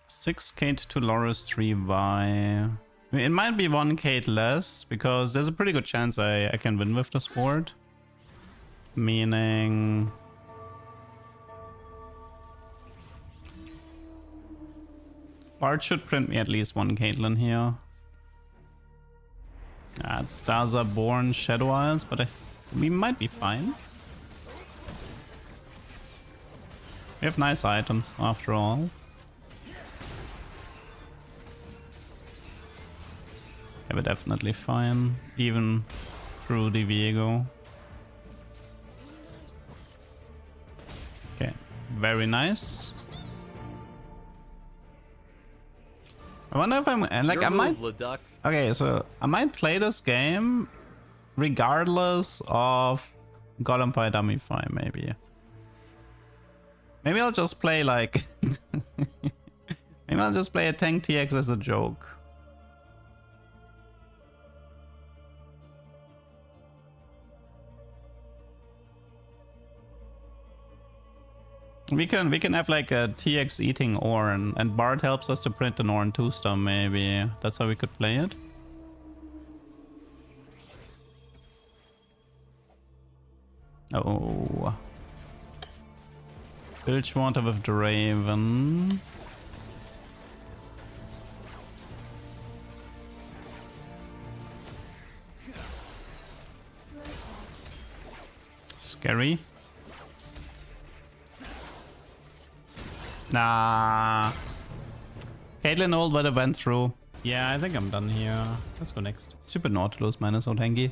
A: 6k to Loras 3y. It might be 1k less because there's a pretty good chance I can win with the sport. Meaning... Bard should print me at least one Caitlyn here. It's Stars Are Born, Shadow Isles, but we might be fine. We have nice items after all. Yeah, we're definitely fine, even through the Viego. Okay, very nice. I wonder if I'm like I might. Okay, so I might play this game regardless of Golem Fight Dummy Fight, maybe. Maybe I'll just play like maybe I'll just play a tank TX as a joke. We can have like a TX eating Ornn, and Bard helps us to print an Ornn 2-star maybe. That's how we could play it. Oh. Bilgewater with Draven. Scary. Nah. Caitlyn ult what I went through.
I: Yeah, I think I'm done here. Let's go next.
A: Super Nautilus minus Otangi.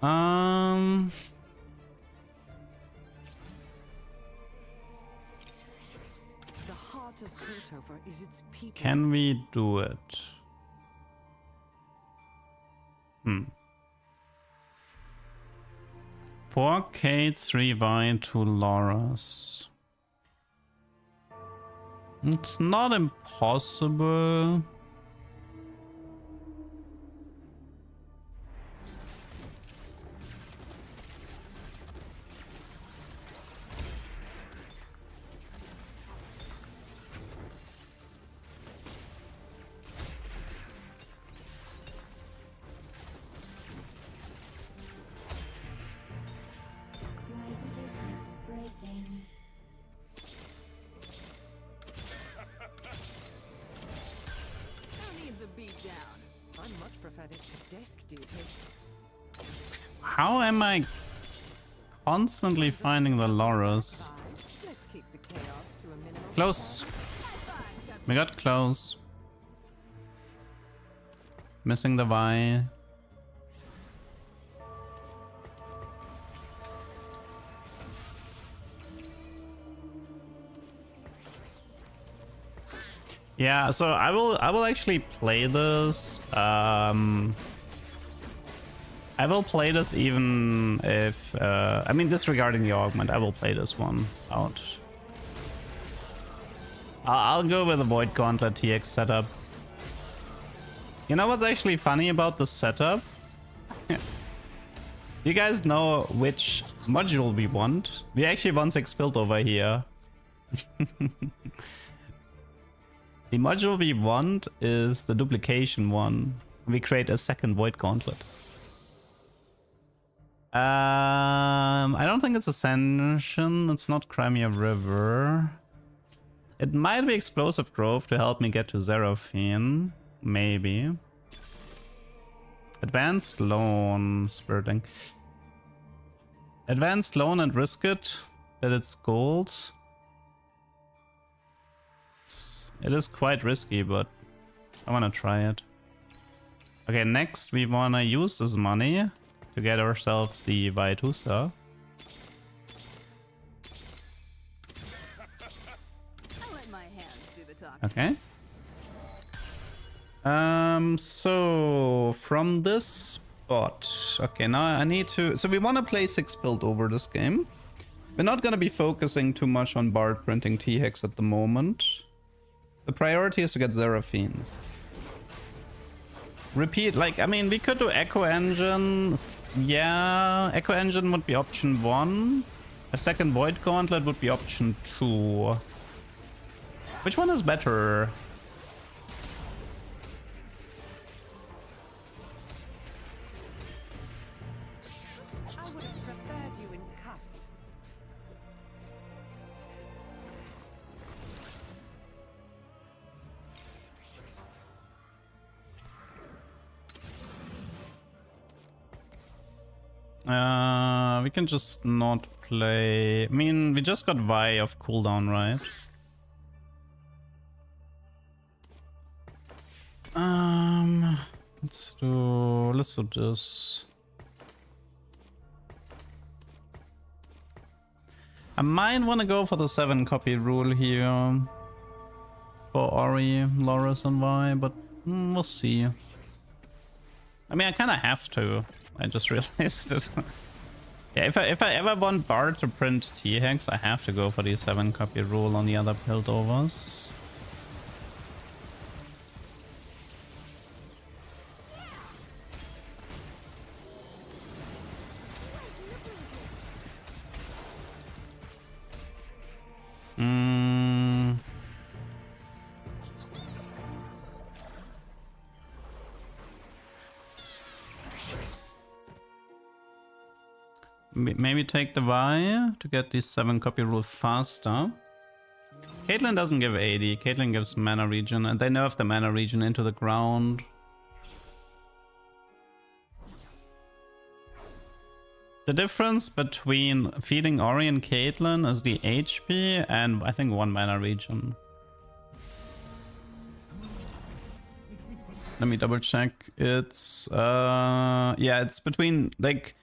C: The heart of Piltover is its people.
A: Can we do it? 4k 3y to Loras. It's not impossible.
C: I much prefer this to desk duty.
A: How am I constantly finding the Loras?
C: Let's keep the chaos to a minimum.
A: Close. We got close. Missing the Y. Yeah, so I will actually play this. I will play this even if I mean, disregarding the augment, I will play this one out. I'll go with the Void Gauntlet TX setup. You know what's actually funny about the setup? You guys know which module we want? We actually want 6 build over here. The module we want is the duplication one. We create a second Void Gauntlet. I don't think it's Ascension. It's not Crimea River. It might be Explosive Grove to help me get to Seraphine. Maybe. Advanced Loan. Spiriting. Advanced Loan and risk it. That it's gold. It is quite risky, but I want to try it. Okay, next we want to use this money
I: to get ourselves the Vi2 star.
D: I'll let my hands do the talking.
I: Okay. So from this spot, okay, now I need to, so we want to play 6 build over this game. We're not going to be focusing too much on Bard printing T-Hex at the moment. The priority is to get Seraphine. Repeat, like, I mean, we could do Echo Engine. Yeah, Echo Engine would be option 1. A second Void Gauntlet would be option 2. Which one is better?
C: I would have preferred you in cuffs.
I: We can just not play. I mean, we just got Vi of cooldown, right? Let's do this. I might want to go for the 7 copy rule here for Ori, Loris, and Vi, but we'll see. I mean, I kind of have to. I just realized it. Yeah, if I ever want Bard to print T-Hex, I have to go for the 7 copy rule on the other Piltovers. Maybe take the Vi to get this 7 copy rule faster. Caitlyn doesn't give 80. Caitlyn gives mana regen, and they nerf the mana regen into the ground. The difference between feeding Ori and Caitlyn is the HP and I think 1 mana regen. Let me double check. It's yeah, it's between, like,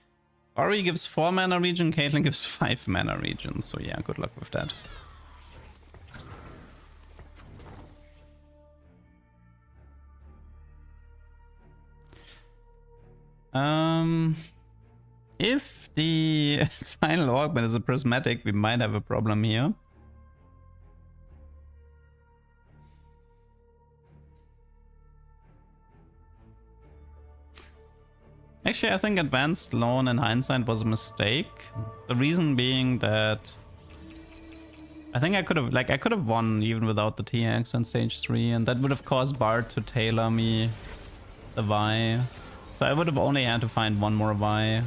I: Ori gives 4 mana regen, Caitlyn gives 5 mana regen. So yeah, good luck with that. If the final augment is a prismatic, we might have a problem here. Actually, I think advanced loan in hindsight was a mistake. The reason being that I think I could have won even without the TX on stage 3, and that would have caused Bard to tailor me the Vi. So I would have only had to find 1 more Vi.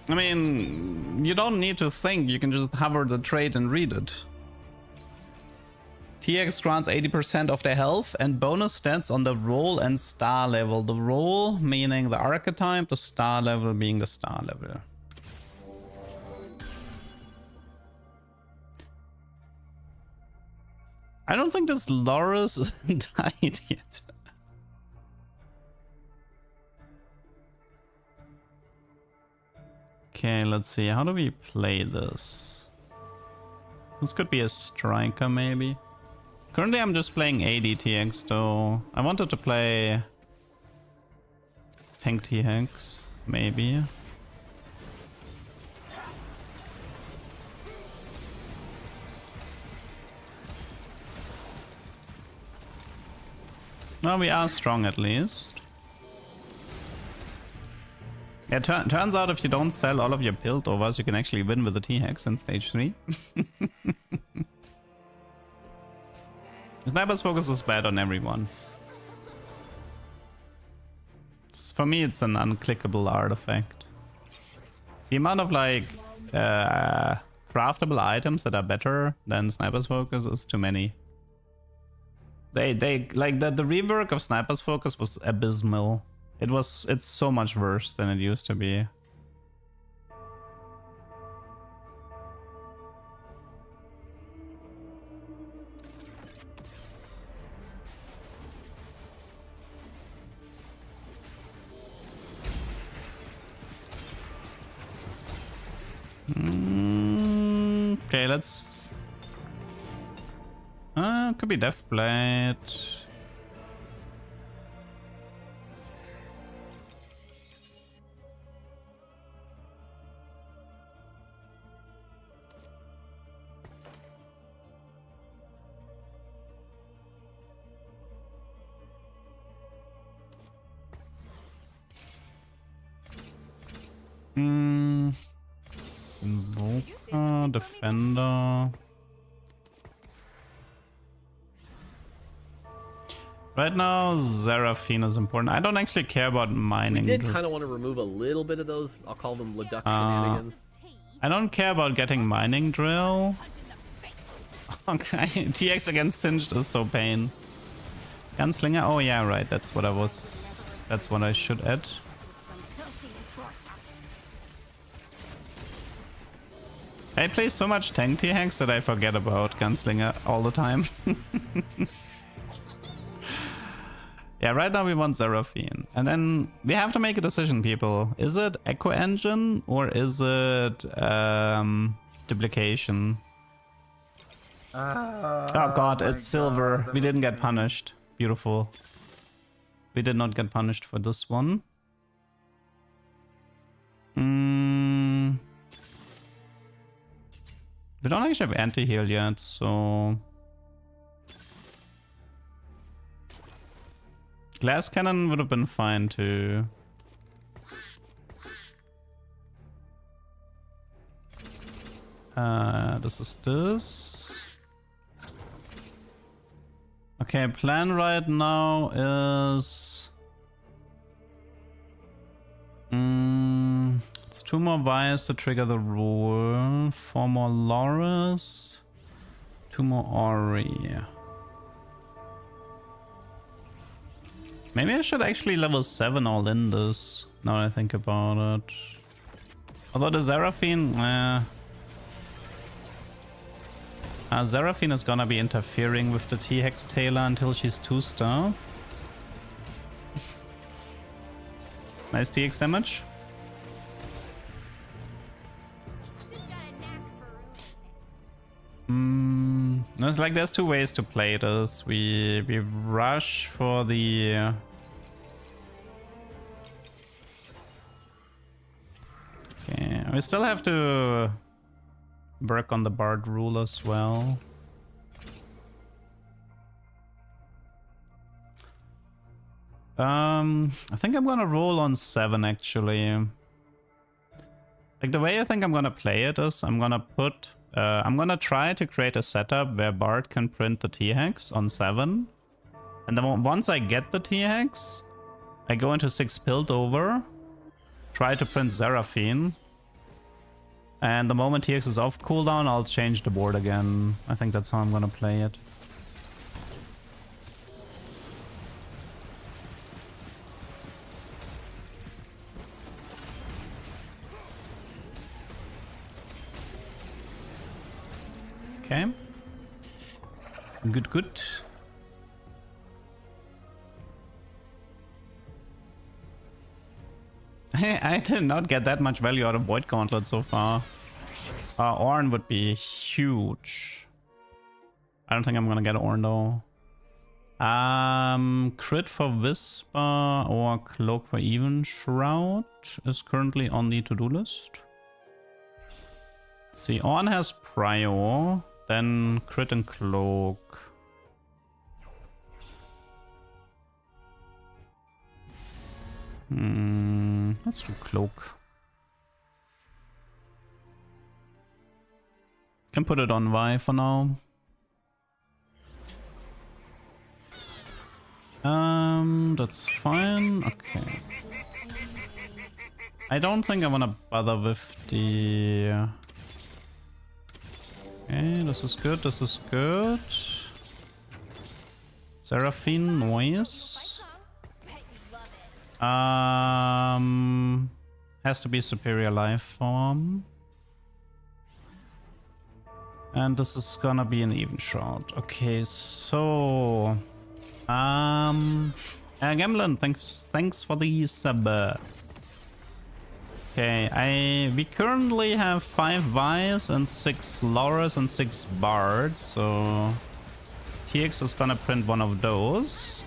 I: I mean, you don't need to think, you can just hover the trait and read it. TX grants 80% of their health and bonus stats on the role and star level. The role meaning the archetype, the star level being the star level. I don't think this Loris is died yet. Okay, let's see. How do we play this? This could be a striker, maybe. Currently, I'm just playing AD TX, though. I wanted to play tank TX, maybe. Well, we are strong at least. Yeah, turns out if you don't sell all of your Piltovers, you can actually win with the T-Hex in stage 3. Sniper's focus is bad on everyone. For me, it's an unclickable artifact. The amount of, like, craftable items that are better than Sniper's focus is too many. They like, the rework of Sniper's focus was abysmal. It's so much worse than it used to be. Okay, let's... could be Deathblade. Invoker, Defender. Right now, Seraphine is important. I don't actually care about mining.
H: We did kind of want to remove a little bit of those, I'll call them Leduc shenanigans.
I: I don't care about getting mining drill. Okay, TX against Singed is so pain. Gunslinger, oh yeah, right, that's what I should add. I play so much tank T-Hacks that I forget about Gunslinger all the time. Yeah, right now we want Seraphine. And then we have to make a decision, people. Is it Echo Engine or is it Duplication? Oh god, it's silver. We didn't get punished. Beautiful. We did not get punished for this one. We don't actually have anti-heal yet, so... Glass Cannon would have been fine too. This is this. Okay, plan right now is... it's 2 more Vies to trigger the rule, 4 more Loris, 2 more Ori. Maybe I should actually level 7 all in this, now that I think about it. Although the Seraphine... Seraphine is gonna be interfering with the T-Hex Taylor until she's 2-star. Nice TX damage. It's like there's 2 ways to play this. We rush for the... Okay, we still have to work on the Bard rule as well. I think I'm gonna roll on 7 actually. Like the way I think I'm gonna play it is I'm gonna try to create a setup where Bard can print the T-Hex on 7. And then once I get the T-Hex, I go into 6 Piltover, try to print Seraphine. And the moment TX is off cooldown, I'll change the board again. I think that's how I'm gonna play it. Okay. Good, good. I did not get that much value out of Void Gauntlet so far. Ornn would be huge. I don't think I'm gonna get Ornn though. Crit for Whisper or Cloak for Even Shroud is currently on the to-do list. Let's see, Ornn has Prio, then Crit and Cloak. Let's do Cloak. Can put it on Vi for now. That's fine. Okay. I don't think I wanna bother with the... Okay, this is good, this is good. Seraphine, noise. Has to be superior life form. And this is gonna be an even shot. Okay, so Gamblin, thanks for the sub. Okay, we currently have 5 Vi's and 6 Lauras and 6 Bards, so TX is gonna print one of those.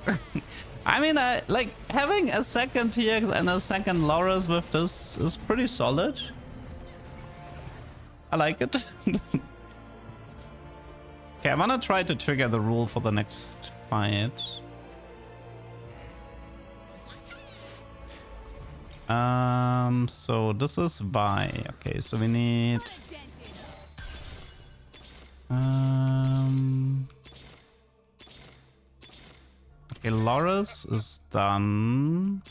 I: I mean, like having a second TX and a second Lauras with this is pretty solid. I like it. Okay, I wanna try to trigger the rule for the next fight. So this is Vi. Okay, so we need okay, Loris is done.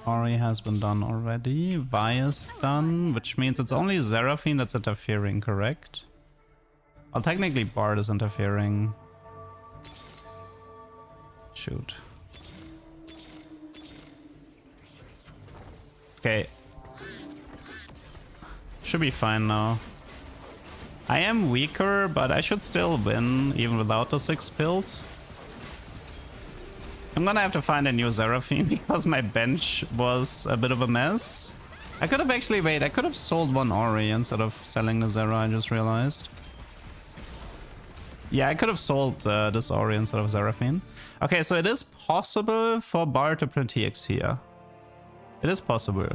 I: Ori has been done already. Vi is done, which means it's only Seraphine that's interfering, correct? Well, technically Bard is interfering. Shoot. Okay. Should be fine now. I am weaker, but I should still win, even without the 6 build. I'm gonna have to find a new Seraphine because my bench was a bit of a mess. I could have actually, wait, I could have sold one Ori instead of selling the Zera, I just realized. Yeah, I could have sold this Ori instead of Seraphine. Okay, so it is possible for Bard to print TX here. It is possible.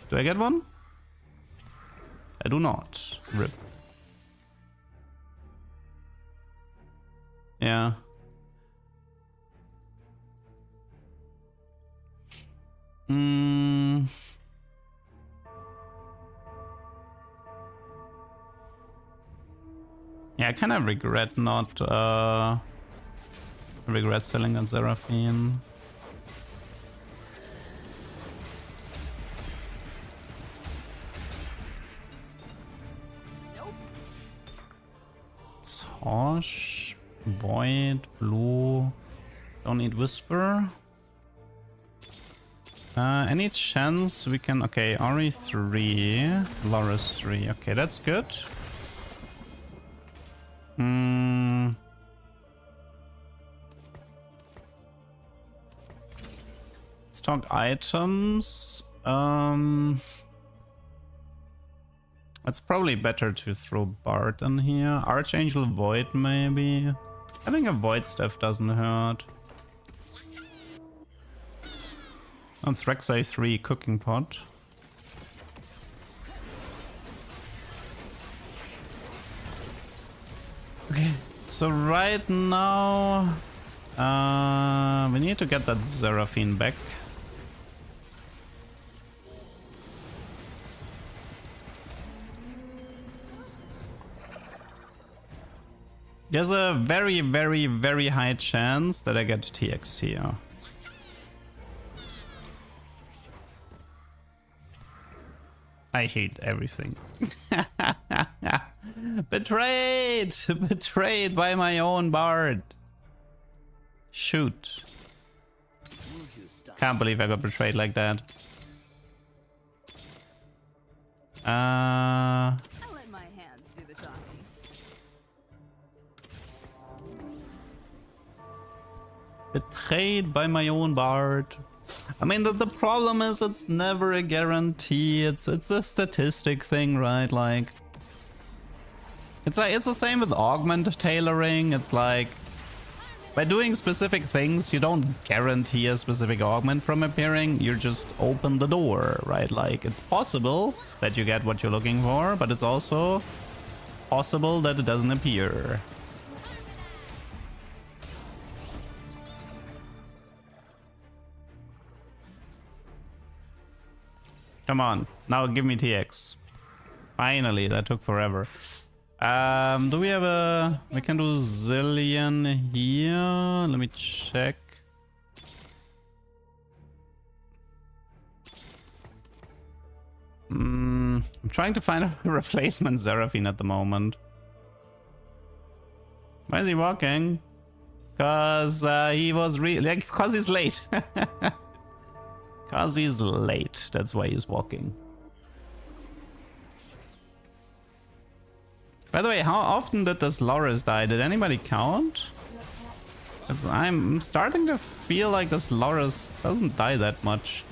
I: Do I get one? I do not. RIP. Yeah. Yeah, I kind of regret not regret selling that Seraphine. Tosh, Void, Blue. Don't need Whisper. Any chance we can... Okay, Ori 3, Loris 3. Okay, that's good. Let's talk items. It's probably better to throw Bard in here. Archangel Void, maybe. Having a Void staff doesn't hurt. That's Rek'Sai 3 cooking pot. Okay, so right now we need to get that Seraphine back. There's a very, very, very high chance that I get TX here. I hate everything. Betrayed! Betrayed by my own Bard. Shoot. Can't believe I got betrayed like that.
D: I'll let my hands do the talking.
I: Betrayed by my own Bard. I mean, the problem is it's never a guarantee. It's a statistic thing, right? Like, it's the same with augment tailoring. It's like, by doing specific things, you don't guarantee a specific augment from appearing. You just open the door, right? Like, it's possible that you get what you're looking for, but it's also possible that it doesn't appear. Come on, now give me TX. Finally, that took forever. Do we have a... We can do Zillion here. Let me check. I'm trying to find a replacement Seraphine at the moment. Why is he walking? Cause he was like, cause he's late. Cause he's late. That's why he's walking. By the way, how often did this Loris die? Did anybody count? Cause I'm starting to feel like this Loris doesn't die that much.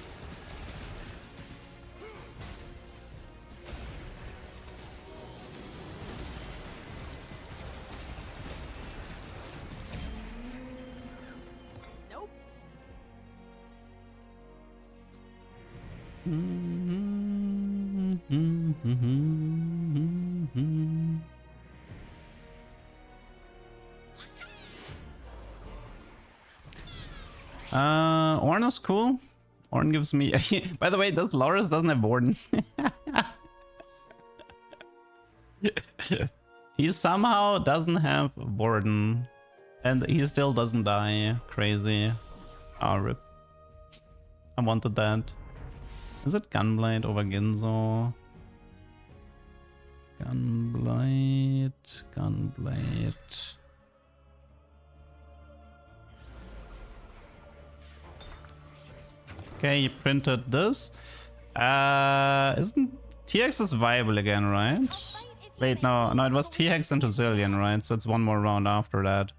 I: Ornn is cool. Ornn gives me... By the way, this Loris doesn't have Warden. He somehow doesn't have Warden. And he still doesn't die. Crazy. Ah, rip. I wanted that. Is it Gunblade over Ginzo? Gunblade. Gunblade. Okay, you printed this. Isn't TX is viable again, right? Wait, no, it was TX into Zillion, right? So it's one more round after that.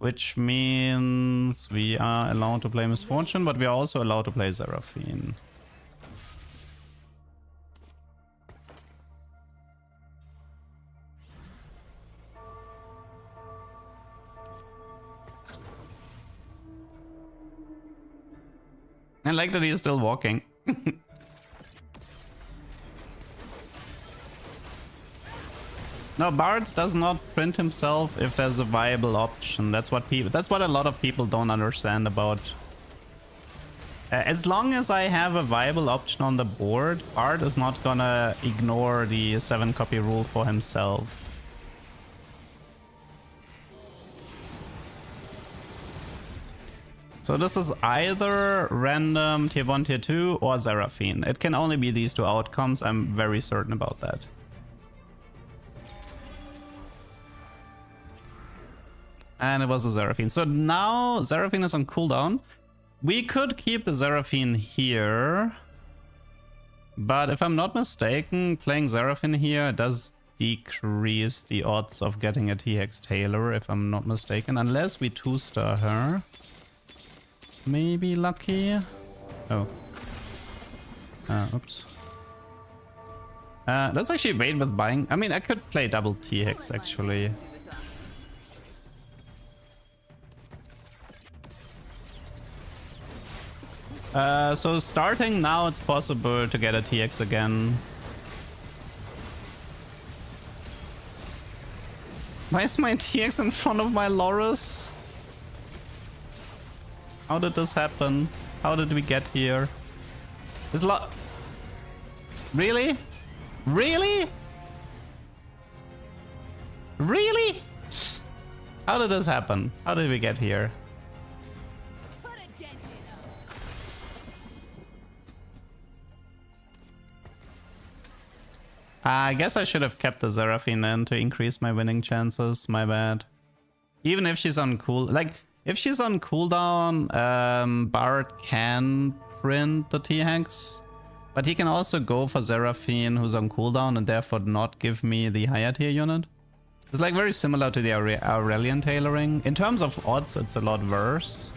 I: Which means we are allowed to play Misfortune, but we are also allowed to play Seraphine. I like that he is still walking. No, Bard does not print himself if there's a viable option. That's what a lot of people don't understand about. As long as I have a viable option on the board, Bard is not gonna ignore the 7-copy rule for himself. So this is either random tier 1, tier 2 or Seraphine. It can only be these two outcomes. I'm very certain about that. And it was a Seraphine. So now Seraphine is on cooldown. We could keep the Seraphine here. But if I'm not mistaken, playing Seraphine here does decrease the odds of getting a TX Taylor, if I'm not mistaken. Unless we 2-star her. Maybe lucky. Oh. Oops. Let's actually wait with buying. I mean, I could play double TX actually. So starting now, it's possible to get a TX again. Why is my TX in front of my Loris? How did this happen? How did we get here? Is Really? Really? Really? How did this happen? How did we get here? I guess I should have kept the Seraphine in to increase my winning chances. My bad. Even if she's on cool... Like, if she's on cooldown, Bard can print the T-Hex. But he can also go for Seraphine, who's on cooldown, and therefore not give me the higher tier unit. It's like very similar to the Aurelian tailoring. In terms of odds, it's a lot worse.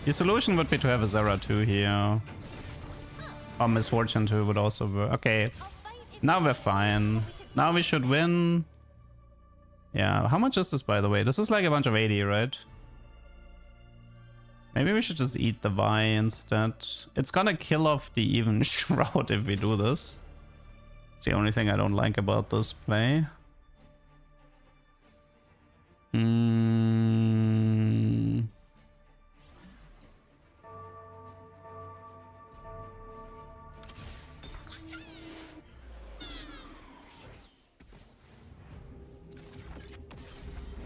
I: The solution would be to have a Zera 2 here. Or Misfortune 2 would also work. Okay, now we're fine. Now we should win. Yeah, how much is this, by the way? This is like a bunch of 80, right? Maybe we should just eat the Vi instead. It's gonna kill off the Even Shroud if we do this. It's the only thing I don't like about this play.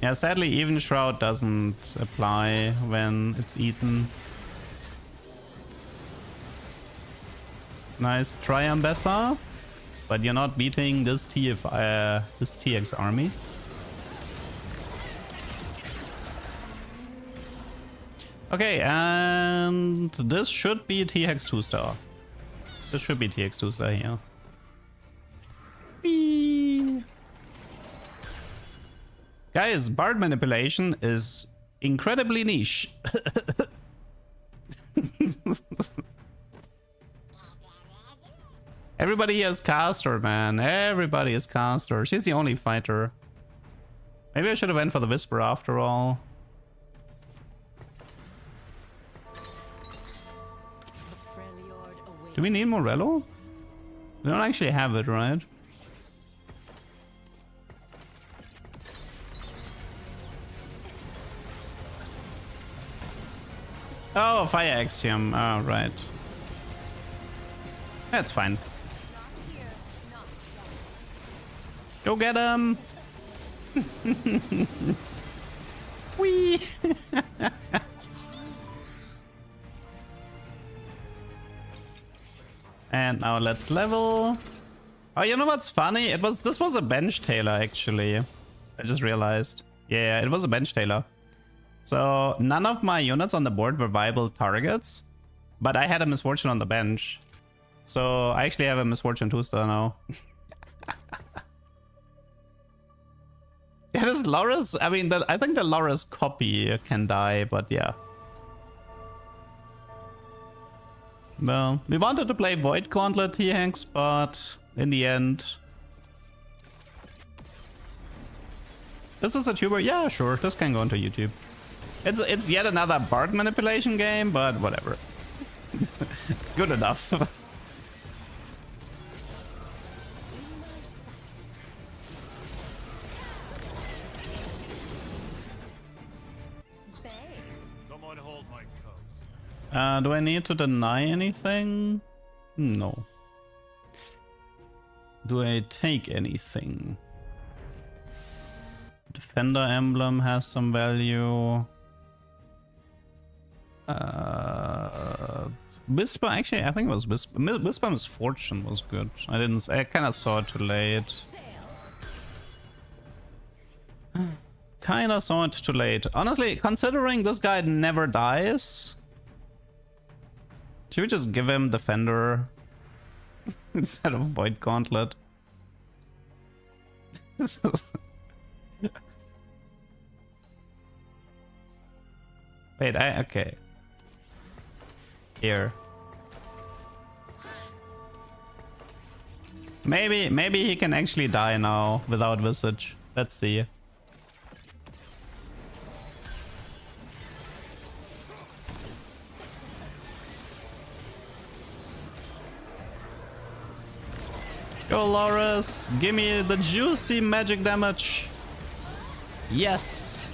I: Yeah, sadly, Even Shroud doesn't apply when it's eaten. Nice try, Ambessa. but you're not beating this this TX army. Okay, and this should be TX 2-star. This should be TX 2-star here. Whee! Guys, Bard manipulation is incredibly niche. Everybody has caster, man. Everybody is caster. She's the only fighter. Maybe I should have went for the Whisper after all. Do we need more Relo? We don't actually have it, right? Oh, Fire Axiom. Oh, right. That's fine. Go get him! Whee! And now let's level. Oh, you know what's funny? This was a bench tailor actually. I just realized. Yeah, it was a bench tailor. So none of my units on the board were viable targets, but I had a misfortune on the bench. So I actually have a misfortune 2-star now. Yeah, this Loris, I mean, I think the Loris copy can die, but yeah. Well, we wanted to play Void Gauntlet T-Hanks, but in the end... This is a tuber? Yeah, sure, this can go into YouTube. It's yet another Bard manipulation game, but whatever. Good enough.
J: Someone hold my coat.
I: Do I need to deny anything? No. Do I take anything? Defender emblem has some value. Whisper, actually, I think it was Whisper. Whisper Misfortune was good. I kind of saw it too late. Kind of saw it too late. Honestly, considering this guy never dies, should we just give him Defender instead of Void Gauntlet? Wait, okay. Here. Maybe he can actually die now without Visage. Let's see. Go, Loris! Give me the juicy magic damage! Yes!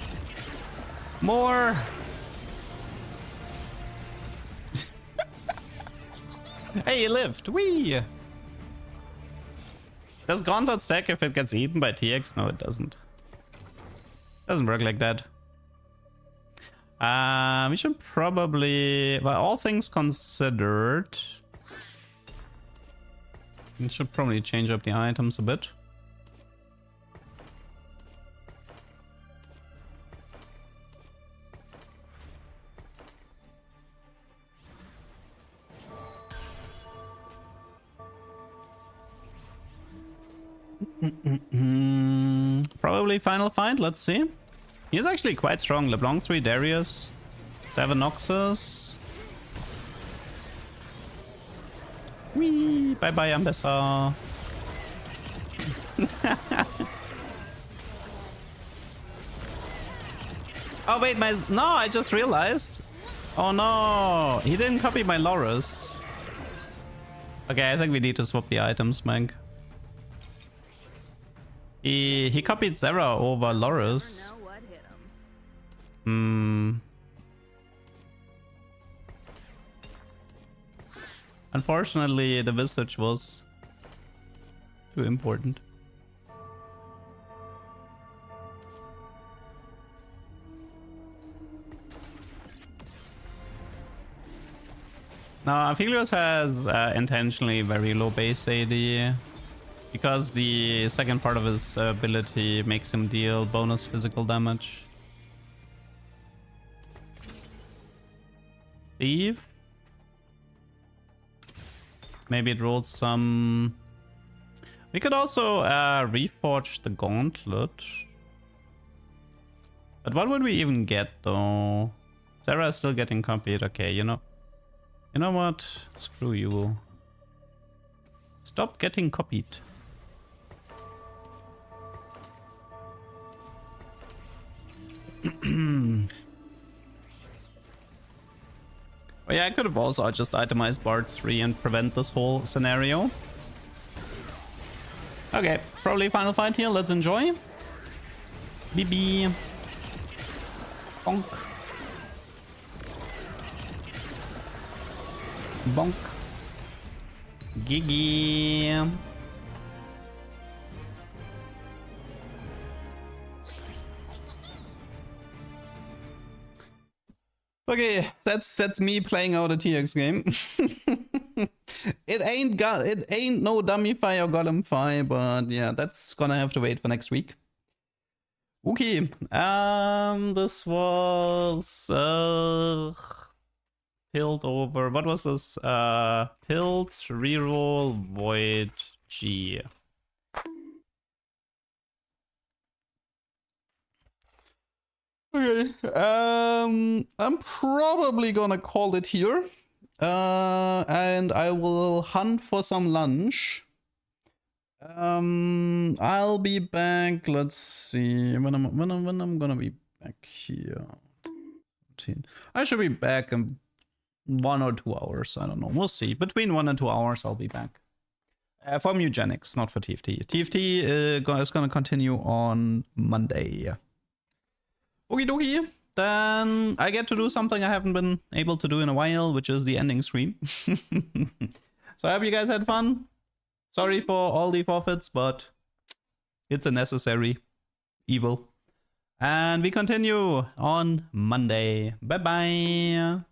I: More! Hey, he lived! Whee! Does Gauntlet stack if it gets eaten by TX? No, it doesn't. Doesn't work like that. We should probably... Well, all things considered... We should probably change up the items a bit. Probably final fight, let's see. He's actually quite strong. LeBlanc 3 Darius, 7 Noxus. Whee! Bye bye, Ambessa. Oh wait, no, I just realized. Oh no, he didn't copy my Loris. Okay, I think we need to swap the items, Meg. He copied Zera over Loris.
D: Never know what hit him.
I: Unfortunately, the Visage was too important. Now, Aphelios has intentionally very low base AD. Because the second part of his ability makes him deal bonus physical damage. Thief. Maybe it rolls some... We could also reforge the gauntlet. But what would we even get though? Sarah is still getting copied. Okay, you know what? Screw you. Stop getting copied. Oh yeah, I could have also just itemized Bard 3 and prevent this whole scenario. Okay, probably final fight here. Let's enjoy. BB. Bonk. Bonk. Gigi. Okay, that's me playing out a TX game. It ain't no dummy fi or golem fi, but yeah, that's gonna have to wait for next week. Okay, this was Pilled over. What was this? Pilled, reroll, void, G. Okay, I'm probably gonna call it here. And I will hunt for some lunch. I'll be back. Let's see when I'm gonna be back here. I should be back in 1 or 2 hours. I don't know. We'll see. Between 1 and 2 hours, I'll be back. For Mugenics, not for TFT. TFT is gonna continue on Monday. Okie dokie. Then I get to do something I haven't been able to do in a while, which is the ending stream. So I hope you guys had fun. Sorry for all the forfeits, but it's a necessary evil. And we continue on Monday. Bye-bye.